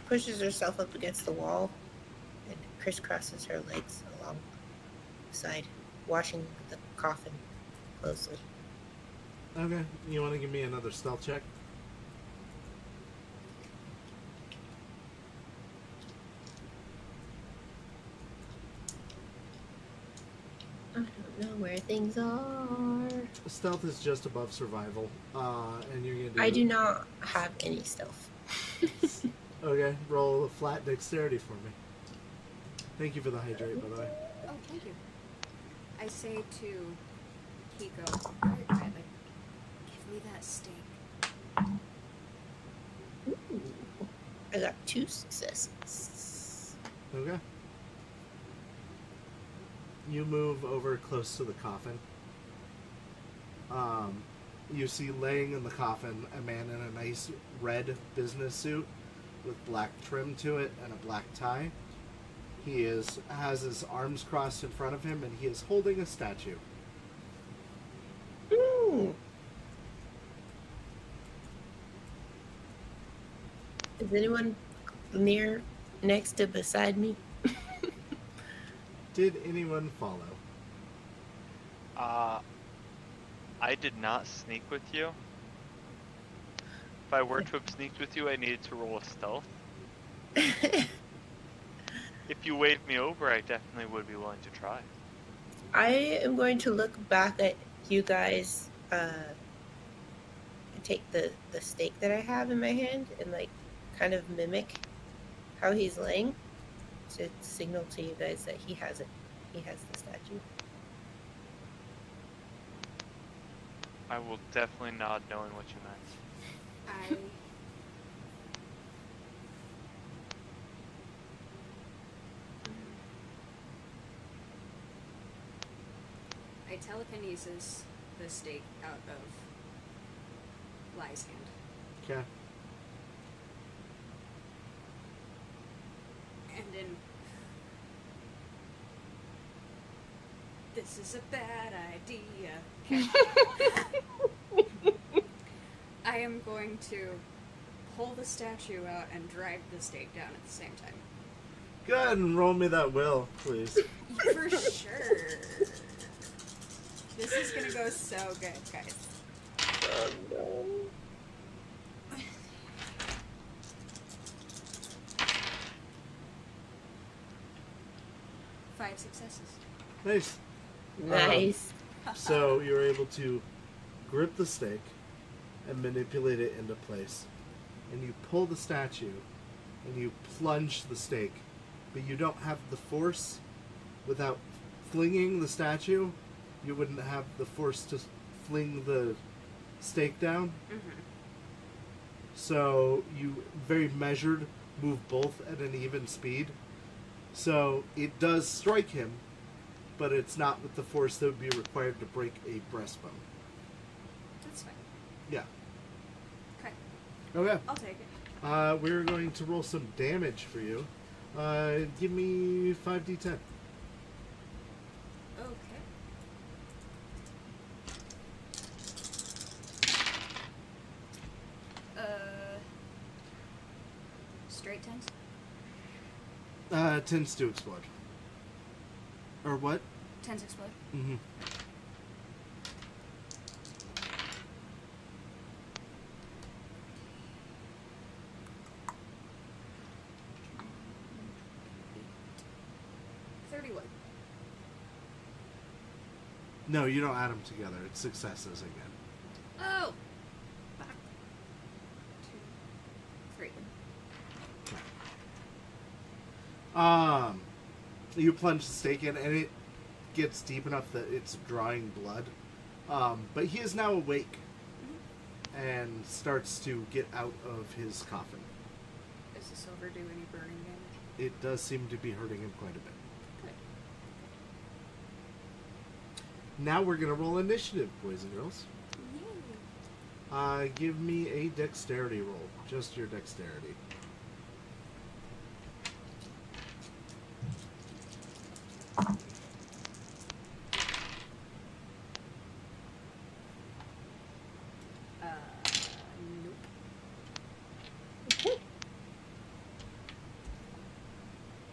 pushes herself up against the wall and crisscrosses her legs along the side, watching the coffin closely. Okay. You want to give me another stealth check? I don't know where things are. Stealth is just above survival, and you're gonna do. I do not have any stealth. Okay, roll a flat dexterity for me. Thank you for the hydrate, by the way. Oh, thank you. I say to Kiko very quietly, give me that steak. Ooh, I got 2 successes. Okay. You move over close to the coffin. you see laying in the coffin a man in a nice red business suit with black trim to it and a black tie. He has his arms crossed in front of him, and he is holding a statue. Ooh. Is anyone next to beside me? Did anyone follow? I did not sneak with you. If I were to have sneaked with you, I needed to roll a stealth. If you waved me over, I definitely would be willing to try. I am going to look back at you guys and take the stake that I have in my hand and like kind of mimic how he's laying to signal to you guys that he has it. He has the statue. I will definitely nod knowing what you meant. I telekinesis the stake out of Lai's hand. Okay. And then... This is a bad idea. Okay. I am going to pull the statue out and drive the stake down at the same time. Go ahead and roll me that will, please. For sure. This is gonna go so good, guys. Oh no. Five successes. Nice. Nice. So you're able to grip the stake and manipulate it into place. And you pull the statue and you plunge the stake. But you don't have the force. Without flinging the statue, you wouldn't have the force to fling the stake down. Mm-hmm. So you very measured move both at an even speed. So it does strike him, but it's not with the force that would be required to break a breastbone. That's fine. Yeah. Okay. Okay. I'll take it. We're going to roll some damage for you. Give me 5d10. Okay. Straight tens? Tends to explode. Or what? Tens explode. Mm-hmm. No, you don't add them together. It's successes again. Oh! Back. 2, 3. You plunge the stake in, and it gets deep enough that it's drawing blood. But he is now awake and starts to get out of his coffin. Does the silver do any burning damage? It does seem to be hurting him quite a bit. Good. Now we're going to roll initiative, boys and girls. Give me a dexterity roll. Just your dexterity. Nope.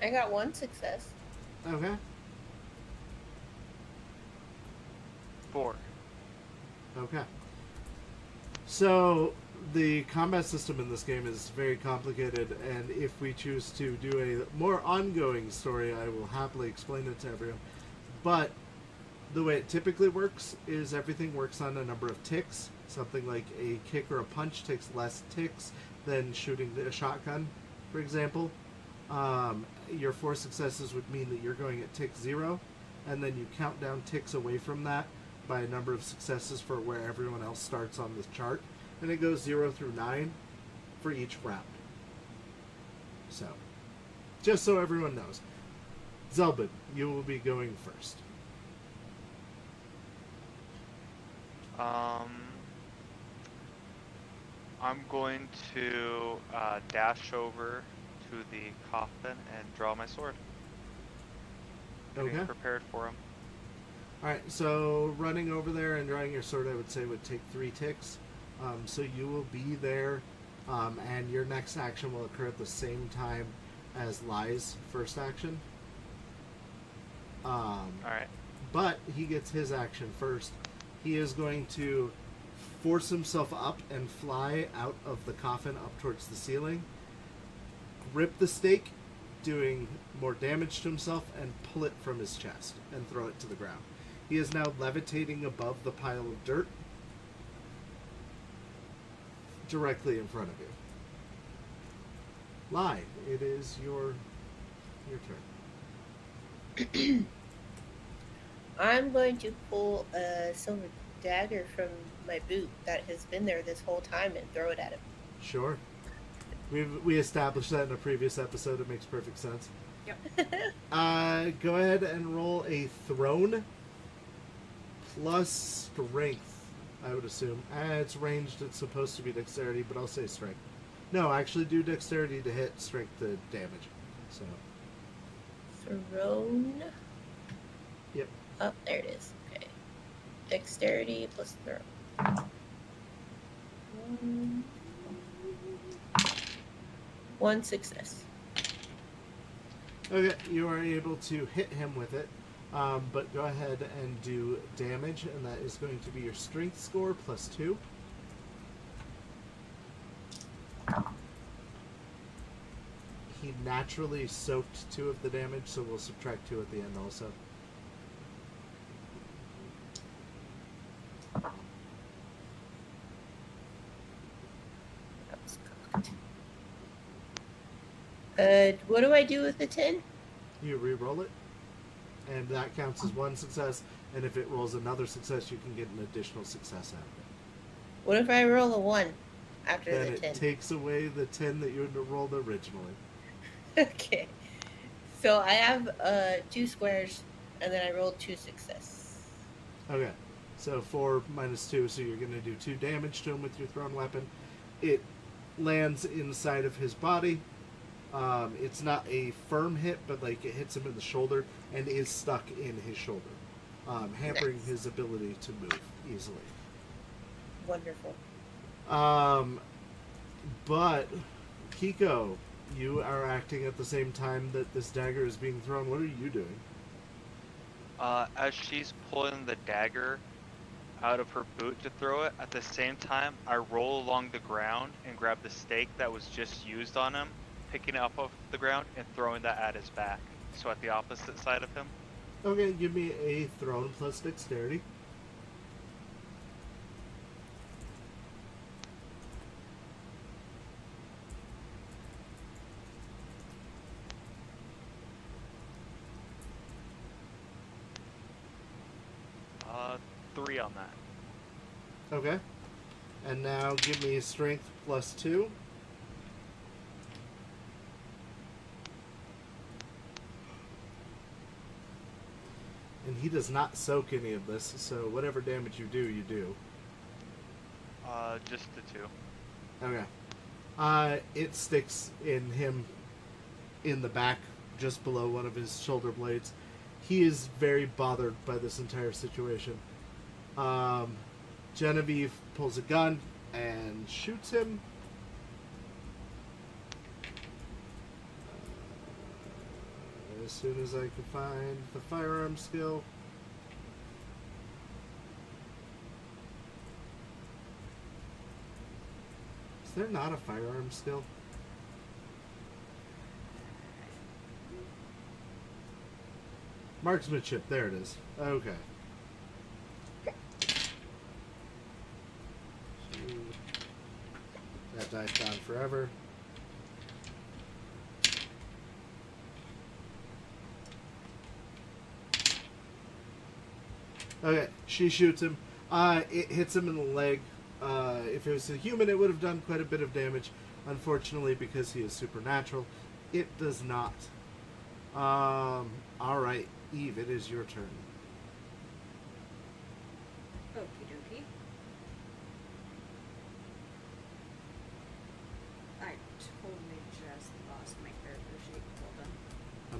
I got 1 success. Okay. 4. Okay. So, the combat system in this game is very complicated, and if we choose to do a more ongoing story, I will happily explain it to everyone. But the way it typically works is everything works on a number of ticks. Something like a kick or a punch takes less ticks than shooting a shotgun, for example. Your 4 successes would mean that you're going at tick 0, and then you count down ticks away from that by a number of successes for where everyone else starts on this chart, and it goes 0 through 9 for each round. So, just so everyone knows, Zelbin, you will be going first. I'm going to dash over to the coffin and draw my sword. Getting Okay. prepared for him. Alright, so running over there and drawing your sword, I would say, would take 3 ticks. So you will be there, and your next action will occur at the same time as Lai's first action. Alright. But he gets his action first. He is going to force himself up and fly out of the coffin up towards the ceiling, grip the stake, doing more damage to himself, and pull it from his chest and throw it to the ground. He is now levitating above the pile of dirt directly in front of you. Lai, it is your turn. I'm going to pull a silver dagger from my boot that has been there this whole time and throw it at him. Sure. We established that in a previous episode. It makes perfect sense. Yep. Go ahead and roll a thrown plus strength, I would assume. It's ranged. It's supposed to be dexterity, but I'll say strength. No, actually do dexterity to hit, strength to damage. So. Thrown. Yep. Oh, there it is. Okay. Dexterity plus throw. One success. Okay, you are able to hit him with it, but go ahead and do damage, and that is going to be your strength score plus 2. He naturally soaked 2 of the damage, so we'll subtract 2 at the end also. What do I do with the 10? You re-roll it, and that counts as 1 success, and if it rolls another success, you can get an additional success out of it. What if I roll a 1 after Then the 10? it takes away the 10 that you had rolled originally. Okay. So I have 2 squares, and then I rolled 2 success. Okay, so 4 minus 2, so you're going to do 2 damage to him with your thrown weapon. It lands inside of his body. It's not a firm hit, but like it hits him in the shoulder and is stuck in his shoulder, hampering Nice. his ability to move easily. Wonderful. But Kiko, you are acting at the same time that this dagger is being thrown. What are you doing? As she's pulling the dagger out of her boot to throw it, at the same time, I roll along the ground and grab the stake that was just used on him, picking it up off the ground and throwing that at his back. So at the opposite side of him. Okay, give me a thrown plus dexterity. Uh, 3 on that. Okay. And now give me strength plus 2. And he does not soak any of this, so whatever damage you do, you do. Just the 2. Okay. It sticks in him in the back, just below one of his shoulder blades. He is very bothered by this entire situation. Genevieve pulls a gun and shoots him. As soon as I can find the firearm skill. Is there not a firearm skill? Marksmanship, there it is. Okay. That dies down forever. Okay, she shoots him. It hits him in the leg. If it was a human, it would have done quite a bit of damage. Unfortunately, because he is supernatural, it does not. Alright, Eve, it is your turn. Okie dokie.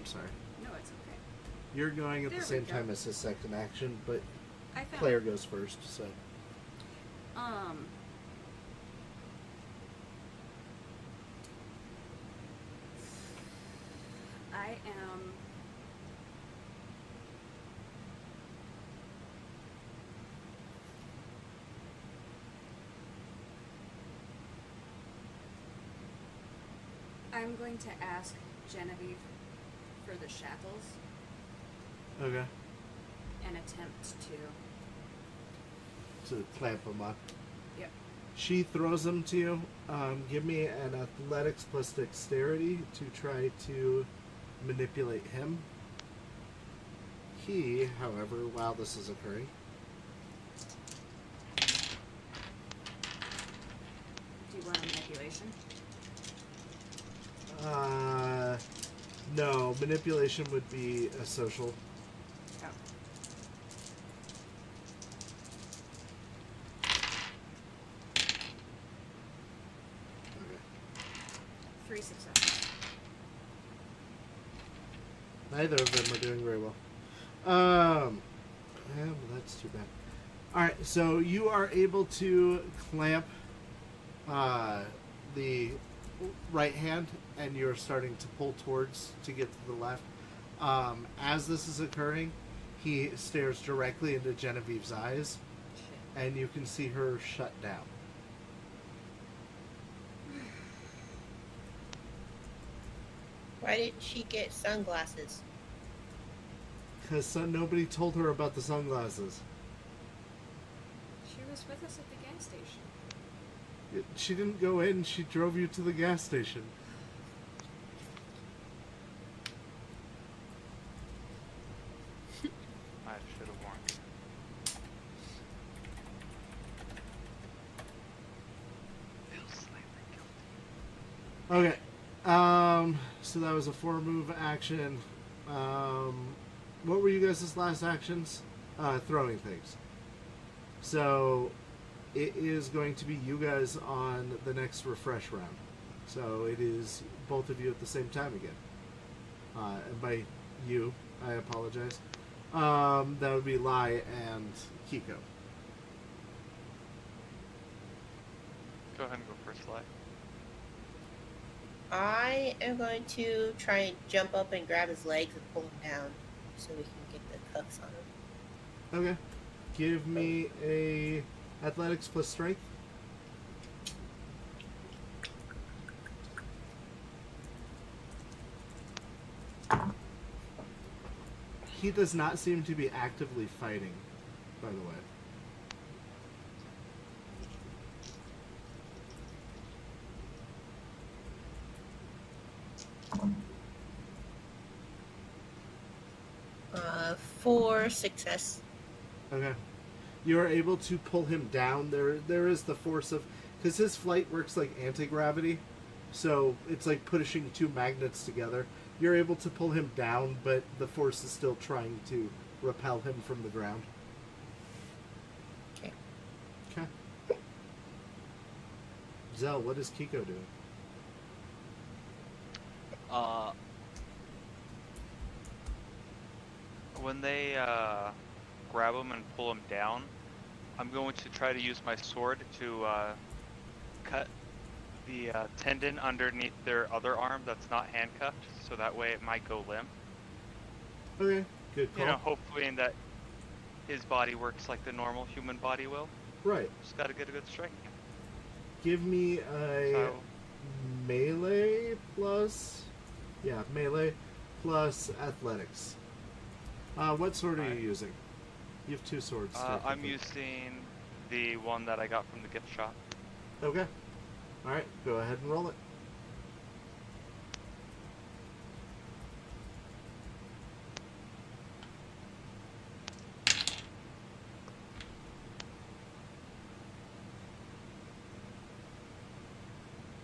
sorry. No, it's okay. You're going at There the we same go. time as his second action, but I found player goes first, so. I am I'm going to ask Genevieve for the shackles Okay. and attempt To clamp him up. Yep. She throws them to you. Give me an athletics plus dexterity to try to manipulate him. He, however, while this is occurring, do you want a manipulation? no, manipulation would be a social. Oh. Okay. 3 successes. Neither of them are doing very well. Well, that's too bad. Alright, so you are able to clamp the right hand, and you're starting to pull towards to get to the left. As this is occurring, he stares directly into Genevieve's eyes, and you can see her shut down. Why didn't she get sunglasses? Because nobody told her about the sunglasses. She was with us at the gas station. She didn't go in, she drove you to the gas station. I should have warned you. Feels slightly guilty. Okay. So that was a 4-move action. What were you guys' last actions? Throwing things. So it is going to be you guys on the next refresh round. So it is both of you at the same time again. And by you, I apologize. That would be Lai and Kiko. Go ahead and go first, Lai. I am going to try and jump up and grab his legs and pull him down so we can get the cuffs on him. Okay. Give me a athletics plus strength. He does not seem to be actively fighting, by the way. For success. Okay. You are able to pull him down. There is the force of... Because his flight works like anti-gravity, so it's like pushing two magnets together. You're able to pull him down, but the force is still trying to repel him from the ground. Okay. Okay. Zell, what is Kiko doing? When they grab him and pull him down, I'm going to try to use my sword to cut the tendon underneath their other arm that's not handcuffed, so that way it might go limp. Okay, good call. You know, hopefully in that his body works like the normal human body will. Right. Just gotta get a good strike. Give me a So, melee plus... Yeah, melee plus athletics. What sword are you Alright. using? You have two swords. I'm technically. using the one that I got from the gift shop. Okay. Alright, go ahead and roll it.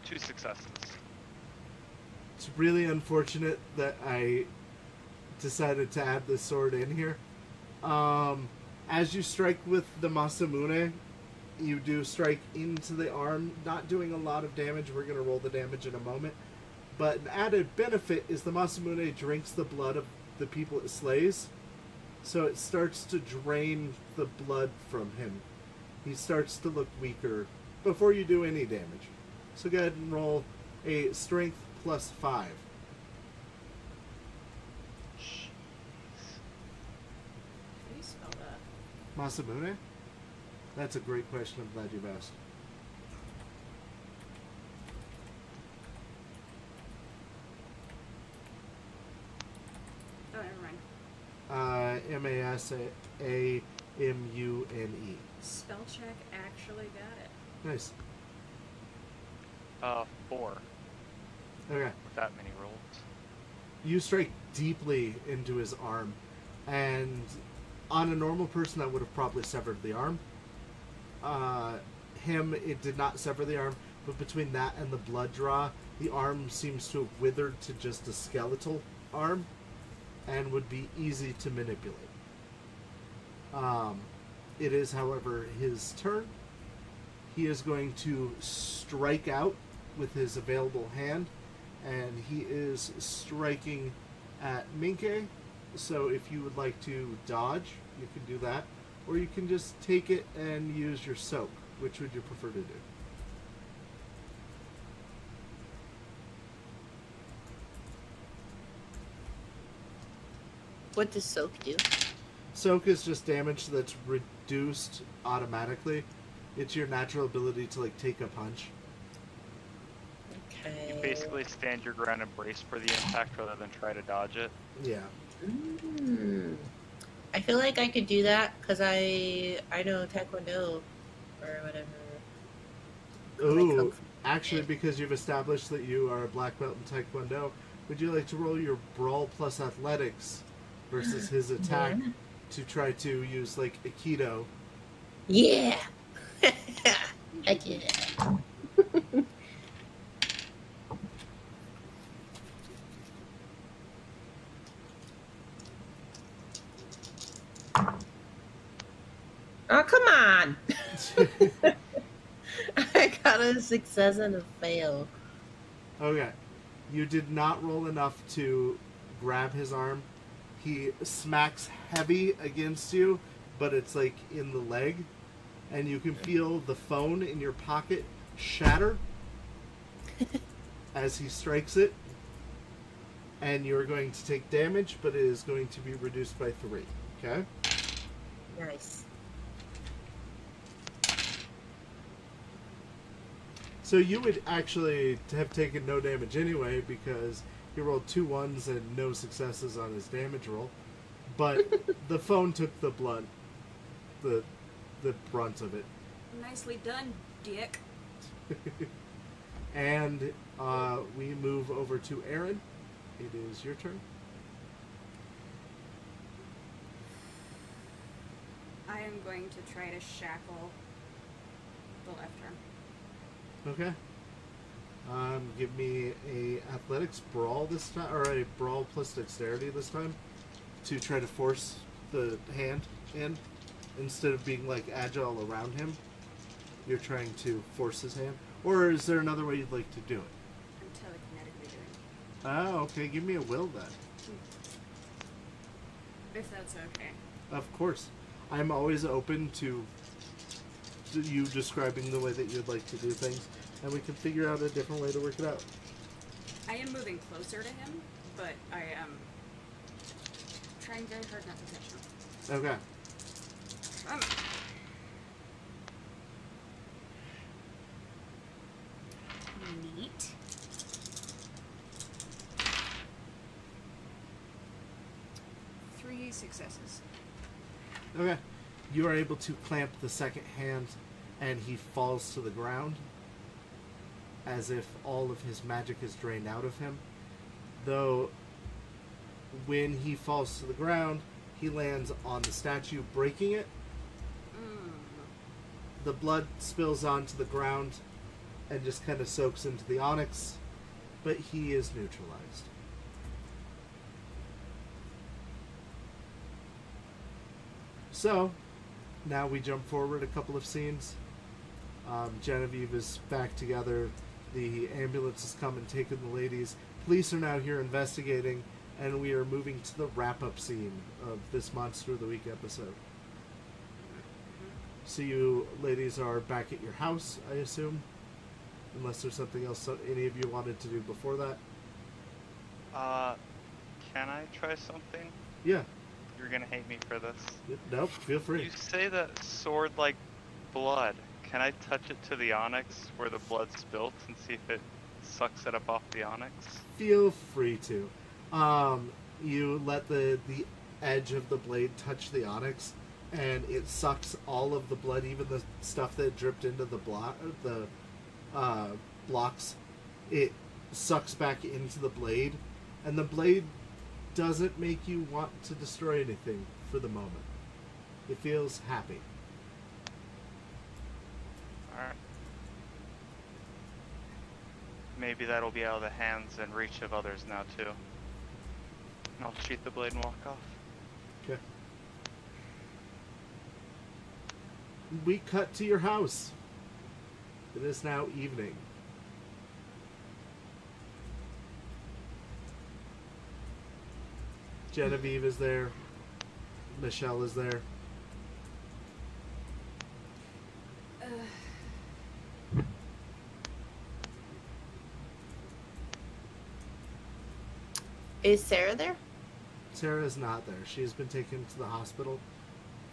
Two successes. It's really unfortunate that I decided to add this sword in here. As you strike with the Masamune, you do strike into the arm, not doing a lot of damage. We're going to roll the damage in a moment. But an added benefit is the Masamune drinks the blood of the people it slays, so it starts to drain the blood from him. He starts to look weaker before you do any damage. So go ahead and roll a strength plus 5. How do you spell that? Masamune? That's a great question. I'm glad you've asked. Oh, never mind. Masamune. Spell check actually got it. Nice. 4. Okay. With that many rolls. You strike deeply into his arm, and on a normal person that would have probably severed the arm. It did not sever the arm, but between that and the blood draw, the arm seems to have withered to just a skeletal arm, and would be easy to manipulate. It is, however, his turn. He is going to strike out with his available hand, and he is striking at Minke. So if you would like to dodge, you can do that, or you can just take it and use your soak. Which would you prefer to do? What does soak do? Soak is just damage that's reduced automatically. It's your natural ability to like take a punch. Okay. You basically stand your ground and brace for the impact rather than try to dodge it. Yeah. I feel like I could do that because I know Taekwondo or whatever. Ooh, actually, because you've established that you are a black belt in Taekwondo, would you like to roll your brawl plus athletics versus his attack to try to use like Aikido? Yeah. I did it. Oh, come on. I got a success and a fail. Okay. You did not roll enough to grab his arm. He smacks heavy against you, but it's like in the leg. And you can feel the phone in your pocket shatter as he strikes it. And you're going to take damage, but it is going to be reduced by 3. Okay? Nice. So you would actually have taken no damage anyway because he rolled 2 1s and no successes on his damage roll. But the phone took the blunt, the brunt of it. Nicely done, Dick. And we move over to Aaron. It is your turn. I am going to try to shackle the left arm. Okay. Give me a athletics brawl this time, or a brawl plus dexterity this time, to try to force the hand in. Instead of being like agile around him, you're trying to force his hand. Or is there another way you'd like to do it? I'm telekinetically doing it. Oh, okay. Give me a will then. If that's okay. Of course. I'm always open to you describing the way that you'd like to do things, and we can figure out a different way to work it out. I am moving closer to him, but I am trying very hard not to touch him. Okay. Neat. Three successes. Okay. You are able to clamp the second hand, and he falls to the ground as if all of his magic is drained out of him. Though, when he falls to the ground, he lands on the statue, breaking it. The blood spills onto the ground and just kind of soaks into the onyx, but he is neutralized. So, now we jump forward a couple of scenes. Genevieve is back together The ambulance has come and taken the ladies. Police are now here investigating, and we are moving to the wrap-up scene of this Monster of the Week episode. So you ladies are back at your house, I assume? Unless there's something else any of you wanted to do before that? Can I try something? Yeah. You're gonna hate me for this. Nope, feel free. You say that sword like blood. Can I touch it to the onyx where the blood spilt and see if it sucks it up off the onyx? Feel free to. You let the edge of the blade touch the onyx, and it sucks all of the blood, even the stuff that dripped into the blocks. It sucks back into the blade, and the blade doesn't make you want to destroy anything for the moment. It feels happy. Alright. Maybe that'll be out of the hands and reach of others now too. And I'll sheath the blade and walk off. Okay. We cut to your house. It is now evening. Genevieve is there. Michelle is there. Is Sarah there? Sarah is not there. She has been taken to the hospital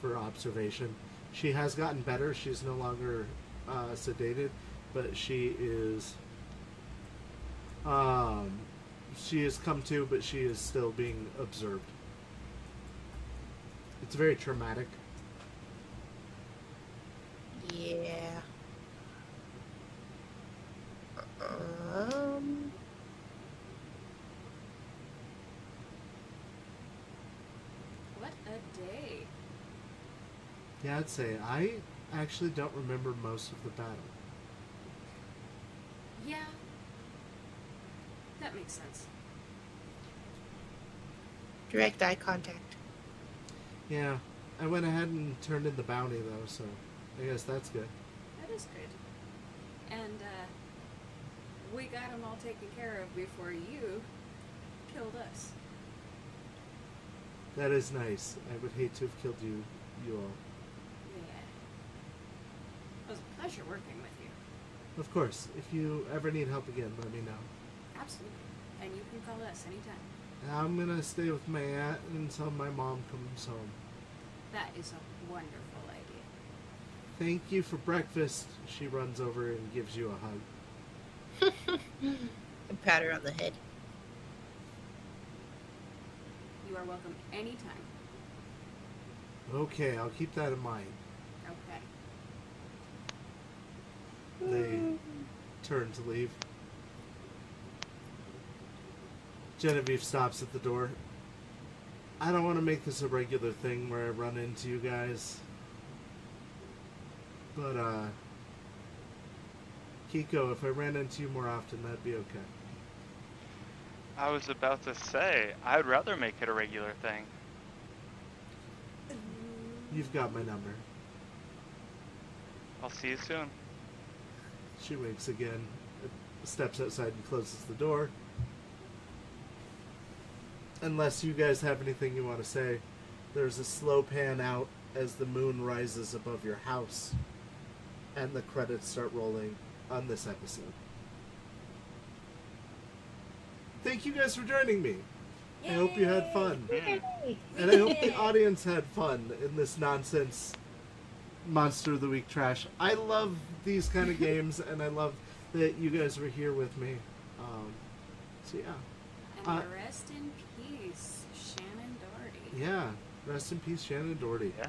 for observation. She has gotten better. She's no longer sedated, but she is... she has come to, but she is still being observed. It's very traumatic. Yeah. What a day. Yeah, I'd say I actually don't remember most of the battle. Yeah. That makes sense. Direct eye contact. Yeah, I went ahead and turned in the bounty though, so I guess that's good. That is good. And, we got them all taken care of before you killed us. That is nice. I would hate to have killed you all. Yeah. It was a pleasure working with you. Of course, if you ever need help again, let me know. Absolutely. And you can call us anytime. I'm gonna stay with my aunt until my mom comes home. That is a wonderful idea. Thank you for breakfast. She runs over and gives you a hug. And pat her on the head. You are welcome anytime. Okay, I'll keep that in mind. Okay. They turn to leave. Genevieve stops at the door. I don't want to make this a regular thing where I run into you guys. But, Kiko, if I ran into you more often, that'd be okay. I was about to say, I'd rather make it a regular thing. You've got my number. I'll see you soon. She winks again, steps outside and closes the door. Unless you guys have anything you want to say, there's a slow pan out as the moon rises above your house. And the credits start rolling on this episode. Thank you guys for joining me. I hope you had fun. And I hope the audience had fun in this nonsense Monster of the Week trash. I love these kind of games, and I love that you guys were here with me. So yeah. And rest in peace, Shannon Doherty. Yeah, rest in peace, Shannon Doherty. Yeah.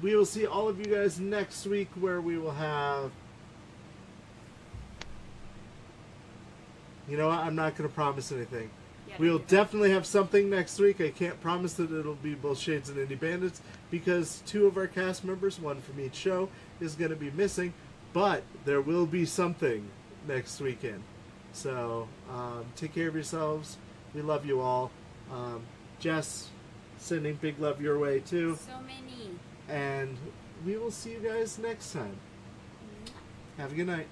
We will see all of you guys next week, where we will have... You know what? I'm not going to promise anything. Yeah, We'll don't do that. definitely have something next week. I can't promise that it'll be both Shades and Indie Bandits, because 2 of our cast members, 1 from each show, is going to be missing. But there will be something next weekend. So, take care of yourselves. We love you all. Jess, sending big love your way too. So many. And we will see you guys next time. Have a good night.